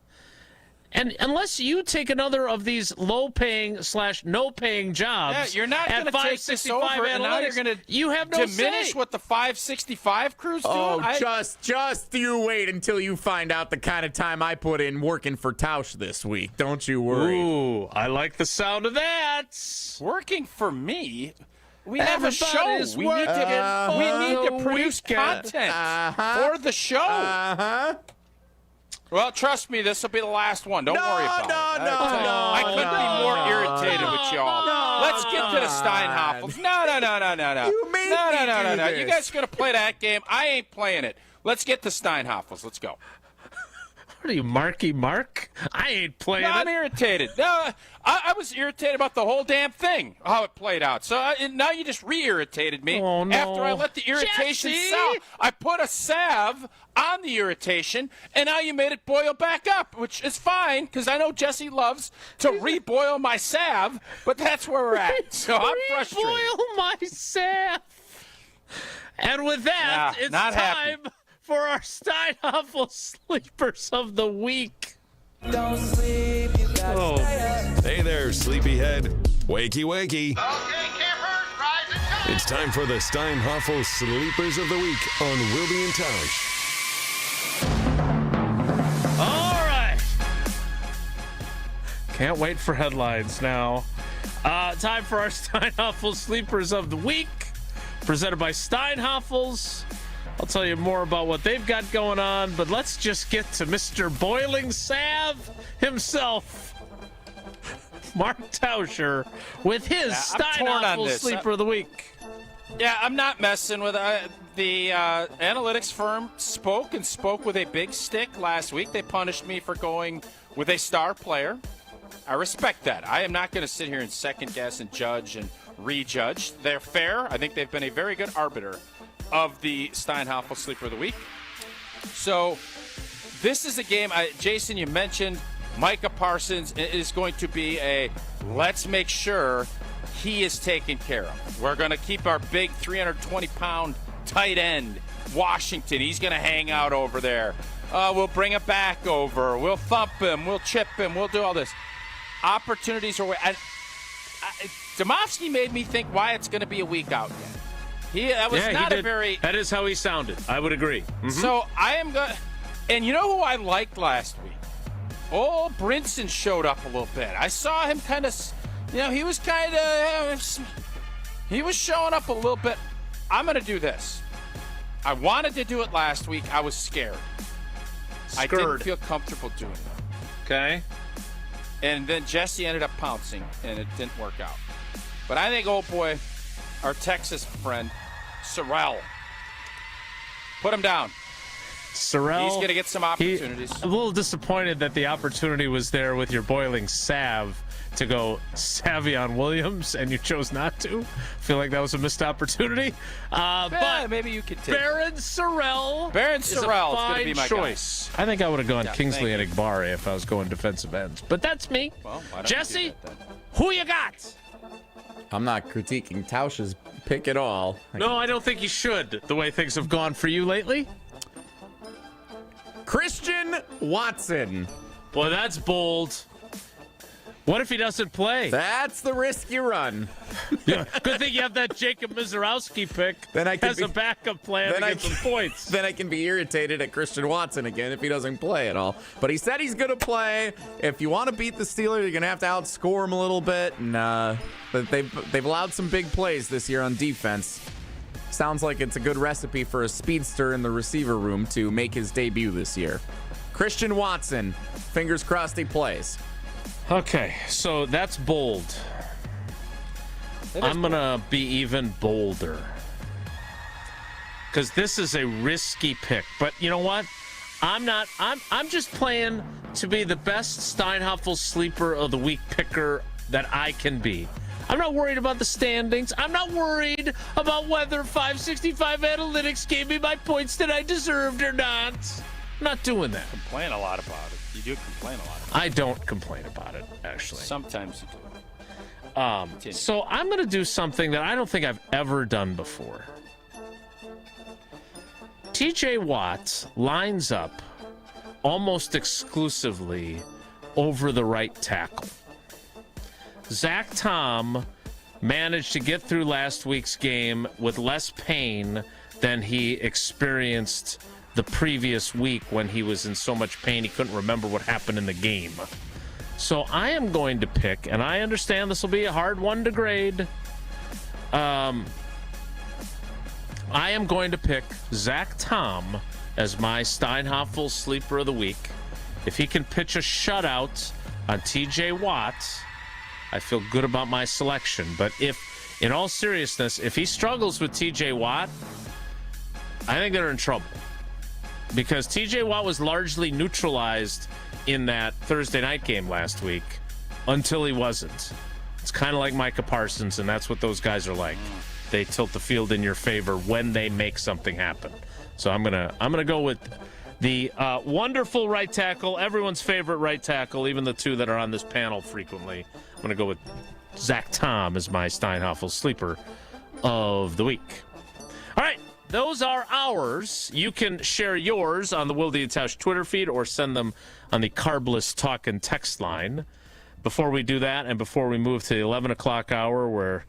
And unless you take another of these low-paying / no-paying jobs, you're not going to take this over, and now you're going to diminish what the 565 crew's doing. Oh, just you wait until you find out the kind of time I put in working for Tausch this week. Don't you worry. Ooh, I like the sound of that. Working for me. We have a show. We need to produce content for the show. Well, trust me, this will be the last one. Don't worry about it. I couldn't be more irritated with y'all. Let's get to the Steinhoff. No. You made me do this. You guys are going to play that game. I ain't playing it. Let's get to Steinhoffels. Let's go. What are you, Marky Mark? I ain't playing it. I'm irritated. No, I was irritated about the whole damn thing, how it played out. So now you just re-irritated me. Oh, no. After I let the irritation salve. I put a salve on the irritation, and now you made it boil back up, which is fine, because I know Jesse loves to reboil my salve, but that's where we're at. So I'm frustrated. Reboil my salve. And with that, it's not time for our Steinhoff Sleepers of the Week. Don't sleep, you gotta stay up. Hey there, sleepyhead. Wakey, wakey. Okay, campers, rise and shine. It's time for the Steinhoff Sleepers of the Week on Wilde and Tausch. All right. Can't wait for headlines now. Time for our Steinhoff Sleepers of the Week, presented by Steinhoffels. I'll tell you more about what they've got going on, but let's just get to Mr. Boiling Salve himself, Mark Tauscher, with his Steinhoff Sleeper of the Week. Yeah, I'm not messing with the analytics firm spoke with a big stick last week. They punished me for going with a star player. I respect that. I am not going to sit here and second guess and judge and rejudge. They're fair. I think they've been a very good arbiter of the Steinhoff Sleeper of the Week. So this is a game, Jason, you mentioned Micah Parsons is going to be let's make sure he is taken care of. We're going to keep our big 320-pound tight end, Washington. He's going to hang out over there. We'll bring it back over. We'll thump him. We'll chip him. We'll do all this. Opportunities are Demovsky made me why Wyatt's going to be a week out yet. That is how he sounded. I would agree. Mm-hmm. So I am going. And you know who I liked last week? Old Brinson showed up a little bit. I saw him he was showing up a little bit. I'm going to do this. I wanted to do it last week. I was scared. I didn't feel comfortable doing it. Okay. And then Jesse ended up pouncing, and it didn't work out. But I think, old boy, our Texas friend, Sorrell, put him down. Sorrell, he's going to get some opportunities. I'm a little disappointed that the opportunity was there with your boiling salve to go Savion Williams, and you chose not to. I feel like that was a missed opportunity. But maybe you could take Baron Sorrell. Is a fine choice. I think I would have gone Kingsley and Igbare if I was going defensive ends. But that's me. Well, Jesse, who you got? I'm not critiquing Tausch's pick at all. No, I don't think you should, the way things have gone for you lately. Christian Watson. Boy, that's bold. What if he doesn't play? That's the risk you run. Yeah, good thing you have that Jacob Mizorowski pick as a backup plan to get some points. Then I can be irritated at Christian Watson again if he doesn't play at all. But he said he's going to play. If you want to beat the Steelers, you're going to have to outscore him a little bit. And but they've allowed some big plays this year on defense. Sounds like it's a good recipe for a speedster in the receiver room to make his debut this year. Christian Watson, fingers crossed he plays. Okay, so that's bold. I'm going to be even bolder. Because this is a risky pick. But you know what? I'm just playing to be the best Steinhoffel sleeper of the week picker that I can be. I'm not worried about the standings. I'm not worried about whether 565 Analytics gave me my points that I deserved or not. I'm not doing that. Complain a lot about it. You do complain a lot about it. I don't complain about it, actually. Sometimes you do. So I'm going to do something that I don't think I've ever done before. TJ Watt lines up almost exclusively over the right tackle. Zach Tom managed to get through last week's game with less pain than he experienced the previous week when he was in so much pain he couldn't remember what happened in the game. So I am going to pick, and I understand this will be a hard one to grade. I am going to pick Zach Tom as my Steinhoffel sleeper of the week. If he can pitch a shutout on TJ Watt, I feel good about my selection. But if, in all seriousness, if he struggles with TJ Watt, I think they're in trouble. Because TJ Watt was largely neutralized in that Thursday night game last week until he wasn't. It's kind of like Micah Parsons, and that's what those guys are like. They tilt the field in your favor when they make something happen. So I'm gonna go with the wonderful right tackle, everyone's favorite right tackle, even the two that are on this panel frequently. I'm gonna go with Zach Tom as my Steinhoffel sleeper of the week. All right. Those are ours. You can share yours on the Wilde and Tausch Twitter feed or send them on the Carbless Talk and Text line. Before we do that and before we move to the 11 o'clock hour where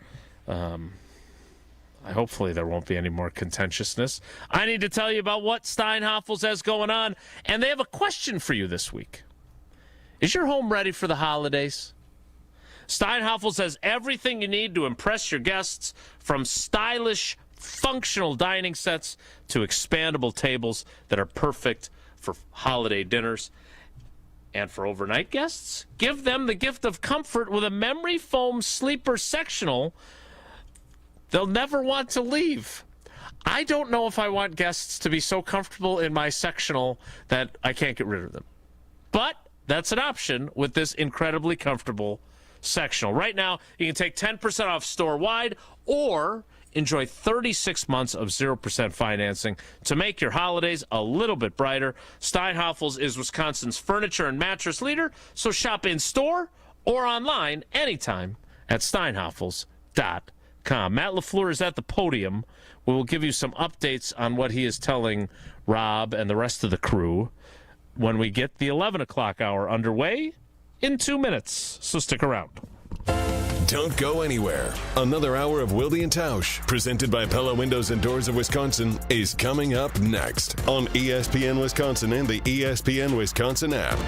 hopefully there won't be any more contentiousness, I need to tell you about what Steinhoffels has going on. And they have a question for you this week. Is your home ready for the holidays? Steinhoffels has everything you need to impress your guests, from stylish functional dining sets to expandable tables that are perfect for holiday dinners. And for overnight guests, give them the gift of comfort with a memory foam sleeper sectional they'll never want to leave. I don't know if I want guests to be so comfortable in my sectional that I can't get rid of them. But that's an option with this incredibly comfortable sectional. Right now, you can take 10% off store-wide or enjoy 36 months of 0% financing to make your holidays a little bit brighter. Steinhoffels is Wisconsin's furniture and mattress leader, so shop in store or online anytime at steinhoffels.com. Matt Laflur is at the podium. We will give you some updates on what he is telling Rob and the rest of the crew when we get the 11 o'clock hour underway in 2 minutes, so stick around. Don't go anywhere. Another hour of Wilde and Tausch, presented by Pella Windows and Doors of Wisconsin, is coming up next on ESPN Wisconsin and the ESPN Wisconsin app.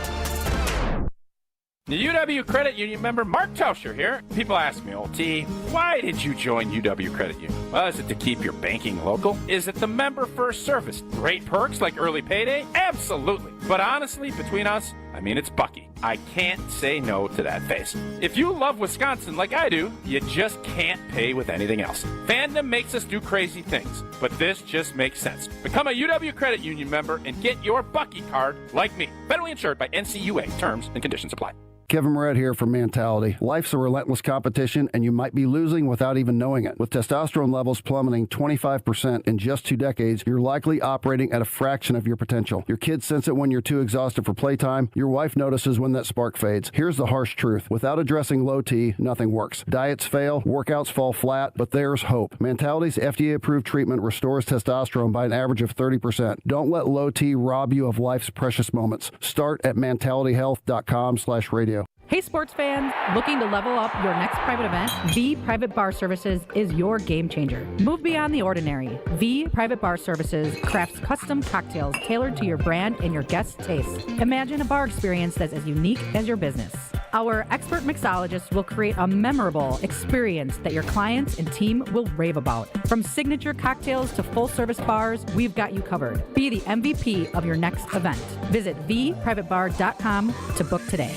The UW Credit Union member Mark Tauscher here. People ask me, T, why did you join UW Credit Union? Well, is it to keep your banking local? Is it the member first service? Great perks like early payday? Absolutely. But honestly, between us, it's Bucky. I can't say no to that face. If you love Wisconsin like I do, you just can't pay with anything else. Fandom makes us do crazy things, but this just makes sense. Become a UW Credit Union member and get your Bucky card like me. Federally insured by NCUA. Terms and conditions apply. Kevin Moret here for Mentality. Life's a relentless competition, and you might be losing without even knowing it. With testosterone levels plummeting 25% in just 2 decades, you're likely operating at a fraction of your potential. Your kids sense it when you're too exhausted for playtime. Your wife notices when that spark fades. Here's the harsh truth. Without addressing low T, nothing works. Diets fail, workouts fall flat, but there's hope. Mentality's FDA-approved treatment restores testosterone by an average of 30%. Don't let low T rob you of life's precious moments. Start at mentalityhealth.com/radio. Hey sports fans, looking to level up your next private event? V Private Bar Services is your game changer. Move beyond the ordinary. V Private Bar Services crafts custom cocktails tailored to your brand and your guests' taste. Imagine a bar experience that's as unique as your business. Our expert mixologists will create a memorable experience that your clients and team will rave about. From signature cocktails to full-service bars, we've got you covered. Be the MVP of your next event. Visit theprivatebar.com to book today.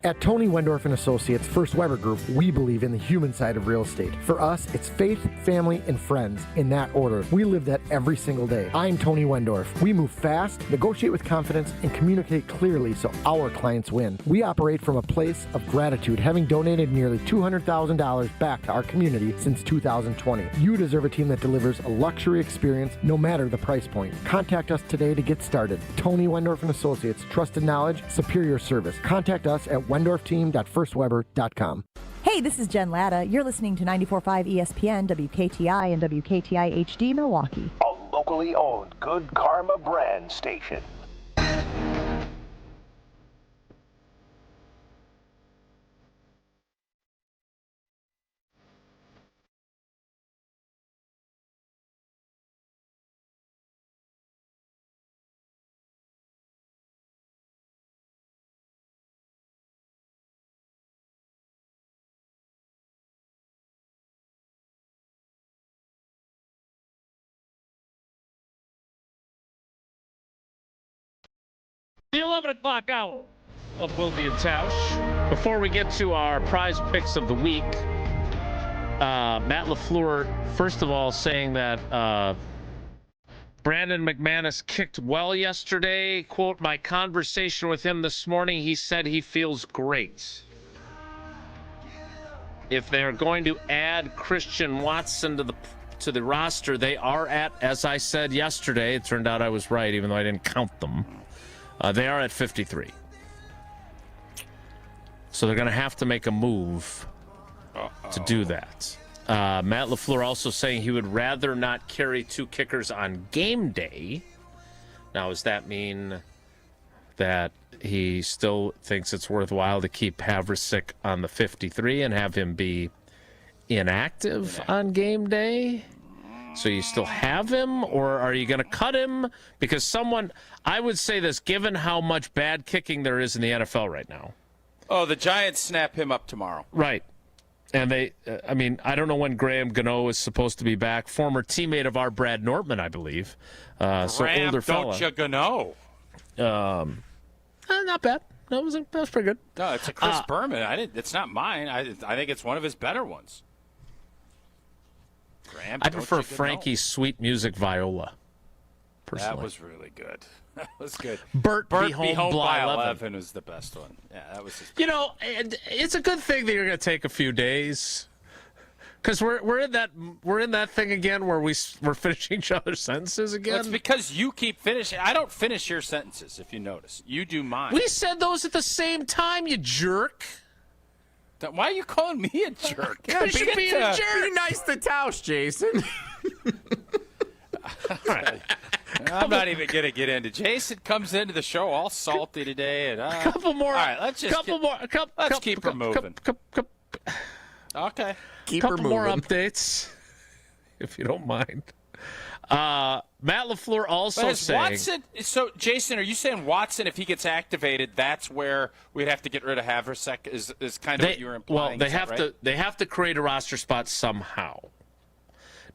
At Tony Wendorf and Associates First Weber Group, we believe in the human side of real estate. For us, it's faith, family, and friends in that order. We live that every single day. I'm Tony Wendorf. We move fast, negotiate with confidence, and communicate clearly so our clients win. We operate from a place of gratitude, having donated nearly $200,000 back to our community since 2020. You deserve a team that delivers a luxury experience no matter the price point. Contact us today to get started. Tony Wendorf and Associates, trusted knowledge, superior service. Contact us at wendorfteam.firstweber.com. Hey, this is Jen Latta. You're listening to 94.5 ESPN, WKTI, and WKTI HD Milwaukee. A locally owned Good Karma brand station. The 11 o'clock hour of Wilde and Tausch. Before we get to our prize picks of the week, Matt Lafleur, first of all, saying that Brandon McManus kicked well yesterday. Quote, my conversation with him this morning, he said he feels great. If they're going to add Christian Watson to the roster, they are at, as I said yesterday, it turned out I was right, even though I didn't count them. They are at 53. So they're going to have to make a move to do that. Matt Lafleur also saying he would rather not carry two kickers on game day. Now, does that mean that he still thinks it's worthwhile to keep Havrasik on the 53 and have him be inactive on game day? So you still have him, or are you going to cut him? Because I would say this, given how much bad kicking there is in the NFL right now. Oh, the Giants snap him up tomorrow. Right. And I don't know when Graham Gano is supposed to be back. Former teammate of our Brad Nortman, I believe. So older fella. Don't you Gano? Not bad. That was pretty good. No, it's a Chris Berman. It's not mine. I think it's one of his better ones. Graham, I prefer Frankie's sweet music viola. Personally. That was really good. That was good. Bert Be Home by 11 was the best one. Yeah, that was his best. It's a good thing that you're going to take a few days, because we're in that thing again where we're finishing each other's sentences again. Well, it's because you keep finishing. I don't finish your sentences, if you notice. You do mine. We said those at the same time, you jerk. Why are you calling me a jerk? Yeah, be nice to Tausch, Jason. All right. I'm not even going to get into. Jason comes into the show all salty today, and a couple more. All right, let's keep her moving. Okay, keep her moving. More updates, if you don't mind. Matt Lafleur also saying. Watson, so, Jason, are you saying Watson, if he gets activated, that's where we'd have to get rid of Havrasik? Is kind of what you were implying? Well, they have to create a roster spot somehow.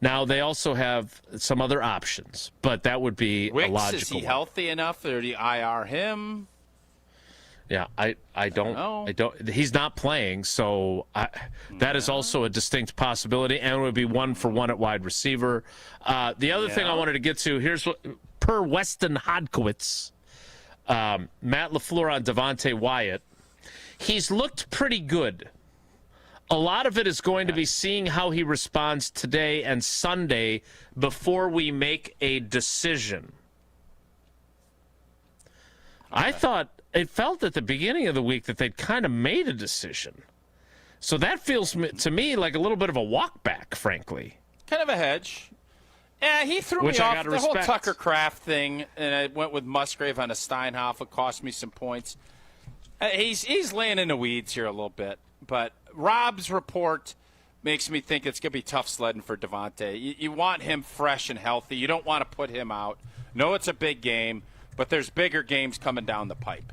Now they also have some other options, but that would be Wicks, a logical. Is he one. Healthy enough, or do you IR him? Yeah, I don't. He's not playing, so that is also a distinct possibility, and it would be 1-for-1 at wide receiver. The other thing I wanted to get to, here's what, per Weston Hodkowitz, Matt Lafleur on Devontae Wyatt, he's looked pretty good. A lot of it is going to be seeing how he responds today and Sunday before we make a decision. I thought it felt at the beginning of the week that they'd kind of made a decision. So that feels to me like a little bit of a walk back, frankly. Kind of a hedge. Yeah, he threw me off the whole Tucker Kraft thing, and I went with Musgrave on a Steinhoff. It cost me some points. He's laying in the weeds here a little bit, but Rob's report makes me think it's going to be tough sledding for Devontae. You want him fresh and healthy. You don't want to put him out. No, it's a big game, but there's bigger games coming down the pipe.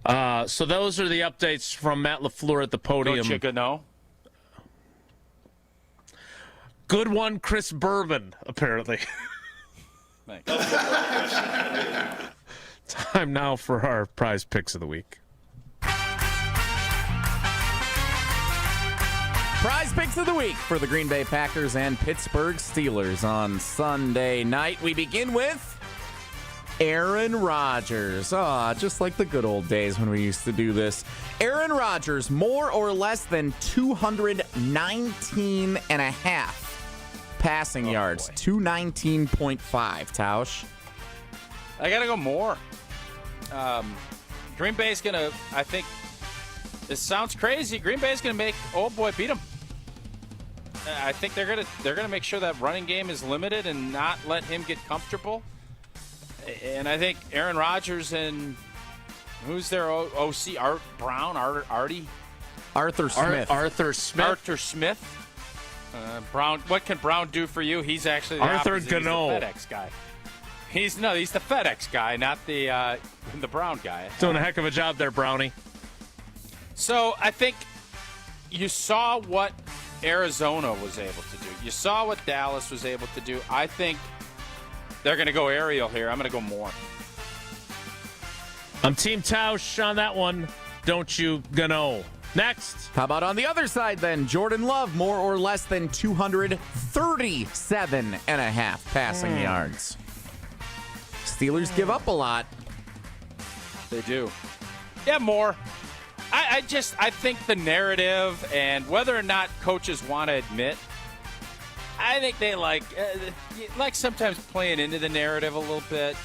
So those are the updates from Matt Lafleur at the podium. Go Chicano. Good one, Chris Bourbon, apparently. Thanks. Time now for our prize picks of the week. Prize picks of the week for the Green Bay Packers and Pittsburgh Steelers on Sunday night. We begin with Aaron Rodgers. Just like the good old days when we used to do this. Aaron Rodgers, more or less than 219 and a half passing yards. 219.5, Tausch. I got to go more. Green Bay's going to, I think, this sounds crazy. Green Bay's going to make old boy beat him. I think they're gonna make sure that running game is limited and not let him get comfortable. And I think Aaron Rodgers and who's their OC? Arthur Smith. Arthur Smith. Brown. What can Brown do for you? He's actually the Arthur opposite. Gano. He's the FedEx guy. He's the FedEx guy, not the Brown guy. Doing a heck of a job there, Brownie. So I think you saw what Arizona was able to do. You saw what Dallas was able to do. I think they're going to go aerial here. I'm going to go more. I'm Team Tausch on that one. Don't you Gano. Next. How about on the other side then? Jordan Love, more or less than 237 and a half passing yards. Steelers give up a lot. They do. Yeah, more. I think the narrative and whether or not coaches want to admit, I think they like sometimes playing into the narrative a little bit.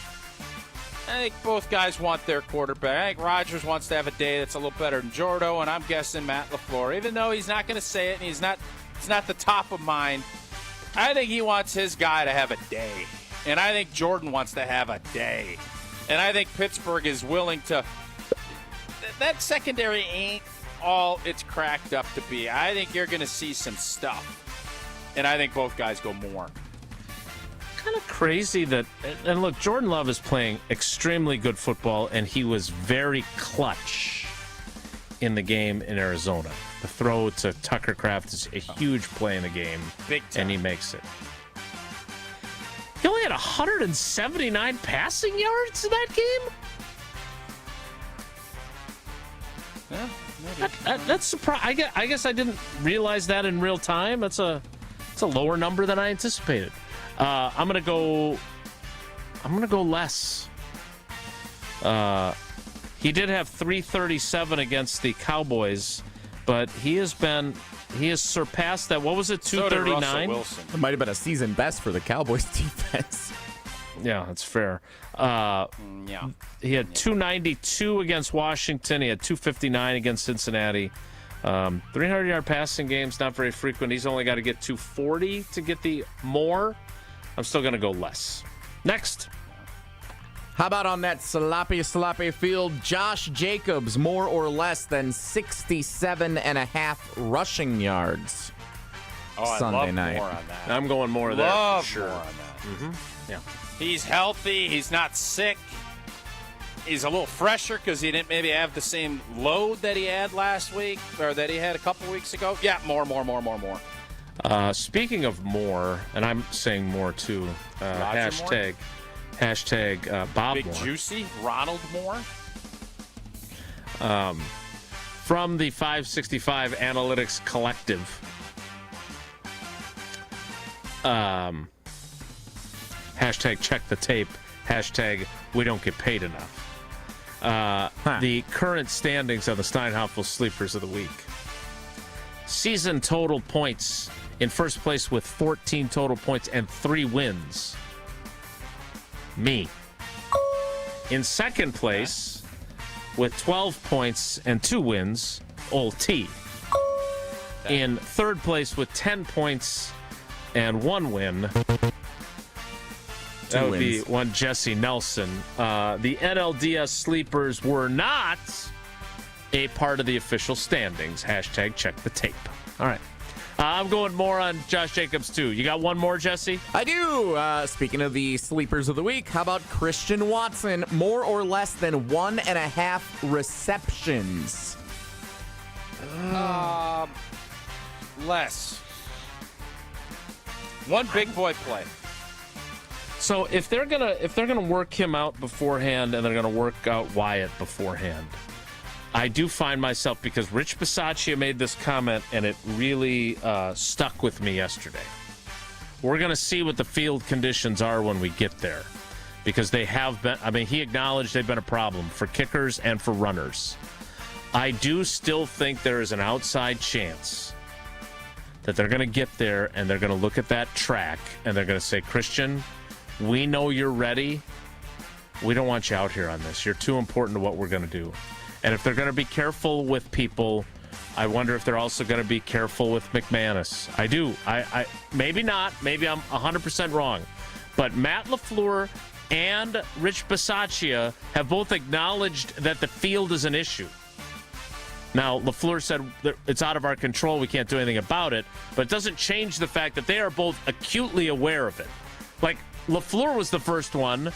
I think both guys want their quarterback. I think Rodgers wants to have a day that's a little better than Jordo, and I'm guessing Matt Lafleur, even though he's not going to say it and it's not the top of mind, I think he wants his guy to have a day. And I think Jordan wants to have a day. And I think Pittsburgh is willing to. That secondary ain't all it's cracked up to be. I think you're going to see some stuff. And I think both guys go more. Kind of crazy that, and look, Jordan Love is playing extremely good football, and he was very clutch in the game in Arizona. The throw to Tucker Kraft is a huge play in the game, big time. And he makes it. He only had 179 passing yards in that game? Yeah, that's surprising. I guess I didn't realize that in real time. It's a lower number than I anticipated. I'm gonna go less. He did have 337 against the Cowboys, but he has surpassed that. What was it? 239. It might have been a season best for the Cowboys defense. Yeah, that's fair. He had 292 against Washington. He had 259 against Cincinnati. 300-yard passing games, not very frequent. He's only got to get 240 to get the more. I'm still going to go less. Next. How about on that sloppy field, Josh Jacobs, more or less than 67 and a half rushing yards Sunday night. More on that. I'm going more there. Love for sure. More on that. Mm-hmm. Yeah. He's healthy. He's not sick. He's a little fresher because he didn't maybe have the same load that he had last week or that he had a couple weeks ago. Yeah, more. Speaking of more, and I'm saying more too, hashtag Bob Big Moore. Juicy Ronald Moore. From the 565 Analytics Collective. Hashtag check the tape. Hashtag we don't get paid enough. The current standings of the Steinhoff Sleepers of the Week. Season total points. In first place with 14 total points and 3 wins. Me. In second place with 12 points and 2 wins. Old T. In third place with 10 points and 1 win. That would be one Jesse Nelson. The NLDS Sleepers were not a part of the official standings. Hashtag check the tape. All right. I'm going more on Josh Jacobs, too. You got one more, Jesse? I do. Speaking of the sleepers of the week, how about Christian Watson? More or less than 1.5 receptions? Less. One big boy play. So if they're gonna work him out beforehand and they're gonna work out Wyatt beforehand, I do find myself, because Rich Bisaccia made this comment and it really stuck with me yesterday. We're gonna see what the field conditions are when we get there, because they have been. I mean, he acknowledged they've been a problem for kickers and for runners. I do still think there is an outside chance that they're gonna get there and they're gonna look at that track and they're gonna say, Christian, we know you're ready. We don't want you out here on this. You're too important to what we're going to do. And if they're going to be careful with people, I wonder if they're also going to be careful with McManus. I do. I maybe not. Maybe I'm 100% wrong. But Matt Lafleur and Rich Bisaccia have both acknowledged that the field is an issue. Now, Lafleur said it's out of our control. We can't do anything about it. But it doesn't change the fact that they are both acutely aware of it. Like, Lafleur was the first one,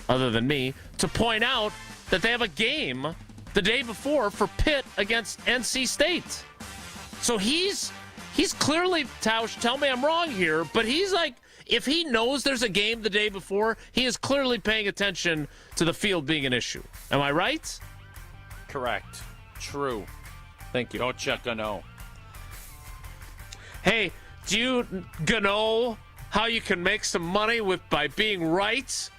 other than me, to point out that they have a game the day before for Pitt against NC State. So he's clearly, Tausch, tell me I'm wrong here, but he's like, if he knows there's a game the day before, he is clearly paying attention to the field being an issue. Am I right? Correct. True. Thank you. Don't you know? Hey, do you know how you can make some money by being right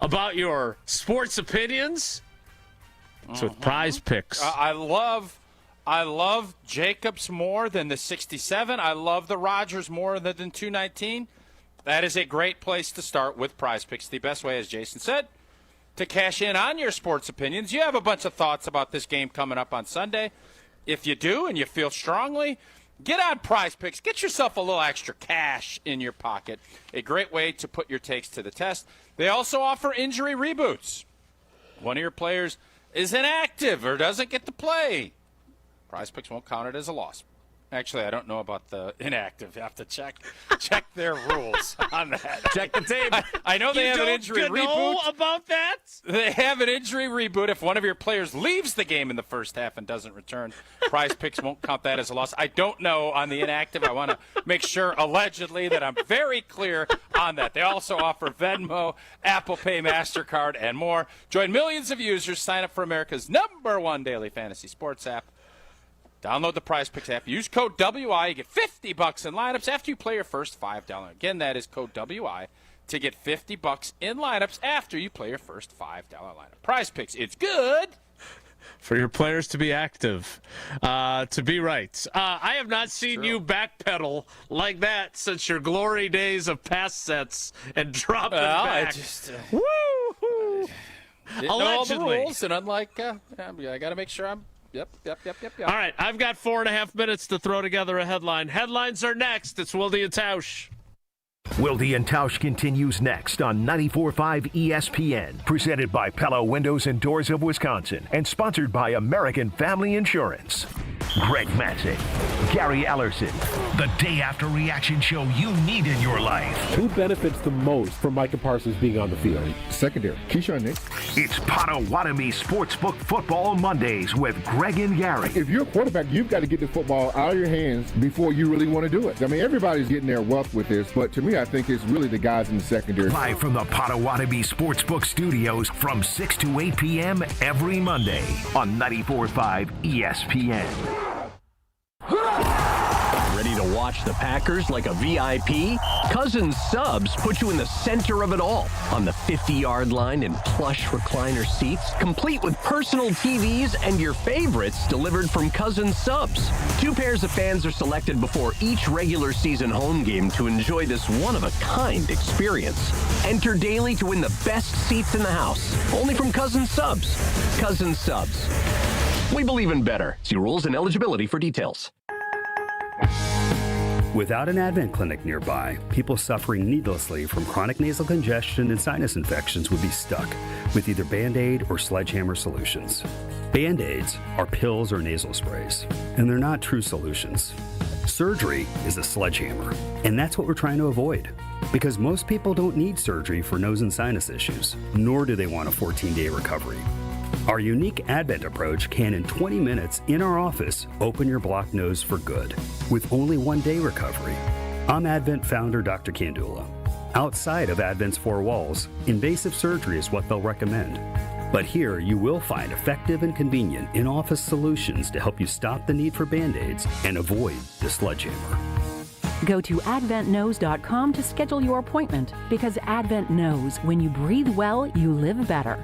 about your sports opinions? It's with Prize Picks. I love Jacobs more than the 67. I love the Rodgers more than the 219. That is a great place to start with Prize Picks. The best way, as Jason said, to cash in on your sports opinions. You have a bunch of thoughts about this game coming up on Sunday. If you do and you feel strongly, get on Prize Picks. Get yourself a little extra cash in your pocket. A great way to put your takes to the test. They also offer injury reboots. One of your players is inactive or doesn't get to play. Prize Picks won't count it as a loss. Actually, I don't know about the inactive. You have to check their rules on that. Check the tape. I know they have an injury reboot. You know about that? They have an injury reboot if one of your players leaves the game in the first half and doesn't return. Prize Picks won't count that as a loss. I don't know on the inactive. I want to make sure, allegedly, that I'm very clear on that. They also offer Venmo, Apple Pay, MasterCard, and more. Join millions of users. Sign up for America's #1 daily fantasy sports app. Download the Prize Picks app. Use code WI. You get $50 in lineups after you play your first $5. Again, that is code WI to get $50 in lineups after you play your first $5 lineup. Prize Picks, it's good for your players to be active, to be right. I have not seen you backpedal like that since your glory days of pass sets and dropping back. I just woo! Didn't know all the rules, and unlike, I got to make sure I'm. Yep. All right, I've got 4.5 minutes to throw together a headline. Headlines are next. It's Wilde and Tausch. Wilde and Tausch continues next on 94.5 ESPN. Presented by Pella Windows and Doors of Wisconsin and sponsored by American Family Insurance. Greg Matzek, Gary Ellerson, the day after reaction show you need in your life. Who benefits the most from Micah Parsons being on the field? Secondary. Keyshawn Nick. It's Potawatomi Sportsbook Football Mondays with Greg and Gary. If you're a quarterback, you've got to get the football out of your hands before you really want to do it. I mean, everybody's getting their wealth with this, but to me, I think it's really the guys in the secondary. Live from the Potawatomi Sportsbook Studios from 6 to 8 p.m. every Monday on 94.5 ESPN. Ready to watch the Packers like a VIP? Cousins Subs put you in the center of it all on the 50-yard line in plush recliner seats, complete with personal TVs and your favorites delivered from Cousins Subs. 2 pairs of fans are selected before each regular season home game to enjoy this one-of-a-kind experience. Enter daily to win the best seats in the house, only from Cousins Subs. Cousins Subs. We believe in better. See rules and eligibility for details. Without an Advent clinic nearby, people suffering needlessly from chronic nasal congestion and sinus infections would be stuck with either Band-Aid or Sledgehammer solutions. Band-Aids are pills or nasal sprays, and they're not true solutions. Surgery is a sledgehammer, and that's what we're trying to avoid. Because most people don't need surgery for nose and sinus issues, nor do they want a 14-day recovery. Our unique Advent approach can, in 20 minutes in our office, open your blocked nose for good, with only 1-day recovery. I'm Advent founder Dr. Kandula. Outside of Advent's four walls, invasive surgery is what they'll recommend. But here you will find effective and convenient in-office solutions to help you stop the need for Band-Aids and avoid the sledgehammer. Go to adventknows.com to schedule your appointment, because Advent knows when you breathe well, you live better.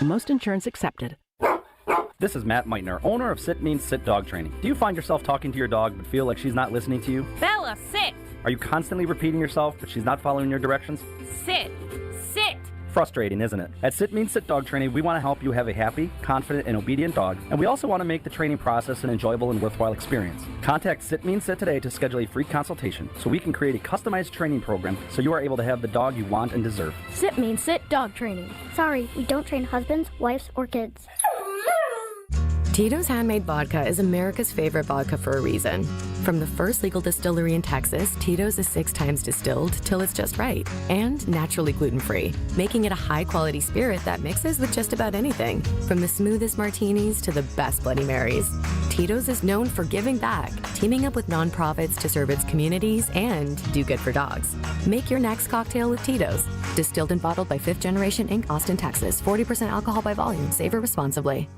Most insurance accepted. This is Matt Meitner, owner of Sit Means Sit Dog Training. Do you find yourself talking to your dog but feel like she's not listening to you? Bella, sit! Are you constantly repeating yourself but she's not following your directions? Sit! Sit! Frustrating, isn't it? At Sit Means Sit Dog Training, we want to help you have a happy, confident, and obedient dog, and we also want to make the training process an enjoyable and worthwhile experience. Contact Sit Means Sit today to schedule a free consultation so we can create a customized training program so you are able to have the dog you want and deserve. Sit Means Sit Dog Training. Sorry, we don't train husbands, wives, or kids. Tito's Handmade Vodka is America's favorite vodka for a reason. From the first legal distillery in Texas, Tito's is 6 times distilled till it's just right, and naturally gluten-free, making it a high-quality spirit that mixes with just about anything, from the smoothest martinis to the best Bloody Marys. Tito's is known for giving back, teaming up with nonprofits to serve its communities and do good for dogs. Make your next cocktail with Tito's. Distilled and bottled by 5th Generation Inc., Austin, Texas. 40% alcohol by volume. Savor responsibly.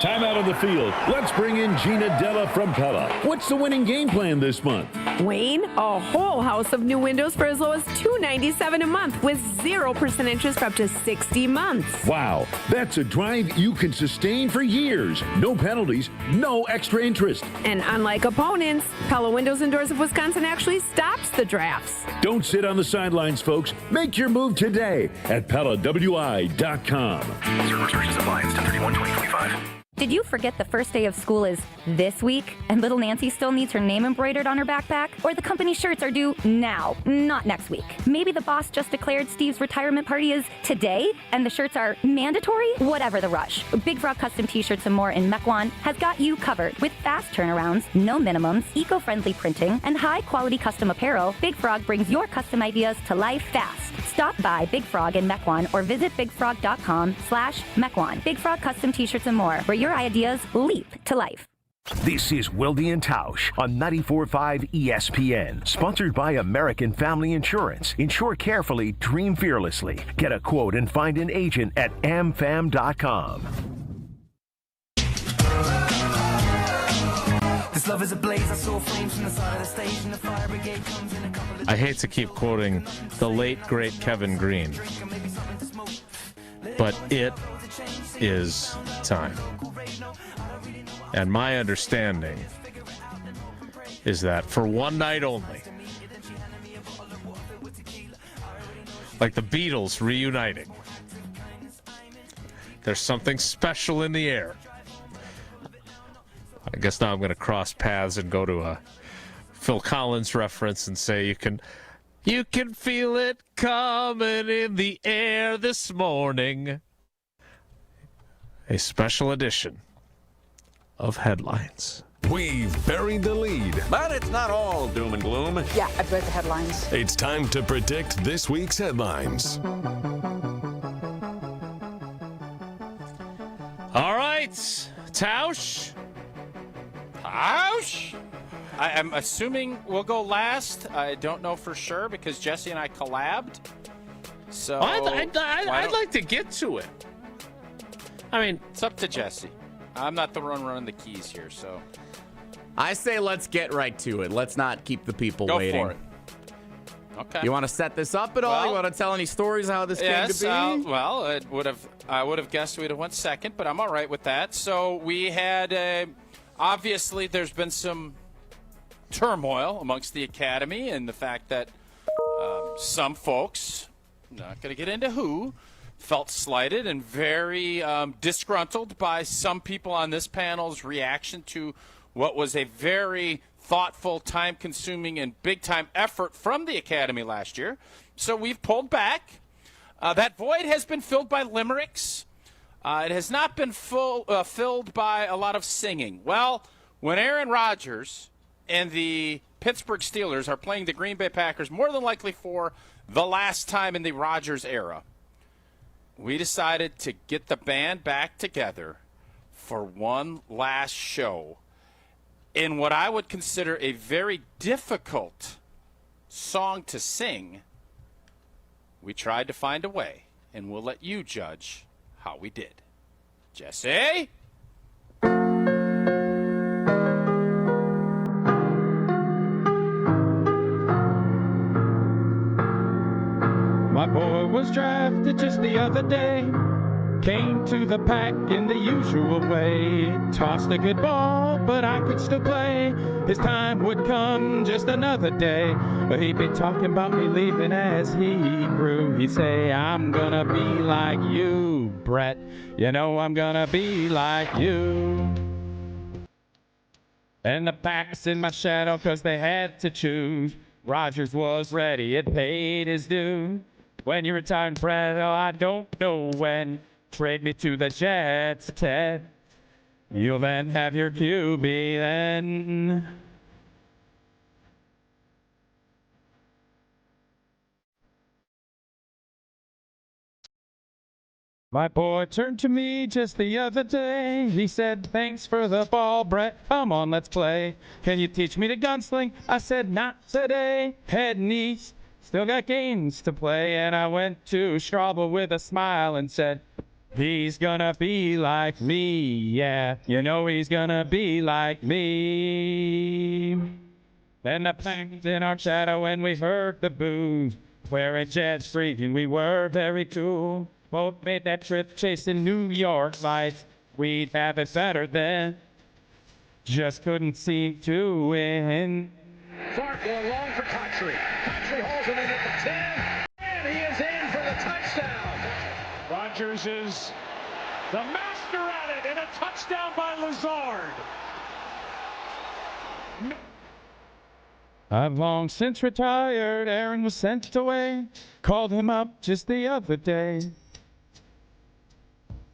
Time out on the field. Let's bring in Gina Della from Pella. What's the winning game plan this month? Wayne, a whole house of new windows for as low as $297 a month with 0% interest for up to 60 months. Wow, that's a drive you can sustain for years. No penalties, no extra interest. And unlike opponents, Pella Windows and Doors of Wisconsin actually stops the drafts. Don't sit on the sidelines, folks. Make your move today at PellaWI.com. Certain restrictions apply. It's 10/31/2025. Did you forget the first day of school is this week and little Nancy still needs her name embroidered on her backpack? Or the company shirts are due now, not next week? Maybe the boss just declared Steve's retirement party is today and the shirts are mandatory? Whatever the rush, Big Frog Custom T-shirts and more in Mequon has got you covered. With fast turnarounds, no minimums, eco-friendly printing, and high-quality custom apparel, Big Frog brings your custom ideas to life fast. Stop by Big Frog in Mequon or visit bigfrog.com/Mequon. Big Frog Custom T-shirts and more, where your ideas leap to life. This is Wilde and Tausch on 94.5 ESPN. Sponsored by American Family Insurance. Insure carefully, dream fearlessly. Get a quote and find an agent at amfam.com. This love is ablaze. I saw flames from the side of the stage, and the fire brigade comes in a couple of... I hate to keep quoting the late, great Kevin Green, but it is time. And my understanding is that for one night only, like the Beatles reuniting, there's something special in the air. I guess now I'm going to cross paths and go to a Phil Collins reference and say you can feel it coming in the air this morning. A special edition of Headlines. We've buried the lead. But it's not all doom and gloom. Yeah, I've read the headlines. It's time to predict this week's headlines. All right, Tausch. Tausch? I'm assuming we'll go last. I don't know for sure because Jesse and I collabed. So I'd like to get to it. I mean, it's up to Jesse. I'm not the one running the keys here, so. I say let's get right to it. Let's not keep the people waiting. Go for it. Okay. You want to set this up at all? You want to tell any stories how this came to be? I would have guessed we'd have went second, but I'm all right with that. So we had, obviously, there's been some turmoil amongst the academy and the fact that some folks, not going to get into who, felt slighted and very disgruntled by some people on this panel's reaction to what was a very thoughtful, time-consuming, and big-time effort from the academy last year. So we've pulled back. That void has been filled by limericks It has not been filled by a lot of singing. Well, when Aaron Rodgers and the Pittsburgh Steelers are playing the Green Bay Packers, more than likely for the last time in the Rodgers era, we decided to get the band back together for one last show in what I would consider a very difficult song to sing. We tried to find a way, and we'll let you judge how we did. Jesse? My boy was drafted just the other day. Came to the pack in the usual way. Tossed a good ball, but I could still play. His time would come just another day. But he'd be talking about me leaving as he grew. He'd say, I'm gonna be like you, Brett. You know I'm gonna be like you. And the pack's in my shadow 'cause they had to choose. Rodgers was ready, it paid his due. When you retired, Brett, oh, I don't know when. Trade me to the Jets, Ted. You'll then have your QB then. My boy turned to me just the other day. He said, thanks for the ball, Brett. Come on, let's play. Can you teach me to gunsling? I said, not today. Heading east. Still got games to play. And I went to Strauble with a smile and said, he's gonna be like me, yeah. You know he's gonna be like me. Then the pack's in our shadow and we heard the boos. Wearing jet streak and we were very cool. Both made that trip chasing New York lights. We'd have it better then. Just couldn't seem to win. Clark going long for Tausch. Tausch hauls it in at the 10. And he is in for the touchdown. Rodgers is the master at it, and a touchdown by Lazard. I've long since retired. Aaron was sent away. Called him up just the other day.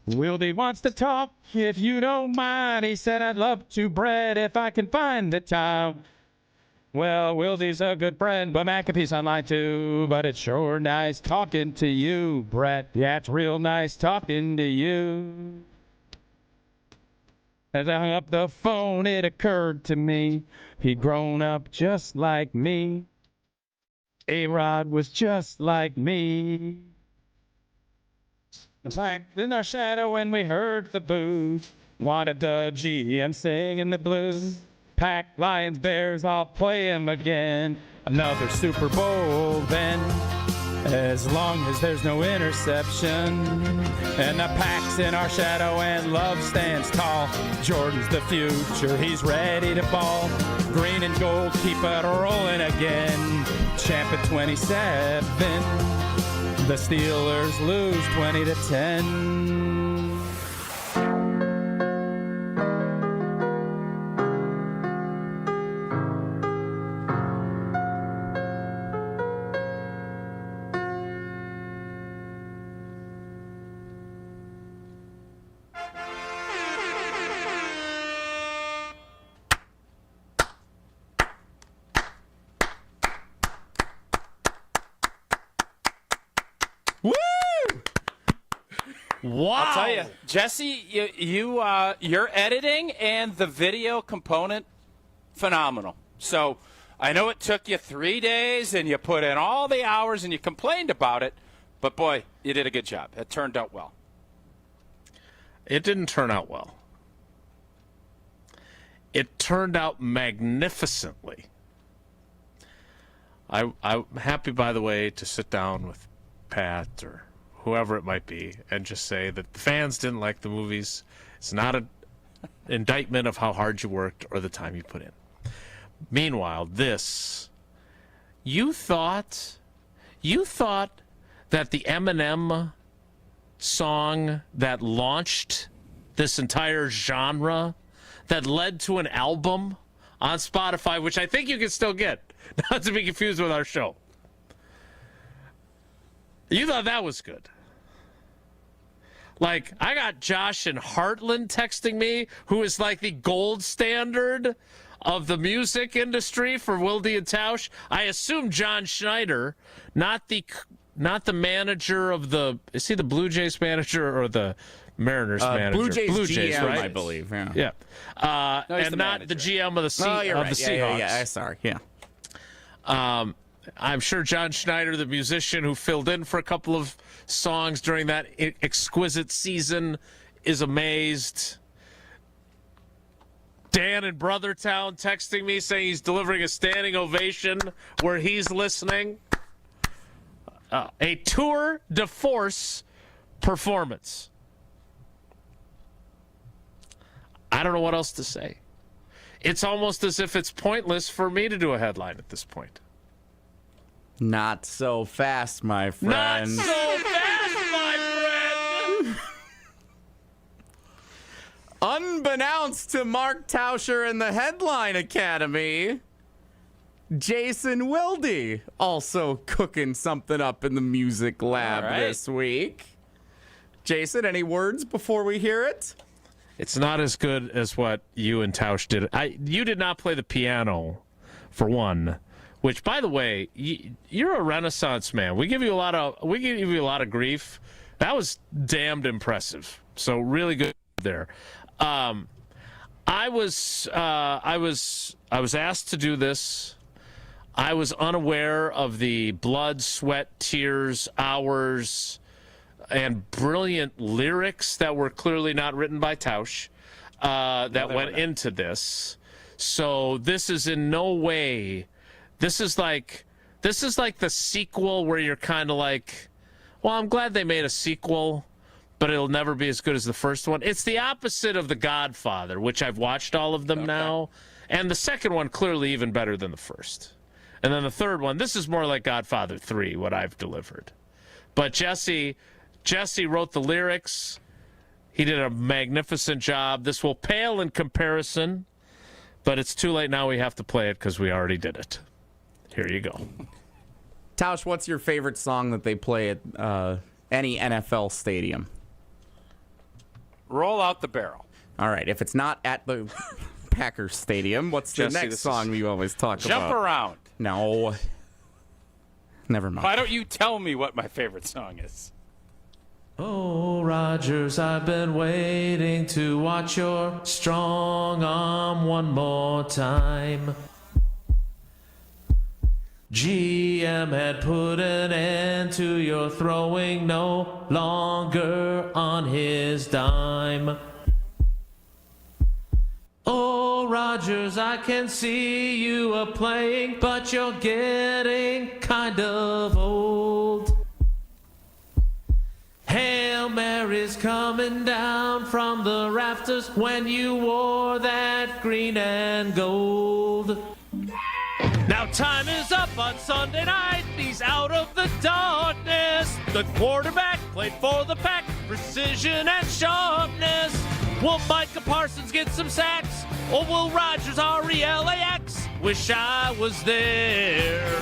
Wilde wants to talk, if you don't mind. He said, I'd love to, Brett, if I can find the time. Well, Wilde's a good friend, but McAfee's online too. But it's sure nice talking to you, Brett. Yeah, it's real nice talking to you. As I hung up the phone, it occurred to me he'd grown up just like me. A-Rod was just like me. The fact in our shadow when we heard the booze. Wanted the GM singing the blues. Pack, Lions, Bears, I'll play him again. Another Super Bowl then. As long as there's no interception. And the pack's in our shadow and love stands tall. Jordan's the future, he's ready to ball. Green and gold, keep it rolling again. Champ at 27. The Steelers lose 20-10. Wow. I'll tell you, Jesse, your editing and the video component, phenomenal. So I know it took you 3 days and you put in all the hours and you complained about it, but boy, you did a good job. It turned out well. It didn't turn out well. It turned out magnificently. I'm happy, by the way, to sit down with Pat or whoever it might be, and just say that the fans didn't like the movies. It's not an indictment of how hard you worked or the time you put in. Meanwhile, you thought that the Eminem song that launched this entire genre, that led to an album on Spotify, which I think you can still get, not to be confused with our show. You thought that was good. Like, I got Josh in Heartland texting me, who is like the gold standard of the music industry for Wilde and Tausch. I assume John Schneider, not the manager of the. Is he the Blue Jays manager or the Mariners manager? Blue Jays GM, right? I believe. Yeah. No, and not manager. the GM of the Seahawks. Yeah. Sorry. Yeah. I'm sure John Schneider, the musician who filled in for a couple of songs during that exquisite season, is amazed. Dan in Brothertown texting me saying he's delivering a standing ovation where he's listening. A tour de force performance. I don't know what else to say. It's almost as if it's pointless for me to do a headline at this point. Not so fast, my friend. Not so fast, my friend. Unbeknownst to Mark Tauscher and the Headline Academy, Jason Wilde also cooking something up in the music lab this week. Jason, any words before we hear it? It's not as good as what you and Tausch did. You did not play the piano, for one. Which, by the way, you're a Renaissance man. We give you a lot of grief. That was damned impressive. So really good there. I was asked to do this. I was unaware of the blood, sweat, tears, hours, and brilliant lyrics that were clearly not written by Tausch that went into this. So this is in no way. This is like the sequel where you're kind of like, well, I'm glad they made a sequel, but it'll never be as good as the first one. It's the opposite of The Godfather, which I've watched all of them now, and the second one clearly even better than the first. And then the third one, this is more like Godfather 3, what I've delivered. But Jesse wrote the lyrics. He did a magnificent job. This will pale in comparison, but it's too late now. We have to play it because we already did it. Here you go. Tausch, what's your favorite song that they play at any NFL stadium? Roll Out the Barrel. All right. If it's not at the Packers Stadium, what's the next song you always talk about? Jump Around. No. Never mind. Why don't you tell me what my favorite song is? Oh, Rodgers, I've been waiting to watch your strong arm one more time. GM had put an end to your throwing, no longer on his dime. Oh, Rodgers, I can see you are playing, but you're getting kind of old. Hail Mary's coming down from the rafters when you wore that green and gold. Now time is up on Sunday night. He's out of the darkness. The quarterback played for the Pack. Precision and sharpness. Will Micah Parsons get some sacks? Or will Rodgers RELAX? Wish I was there.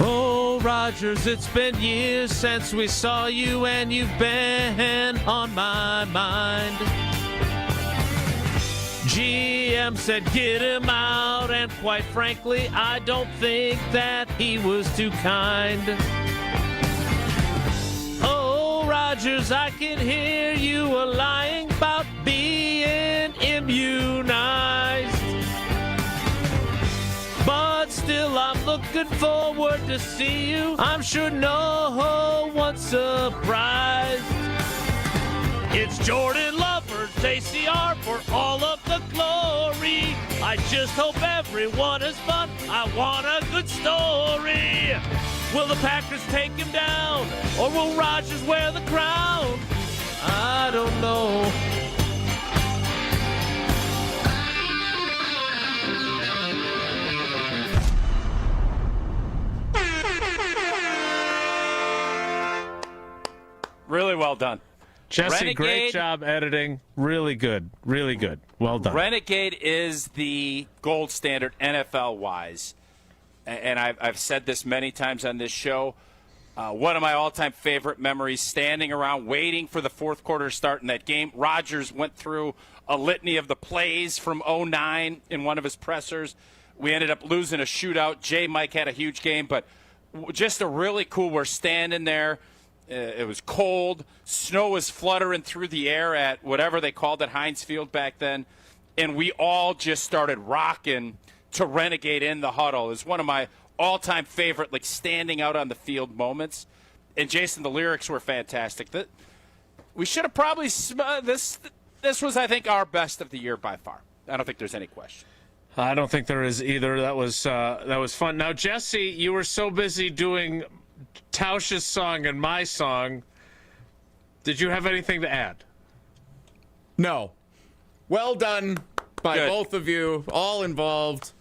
Oh, Rodgers, it's been years since we saw you, and you've been on my mind. GM said get him out, and quite frankly, I don't think that he was too kind. Oh, Rodgers, I can hear you lying about being immunized. But still, I'm looking forward to see you. I'm sure no one's surprised. It's Jordan Love versus JCR for all of the glory. I just hope everyone has fun. I want a good story. Will the Packers take him down, or will Rodgers wear the crown? I don't know. Really well done. Jesse, Renegade, great job editing. Really good. Really good. Well done. Renegade is the gold standard NFL-wise. And I've said this many times on this show. One of my all-time favorite memories, standing around waiting for the fourth quarter to start in that game. Rodgers went through a litany of the plays from 2009 in one of his pressers. We ended up losing a shootout. Mike had a huge game, but just a really cool, we're standing there. It was cold. Snow was fluttering through the air at whatever they called it, Heinz Field back then. And we all just started rocking to Renegade in the Huddle. It was one of my all-time favorite, like, standing out on the field moments. And, Jason, the lyrics were fantastic. We should have probably this was, I think, our best of the year by far. I don't think there's any question. I don't think there is either. That was fun. Now, Jesse, you were so busy doing Tausch's song and my song. Did you have anything to add? No. Well done by both of you, all involved.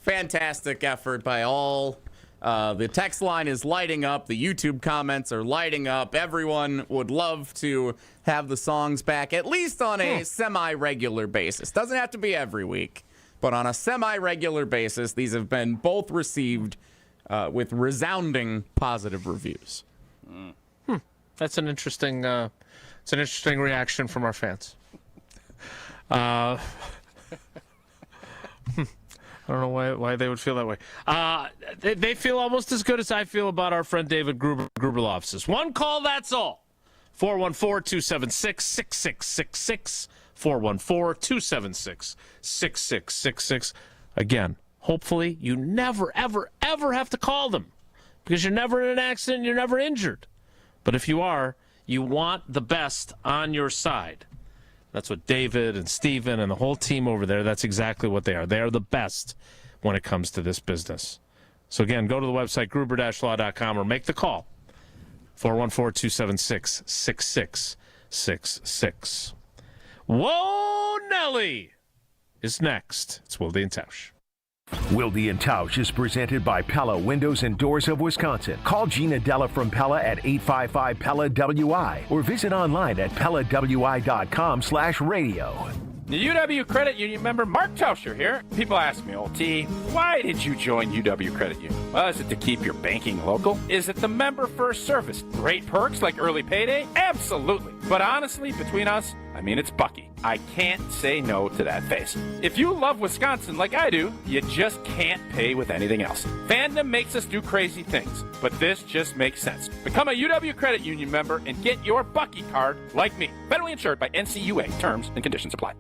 Fantastic effort by all. The text line is lighting up. The YouTube comments are lighting up. Everyone would love to have the songs back, at least on a semi-regular basis. Doesn't have to be every week, but on a semi-regular basis, these have been both received with resounding positive reviews. That's an interesting. It's an interesting reaction from our fans. I don't know why they would feel that way. They feel almost as good as I feel about our friend David Gruberlofs. One call, that's all. 414-276-6666. 414-276-6666. Again, hopefully you never, ever, ever have to call them because you're never in an accident, you're never injured. But if you are, you want the best on your side. That's what David and Steven and the whole team over there, that's exactly what they are. They are the best when it comes to this business. So, again, go to the website, gruber-law.com, or make the call, 414-276-6666. Whoa, Nelly is next. It's Wilde and Tausch. Wilde and Tausch is presented by Pella Windows and Doors of Wisconsin. Call Gina Della from Pella at 855-PELLA-WI or visit online at PellaWI.com/radio. The UW Credit Union member Mark Tauscher here. People ask me, old T, why did you join UW Credit Union? Well, is it to keep your banking local? Is it the member first service? Great perks like early payday? Absolutely. But honestly, between us, I mean, it's Bucky. I can't say no to that face. If you love Wisconsin like I do, you just can't pay with anything else. Fandom makes us do crazy things, but this just makes sense. Become a UW Credit Union member and get your Bucky card like me. Federally insured by NCUA. Terms and conditions apply.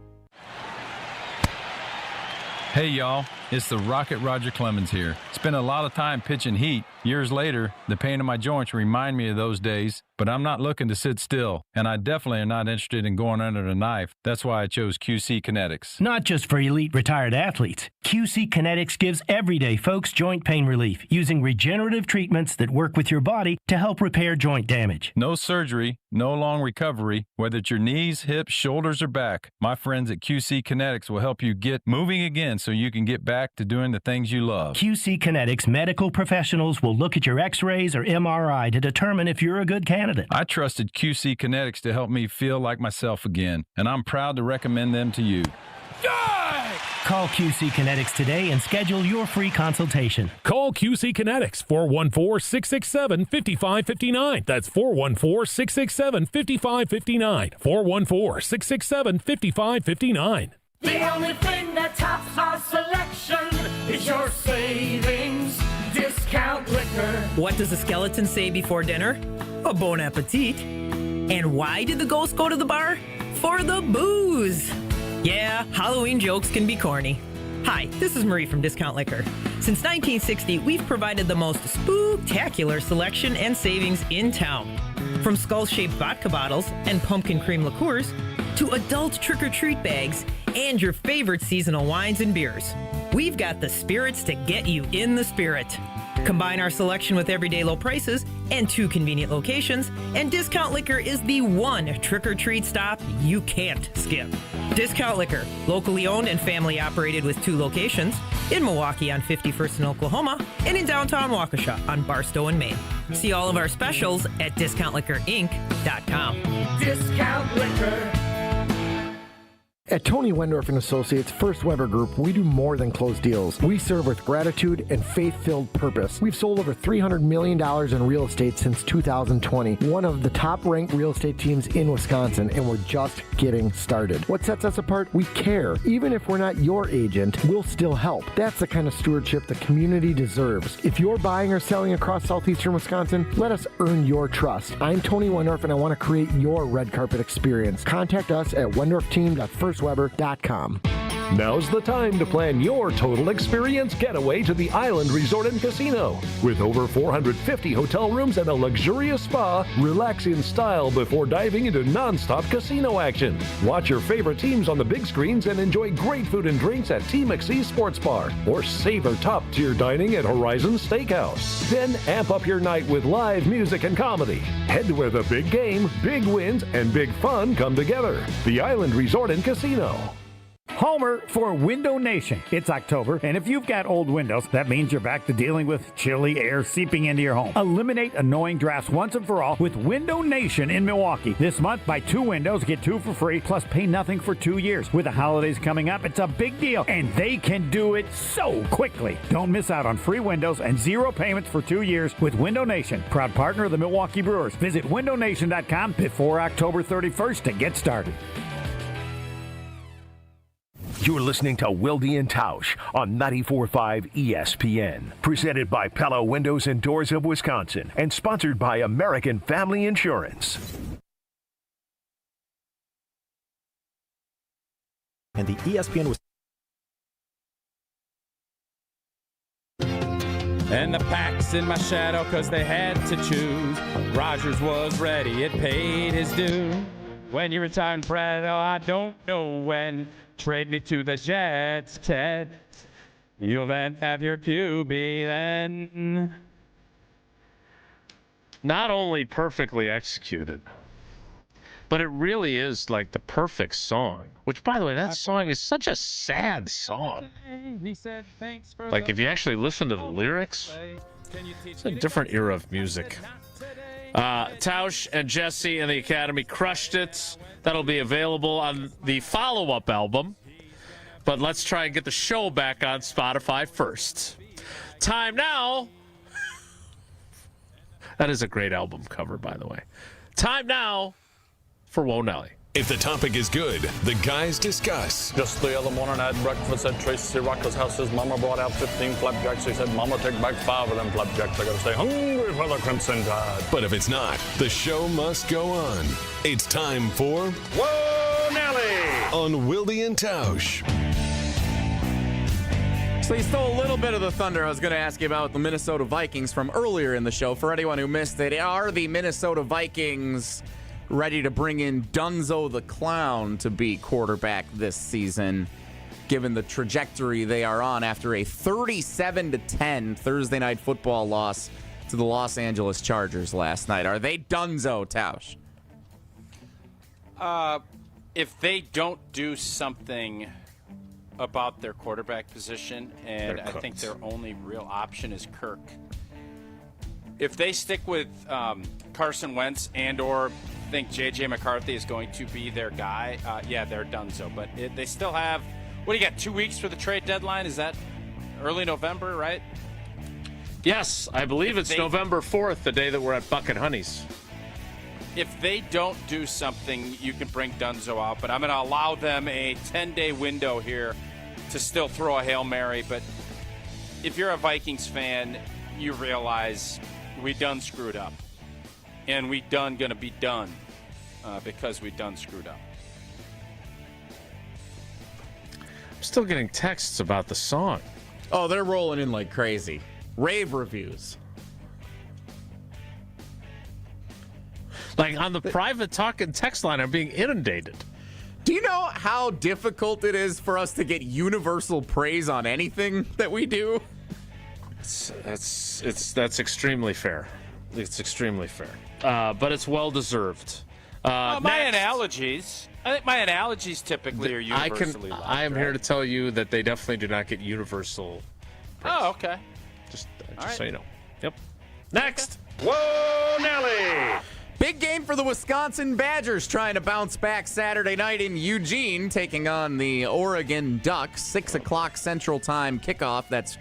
Hey, y'all. It's the Rocket Roger Clemens here. Spent a lot of time pitching heat. Years later, the pain in my joints remind me of those days, but I'm not looking to sit still, and I definitely am not interested in going under the knife. That's why I chose QC Kinetics. Not just for elite retired athletes. QC Kinetics gives everyday folks joint pain relief using regenerative treatments that work with your body to help repair joint damage. No surgery, no long recovery, whether it's your knees, hips, shoulders, or back. My friends at QC Kinetics will help you get moving again so you can get back to doing the things you love. QC Kinetics medical professionals will look at your x-rays or MRI to determine if you're a good candidate. I trusted QC Kinetics to help me feel like myself again, and I'm proud to recommend them to you. Call QC Kinetics today and schedule your free consultation. Call QC Kinetics, 414-667-5559. That's 414-667-5559. 414-667-5559. The only thing that tops our selection is your savings discount liquor. What does the skeleton say before dinner? A bon appetit. And why did the ghost go to the bar? For the booze. Yeah, Halloween jokes can be corny. Hi, this is Marie from Discount Liquor. Since 1960, we've provided the most spooktacular selection and savings in town. From skull-shaped vodka bottles and pumpkin cream liqueurs to adult trick-or-treat bags and your favorite seasonal wines and beers. We've got the spirits to get you in the spirit. Combine our selection with everyday low prices and 2 convenient locations, and Discount Liquor is the one trick-or-treat stop you can't skip. Discount Liquor, locally owned and family operated with 2 locations, in Milwaukee on 51st in Oklahoma, and in downtown Waukesha on Barstow in Maine. See all of our specials at discountliquorinc.com. Discount Liquor. At Tony Wendorf & Associates First Weber Group, we do more than close deals. We serve with gratitude and faith-filled purpose. We've sold over $300 million in real estate since 2020, one of the top-ranked real estate teams in Wisconsin, and we're just getting started. What sets us apart? We care. Even if we're not your agent, we'll still help. That's the kind of stewardship the community deserves. If you're buying or selling across southeastern Wisconsin, let us earn your trust. I'm Tony Wendorf, and I want to create your red carpet experience. Contact us at wendorfteam.firstweber.com. Now's the time to plan your total experience getaway to the Island Resort and Casino. With over 450 hotel rooms and a luxurious spa, relax in style before diving into non-stop casino action. Watch your favorite teams on the big screens and enjoy great food and drinks at T. McSee Sports Bar, or savor top-tier dining at Horizon Steakhouse. Then amp up your night with live music and comedy. Head to where the big game, big wins, and big fun come together. The Island Resort and Casino. Homer for Window Nation. It's October, and if you've got old windows, that means you're back to dealing with chilly air seeping into your home. Eliminate annoying drafts once and for all with Window Nation in Milwaukee. This month, buy 2 windows, get 2 for free, plus pay nothing for 2 years. With the holidays coming up, it's a big deal, and they can do it so quickly. Don't miss out on free windows and 0 payments for 2 years with Window Nation, proud partner of the Milwaukee Brewers. Visit windownation.com before October 31st to get started. You're listening to Wilde and Tausch on 94.5 ESPN. Presented by Pella Windows and Doors of Wisconsin and sponsored by American Family Insurance. And the ESPN was. And the pack's in my shadow because they had to choose. Rodgers was ready, it paid his due. When you retire in Brad, oh, I don't know when. Trade me to the Jets, Ted. You'll then have your QB then. Not only perfectly executed, but it really is like the perfect song. Which, by the way, that song is such a sad song. He said, thanks for like, if you actually listen to the lyrics, it's a different era of music. Tausch and Jesse and the Academy crushed it. That'll be available on the follow-up album. But let's try and get the show back on Spotify first. Time now. That is a great album cover, by the way. Time now for Whoa Nelly. If the topic is good, the guys discuss. Just the other morning I had breakfast at Tracy Rocker's house. His mama brought out 15 flapjacks. He said, Mama, take back 5 of them flapjacks. I gotta stay hungry for the Crimson Tide. But if it's not, the show must go on. It's time for Whoa, Nelly! On Wilde and Tausch. So you stole a little bit of the thunder I was going to ask you about the Minnesota Vikings from earlier in the show. For anyone who missed it, are the Minnesota Vikings ready to bring in Dunzo the Clown to be quarterback this season, given the trajectory they are on after a 37-10 Thursday night football loss to the Los Angeles Chargers last night? Are they Dunzo, Tausch? If they don't do something about their quarterback position, and I think their only real option is Kirk. If they stick with Carson Wentz and or think J.J. McCarthy is going to be their guy, yeah, they're Dunzo. But they still have, what do you got, 2 weeks for the trade deadline? Is that early November, right? Yes, I believe it's November 4th, the day that we're at Buck and Honey's. If they don't do something, you can bring Dunzo out. But I'm going to allow them a 10-day window here to still throw a Hail Mary. But if you're a Vikings fan, you realize we done screwed up. And we done going to be done because we done screwed up. I'm still getting texts about the song. Oh, they're rolling in like crazy. Rave reviews. Like on the private talk and text line, I'm being inundated. Do you know how difficult it is for us to get universal praise on anything that we do? That's extremely fair. It's extremely fair. But it's well deserved. My analogies. I think my analogies typically are universally loved. I am here to tell you that they definitely do not get universal praise. Oh, okay. Just so you know. Yep. Next. Whoa, Nelly! Big game for the Wisconsin Badgers trying to bounce back Saturday night in Eugene, taking on the Oregon Ducks. 6 o'clock Central Time kickoff. That's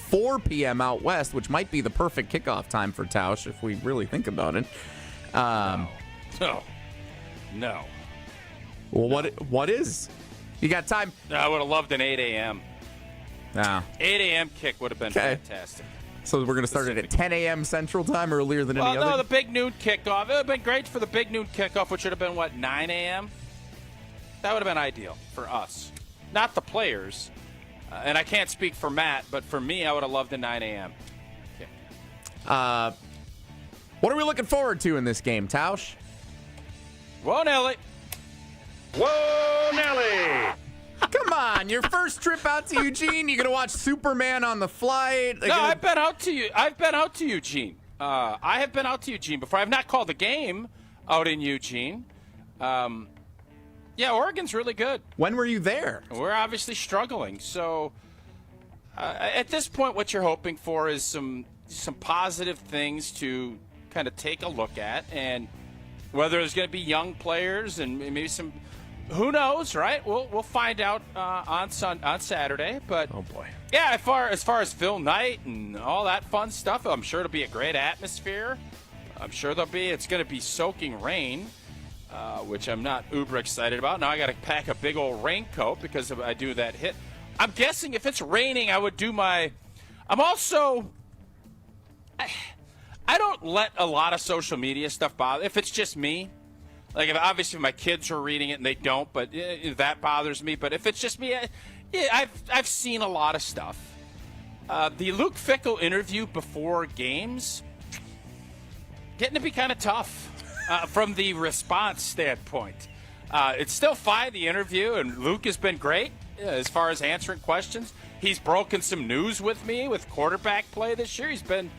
4 p.m. out west, which might be the perfect kickoff time for Tausch if we really think about it. No. Well, what is? You got time? I would have loved an 8 a.m. No. 8 a.m. kick would have been fantastic. So we're going to start it at 10 a.m. Central Time earlier than any other? No, the big noon kickoff. It would have been great for the big noon kickoff, which would have been, 9 a.m.? That would have been ideal for us. Not the players. And I can't speak for Matt, but for me, I would have loved a 9 a.m. kick. What are we looking forward to in this game, Tausch? Whoa, Nelly. Whoa, Nelly. Come on, your first trip out to Eugene, you're going to watch Superman on the flight. I've been out to Eugene. I have been out to Eugene before. I have not called a game out in Eugene. Yeah, Oregon's really good. When were you there? We're obviously struggling. So at this point, what you're hoping for is some positive things to kind of take a look at, and whether there's going to be young players and maybe some. Who knows, right? We'll find out on Saturday. But oh boy, yeah. As far as Phil Knight and all that fun stuff, I'm sure it'll be a great atmosphere. I'm sure it's going to be soaking rain, which I'm not uber excited about. Now I got to pack a big old raincoat because I do that hit. I'm guessing if it's raining, I would do my. I'm also. I don't let a lot of social media stuff bother. If it's just me. Like, obviously, my kids are reading it and they don't, but that bothers me. But if it's just me, I've seen a lot of stuff. The Luke Fickell interview before games, getting to be kind of tough from the response standpoint. It's still fine, the interview, and Luke has been great as far as answering questions. He's broken some news with me with quarterback play this year. He's been,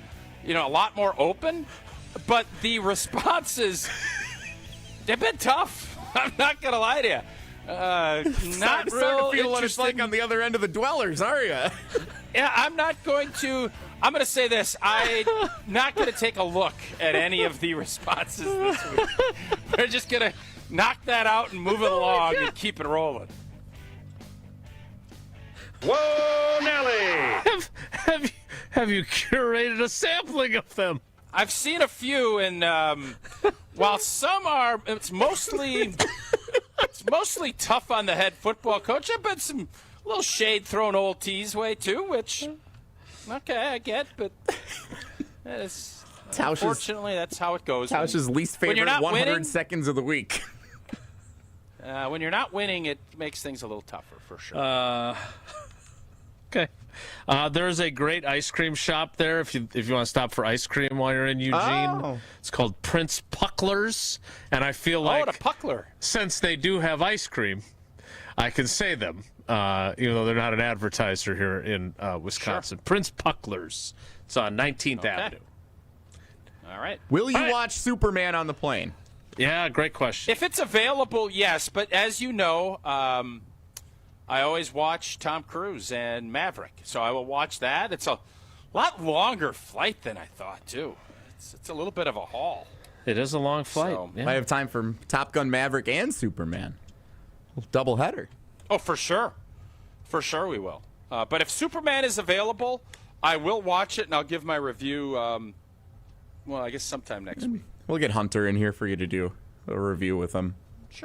a lot more open. But the responses... They've been tough. I'm not going to lie to you. Not real to feel what it's like on the other end of the dwellers, are you? Yeah, I'm going to say this. I'm not going to take a look at any of the responses this week. We're just going to knock that out and move it along and keep it rolling. Whoa, Nelly. Have you curated a sampling of them? I've seen a few, and while some are, it's mostly tough on the head football coach. I've been some little shade thrown old T's way too, which okay, I get, but unfortunately that's how it goes. Tausch's least favorite 100 winning, seconds of the week. When you're not winning, it makes things a little tougher for sure. Okay. There's a great ice cream shop there if you want to stop for ice cream while you're in Eugene. Oh. It's called Prince Puckler's, and I feel like the Puckler. Since they do have ice cream, I can say them, even though they're not an advertiser here in Wisconsin. Sure. Prince Puckler's. It's on 19th Avenue. All right. Will you watch Superman on the plane? Yeah, great question. If it's available, yes. But as you know, I always watch Tom Cruise and Maverick, so I will watch that. It's a lot longer flight than I thought, too. It's a little bit of a haul. It is a long flight. So, I have time for Top Gun Maverick and Superman. Double header. Oh, for sure. For sure we will. But if Superman is available, I will watch it, and I'll give my review, I guess sometime next week. We'll get Hunter in here for you to do a review with him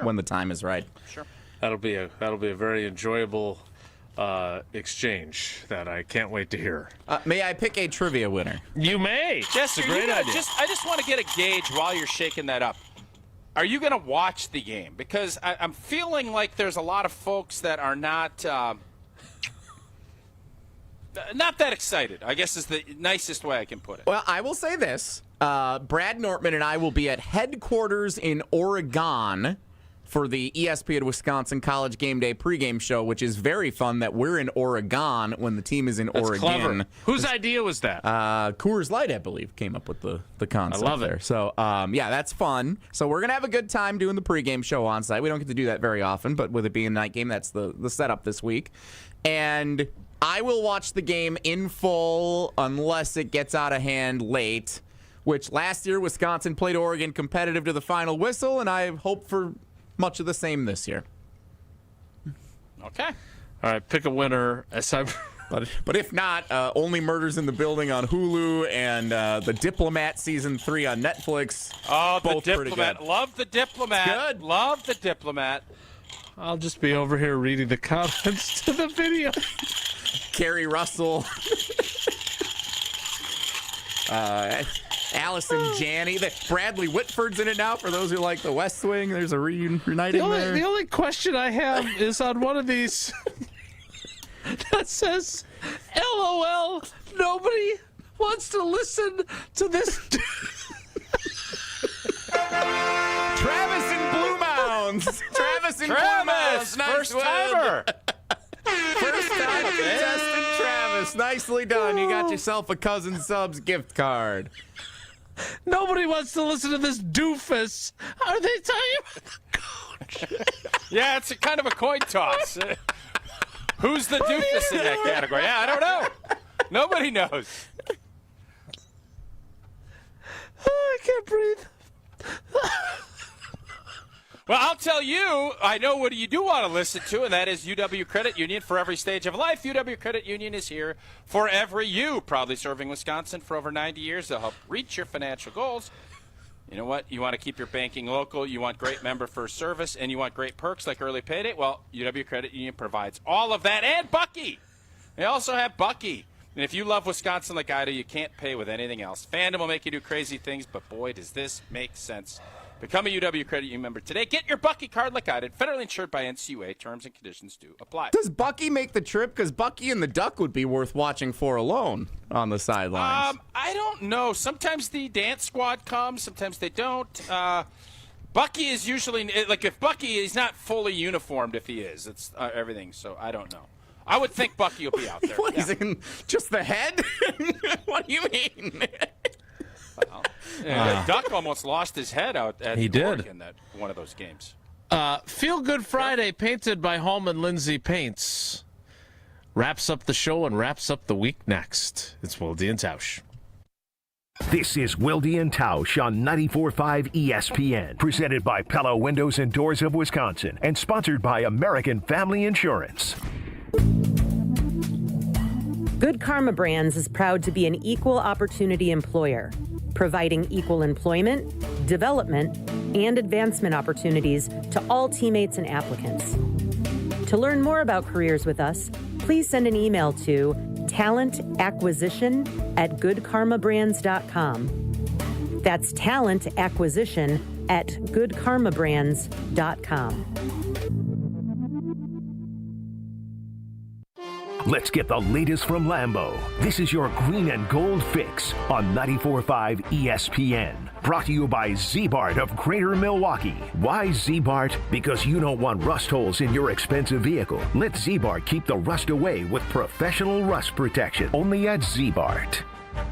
when the time is right. Sure. That'll be a very enjoyable exchange that I can't wait to hear. May I pick a trivia winner? You may. Jester, it's a great idea. I just want to get a gauge while you're shaking that up. Are you going to watch the game? Because I'm feeling like there's a lot of folks that are not that excited, I guess is the nicest way I can put it. Well, I will say this. Brad Nortman and I will be at headquarters in Oregon for the ESPN Wisconsin College Game Day pregame show, which is very fun that we're in Oregon when the team is in That's Oregon. Clever. Whose idea was that? Coors Light, I believe, came up with the concept. I love there. it. So, yeah, that's fun. So we're going to have a good time doing the pregame show on site. We don't get to do that very often, but with it being a night game, that's the setup this week. And I will watch the game in full unless it gets out of hand late. which last year Wisconsin played Oregon competitive to the final whistle, and I hope for much of the same this year. Okay. All right, pick a winner. But if not, Only Murders in the Building on Hulu and The Diplomat Season 3 on Netflix. Oh, The both pretty Diplomat. good. Love The Diplomat. Good. Love The Diplomat. I'll just be over here reading the comments to the video. Carrie Russell. Allison Janney. Bradley Whitford's in it now for those who like The West Wing. There's a reuniting there. The only question I have is on one of these that says, LOL, nobody wants to listen to this. Travis in Blue Mounds. Travis in Blue Mounds. Nice first win. timer. First time contestant Travis. Nicely done. You got yourself a Cousin Subs gift card. Nobody wants to listen to this doofus. Are they telling you about the coach? Yeah, it's a kind of a coin toss. Who's the doofus in that category? Yeah, I don't know. Nobody knows. Oh, I can't breathe. Well, I'll tell you, I know what you do want to listen to, and that is UW Credit Union for every stage of life. UW Credit Union is here for every you. Proudly serving Wisconsin for over 90 years to help reach your financial goals. You know what? You want to keep your banking local, you want great member first service, and you want great perks like early payday? Well, UW Credit Union provides all of that, and Bucky. They also have Bucky. And if you love Wisconsin like I do, you can't pay with anything else. Fandom will make you do crazy things, but boy, does this make sense. Become a UW Credit Union member today. Get your Bucky card like I did. Federally insured by NCUA. Terms and conditions do apply. Does Bucky make the trip? Because Bucky and the Duck would be worth watching for alone on the sidelines. I don't know. Sometimes the dance squad comes. Sometimes they don't. Bucky is usually, like, if Bucky is not fully uniformed, if he is, it's everything. So I don't know. I would think Bucky will be out there. What, he's in just the head? What do you mean? Duck almost lost his head out at Oregon, that one of those games. Feel Good Friday, painted by Holman Lindsay Paints, wraps up the show and wraps up the week next. It's Wilde and Tausch. This is Wilde and Tausch on 94.5 ESPN, presented by Pella Windows and Doors of Wisconsin, and sponsored by American Family Insurance. Good Karma Brands is proud to be an equal opportunity employer, providing equal employment, development, and advancement opportunities to all teammates and applicants. To learn more about careers with us, please send an email to talentacquisition@goodkarmabrands.com. That's talentacquisition@goodkarmabrands.com. Let's get the latest from Lambeau. This is your green and gold fix on 94.5 ESPN. Brought to you by Z-Bart of Greater Milwaukee. Why Z-Bart? Because you don't want rust holes in your expensive vehicle. Let Z-Bart keep the rust away with professional rust protection. Only at Z-Bart.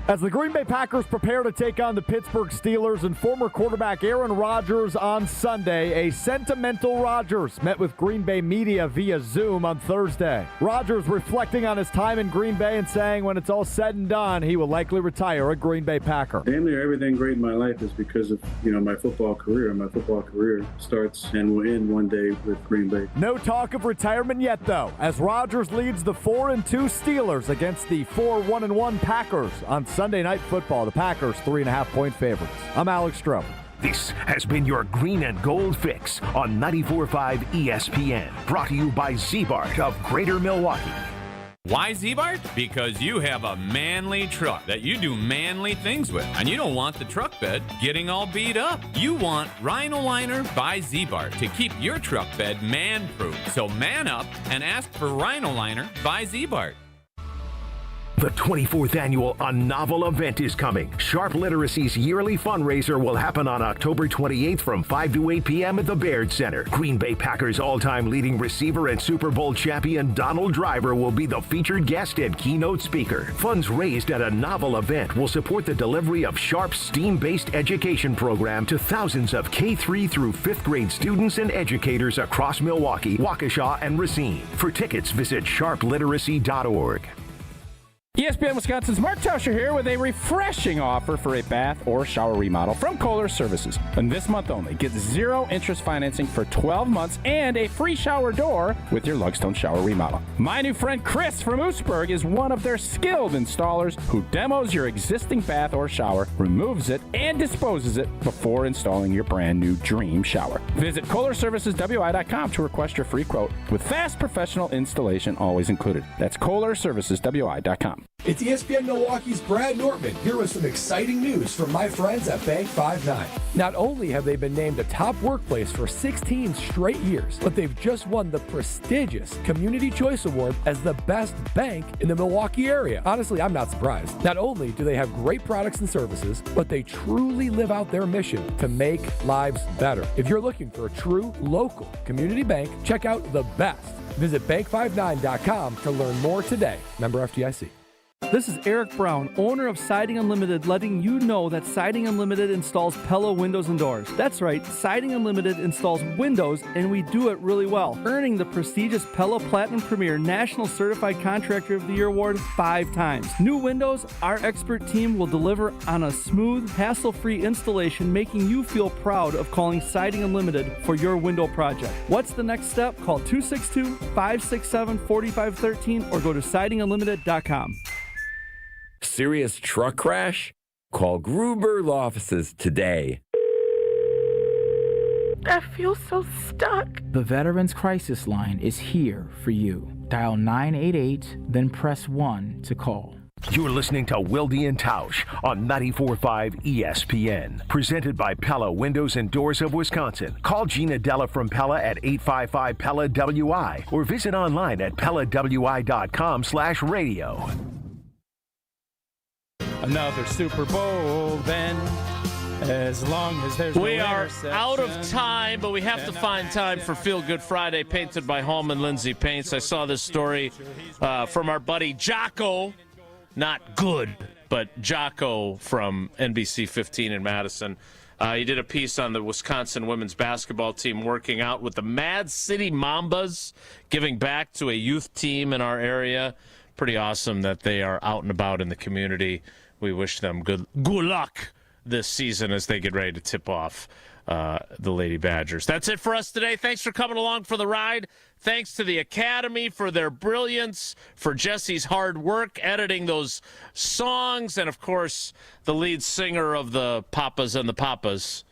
As the Green Bay Packers prepare to take on the Pittsburgh Steelers and former quarterback Aaron Rodgers on Sunday, a sentimental Rodgers met with Green Bay media via Zoom on Thursday. Rodgers reflecting on his time in Green Bay and saying when it's all said and done, he will likely retire a Green Bay Packer. Damn near everything great in my life is because of, my football career. My football career starts and will end one day with Green Bay. No talk of retirement yet, though, as Rodgers leads the 4-2 Steelers against the 4-1-1 Packers on Sunday Night Football. The Packers 3.5-point favorites. I'm Alex Stroh. This has been your green and gold fix on 94.5 ESPN. Brought to you by Z-Bart of Greater Milwaukee. Why Z-Bart? Because you have a manly truck that you do manly things with. And you don't want the truck bed getting all beat up. You want Rhino Liner by Z-Bart to keep your truck bed man-proof. So man up and ask for Rhino Liner by Z-Bart. The 24th annual A Novel event is coming. Sharp Literacy's yearly fundraiser will happen on October 28th from 5 to 8 p.m. at the Baird Center. Green Bay Packers all-time leading receiver and Super Bowl champion Donald Driver will be the featured guest and keynote speaker. Funds raised at A Novel event will support the delivery of Sharp's STEAM-based education program to thousands of K-3 through 5th grade students and educators across Milwaukee, Waukesha, and Racine. For tickets, visit sharpliteracy.org. ESPN Wisconsin's Mark Tauscher here with a refreshing offer for a bath or shower remodel from Kohler Services. And this month only, get 0 interest financing for 12 months and a free shower door with your Lugstone shower remodel. My new friend Chris from Oostburg is one of their skilled installers who demos your existing bath or shower, removes it, and disposes it before installing your brand new dream shower. Visit KohlerServicesWI.com to request your free quote with fast professional installation always included. That's KohlerServicesWI.com. It's ESPN Milwaukee's Brad Nortman here with some exciting news from my friends at Bank 5-9. Not only have they been named a top workplace for 16 straight years, but they've just won the prestigious Community Choice Award as the best bank in the Milwaukee area. Honestly, I'm not surprised. Not only do they have great products and services, but they truly live out their mission to make lives better. If you're looking for a true local community bank, check out the best. Visit bank59.com to learn more today. Member FDIC. This is Eric Brown, owner of Siding Unlimited, letting you know that Siding Unlimited installs Pella windows and doors. That's right, Siding Unlimited installs windows, and we do it really well, earning the prestigious Pella Platinum Premier National Certified Contractor of the Year award 5 times. New windows, our expert team will deliver on a smooth, hassle-free installation, making you feel proud of calling Siding Unlimited for your window project. What's the next step? Call 262-567-4513 or go to sidingunlimited.com. Serious truck crash? Call Gruber Law Offices today. I feel so stuck. The Veterans Crisis Line is here for you. Dial 988, then press 1 to call. You're listening to Wilde and Tausch on 94.5 ESPN. Presented by Pella Windows and Doors of Wisconsin. Call Gina Della from Pella at 855-PELLA-WI or visit online at PellaWI.com/radio. Another Super Bowl, then, as long as there's We are out of time, but we have to find time for Feel Good Friday, painted by Hallman Lindsay Paints. I saw this story from our buddy Jocko, not good, but Jocko from NBC 15 in Madison. He did a piece on the Wisconsin women's basketball team working out with the Mad City Mambas, giving back to a youth team in our area. Pretty awesome that they are out and about in the community. We wish them good luck this season as they get ready to tip off the Lady Badgers. That's it for us today. Thanks for coming along for the ride. Thanks to the Academy for their brilliance, for Jesse's hard work editing those songs, and, of course, the lead singer of the Papas and the Papas,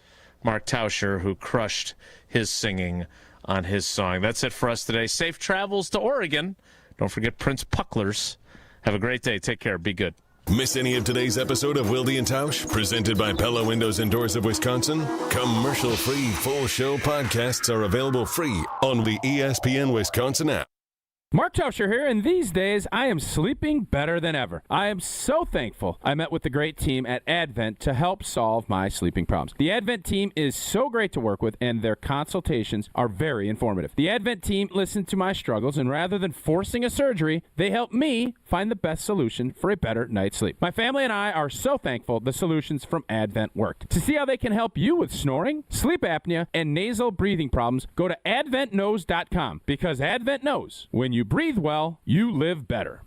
Mark Tauscher, who crushed his singing on his song. That's it for us today. Safe travels to Oregon. Don't forget Prince Pucklers. Have a great day. Take care. Be good. Miss any of today's episode of Wilde and Tausch, presented by Pella Windows and Doors of Wisconsin? Commercial-free full show podcasts are available free on the ESPN Wisconsin app. Mark Tauscher here, and these days I am sleeping better than ever. I am so thankful I met with the great team at Advent to help solve my sleeping problems. The Advent team is so great to work with, and their consultations are very informative. The Advent team listened to my struggles, and rather than forcing a surgery, they helped me find the best solution for a better night's sleep. My family and I are so thankful the solutions from Advent worked. To see how they can help you with snoring, sleep apnea, and nasal breathing problems, go to adventknows.com, because Advent knows when you breathe well, you live better.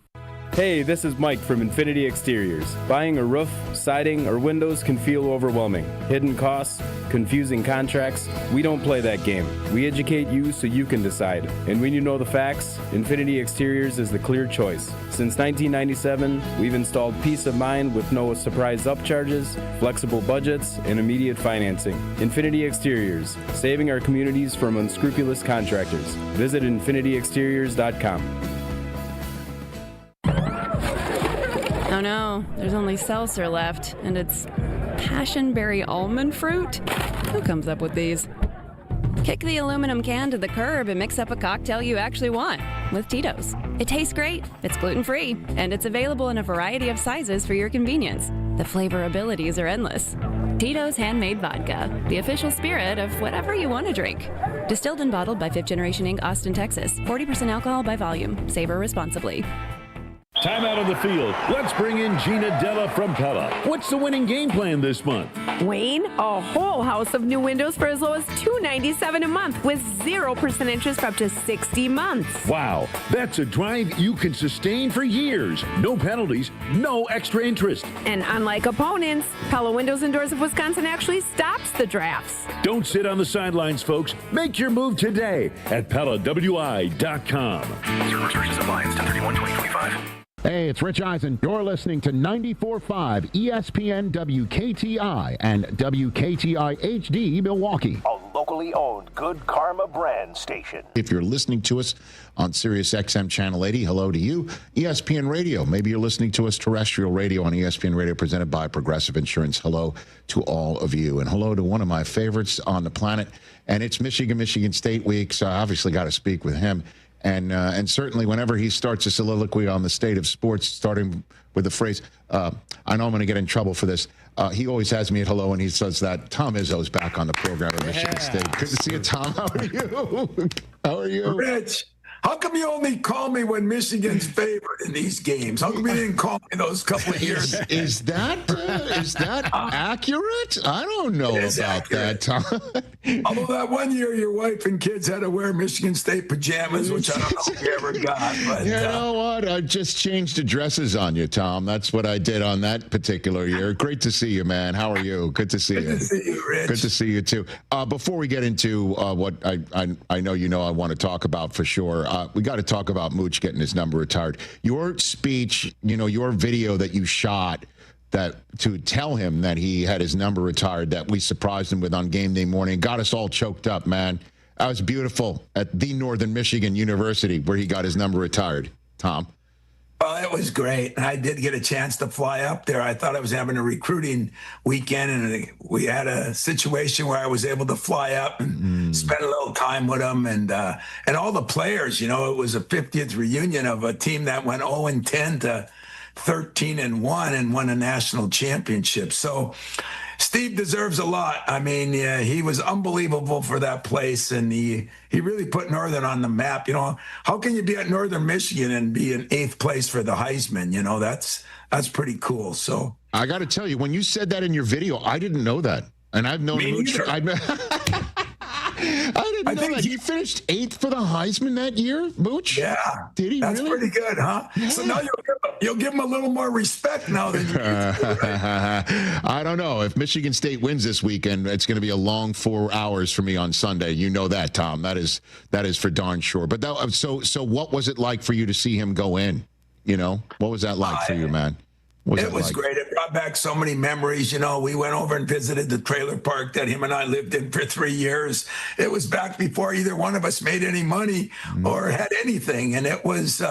Hey, this is Mike from Infinity Exteriors. Buying a roof, siding, or windows can feel overwhelming. Hidden costs, confusing contracts. We don't play that game. We educate you so you can decide. And when you know the facts, Infinity Exteriors is the clear choice. Since 1997, we've installed peace of mind with no surprise upcharges, flexible budgets, and immediate financing. Infinity Exteriors, saving our communities from unscrupulous contractors. Visit infinityexteriors.com. Oh no, there's only seltzer left, and it's passionberry almond fruit? Who comes up with these? Kick the aluminum can to the curb and mix up a cocktail you actually want with Tito's. It tastes great, it's gluten-free, and it's available in a variety of sizes for your convenience. The flavor abilities are endless. Tito's Handmade Vodka, the official spirit of whatever you want to drink. Distilled and bottled by 5th Generation Inc., Austin, Texas. 40% alcohol by volume. Savor responsibly. Time out on the field. Let's bring in Gina Della from Pella. What's the winning game plan this month? Wayne, a whole house of new windows for as low as $297 a month with 0% interest for up to 60 months. Wow, that's a drive you can sustain for years. No penalties, no extra interest. And unlike opponents, Pella Windows and Doors of Wisconsin actually stops the drafts. Don't sit on the sidelines, folks. Make your move today at PellaWI.com. Zero restrictions apply. It's 10/31/2025. Hey, it's Rich Eisen. You're listening to 94.5 ESPN WKTI and WKTI HD Milwaukee. A locally owned Good Karma brand station. If you're listening to us on Sirius XM Channel 80, hello to you. ESPN Radio. Maybe you're listening to us terrestrial radio on ESPN Radio presented by Progressive Insurance. Hello to all of you. And hello to one of my favorites on the planet. And it's Michigan State week, so I obviously got to speak with him. And certainly whenever he starts a soliloquy on the state of sports, starting with the phrase, I know I'm going to get in trouble for this, he always has me at hello, and he says that. Tom Izzo's back on the program at Michigan State. Good to see you, Tom. How are you? How are you? Rich, how come you only call me when Michigan's favored in these games? How come you didn't call me those couple of years? Is that accurate? I don't know about that, Tom. Although that one year your wife and kids had to wear Michigan State pajamas, which I don't know if you ever got. But, you know what? I just changed the dresses on you, Tom. That's what I did on that particular year. Great to see you, man. How are you? Good to see you. Good to see you, Rich. Good to see you, too. Before we get into what I know I want to talk about for sure, we got to talk about Mooch getting his number retired. Your speech, your video that you shot that to tell him that he had his number retired, that we surprised him with on game day morning, got us all choked up, man. That was beautiful at the Northern Michigan University where he got his number retired. Tom. Well, it was great. And I did get a chance to fly up there. I thought I was having a recruiting weekend, and we had a situation where I was able to fly up and spend a little time with them and all the players. It was a 50th reunion of a team that went 0-10 to 13-1 and won a national championship. So Steve deserves a lot. I mean, he was unbelievable for that place, and he really put Northern on the map. How can you be at Northern Michigan and be in 8th place for the Heisman? That's pretty cool. So I got to tell you, when you said that in your video, I didn't know that, and I've known Mooch. I didn't know that. He finished 8th for the Heisman that year, Mooch? Yeah. Did he That's really? pretty good, huh? Yeah. So now you'll give him a little more respect now than you used to, right? I don't know. If Michigan State wins this weekend, it's going to be a long 4 hours for me on Sunday. You know that, Tom. That is for darn sure. But so what was it like for you to see him go in? What was that like for you, man? It was great. It brought back so many memories. We went over and visited the trailer park that him and I lived in for 3 years. It was back before either one of us made any money or had anything. And it was,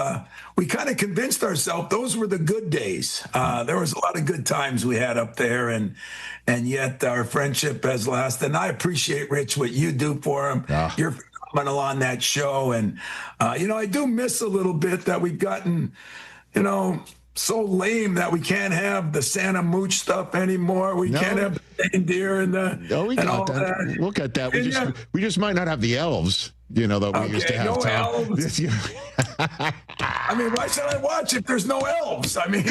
we kind of convinced ourselves those were the good days. There was a lot of good times we had up there, and yet our friendship has lasted. And I appreciate, Rich, what you do for him. Yeah. You're phenomenal on that show. And, I do miss a little bit that we've gotten, so lame that we can't have the Santa Mooch stuff anymore. We can't have the reindeer and all that. Look at that. We just might not have the elves, that we used to have. No elves. I mean, why should I watch if there's no elves? I mean,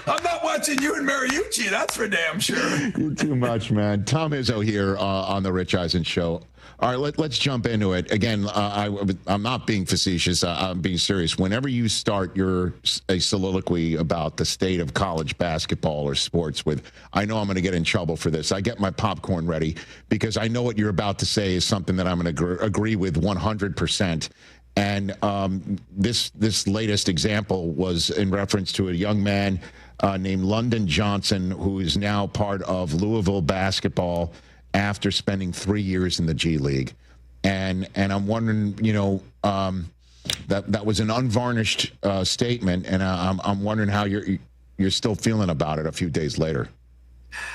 I'm not watching you and Mariucci. That's for damn sure. You're too much, man. Tom Izzo here on the Rich Eisen Show. All right, let's jump into it. Again, I'm not being facetious. I'm being serious. Whenever you start a soliloquy about the state of college basketball or sports with, I know I'm going to get in trouble for this. I get my popcorn ready because I know what you're about to say is something that I'm going to agree with 100%. And this latest example was in reference to a young man named London Johnson, who is now part of Louisville basketball after spending 3 years in the G League. And I'm wondering, that was an unvarnished statement, and I'm wondering how you're still feeling about it a few days later,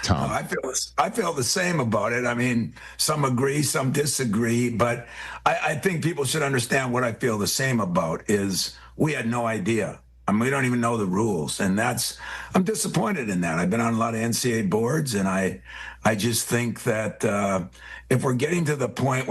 Tom. I feel the same about it. I mean, some agree, some disagree, but I think people should understand what I feel the same about is we had no idea. I mean, we don't even know the rules, and I'm disappointed in that. I've been on a lot of NCAA boards, and I just think that if we're getting to the point where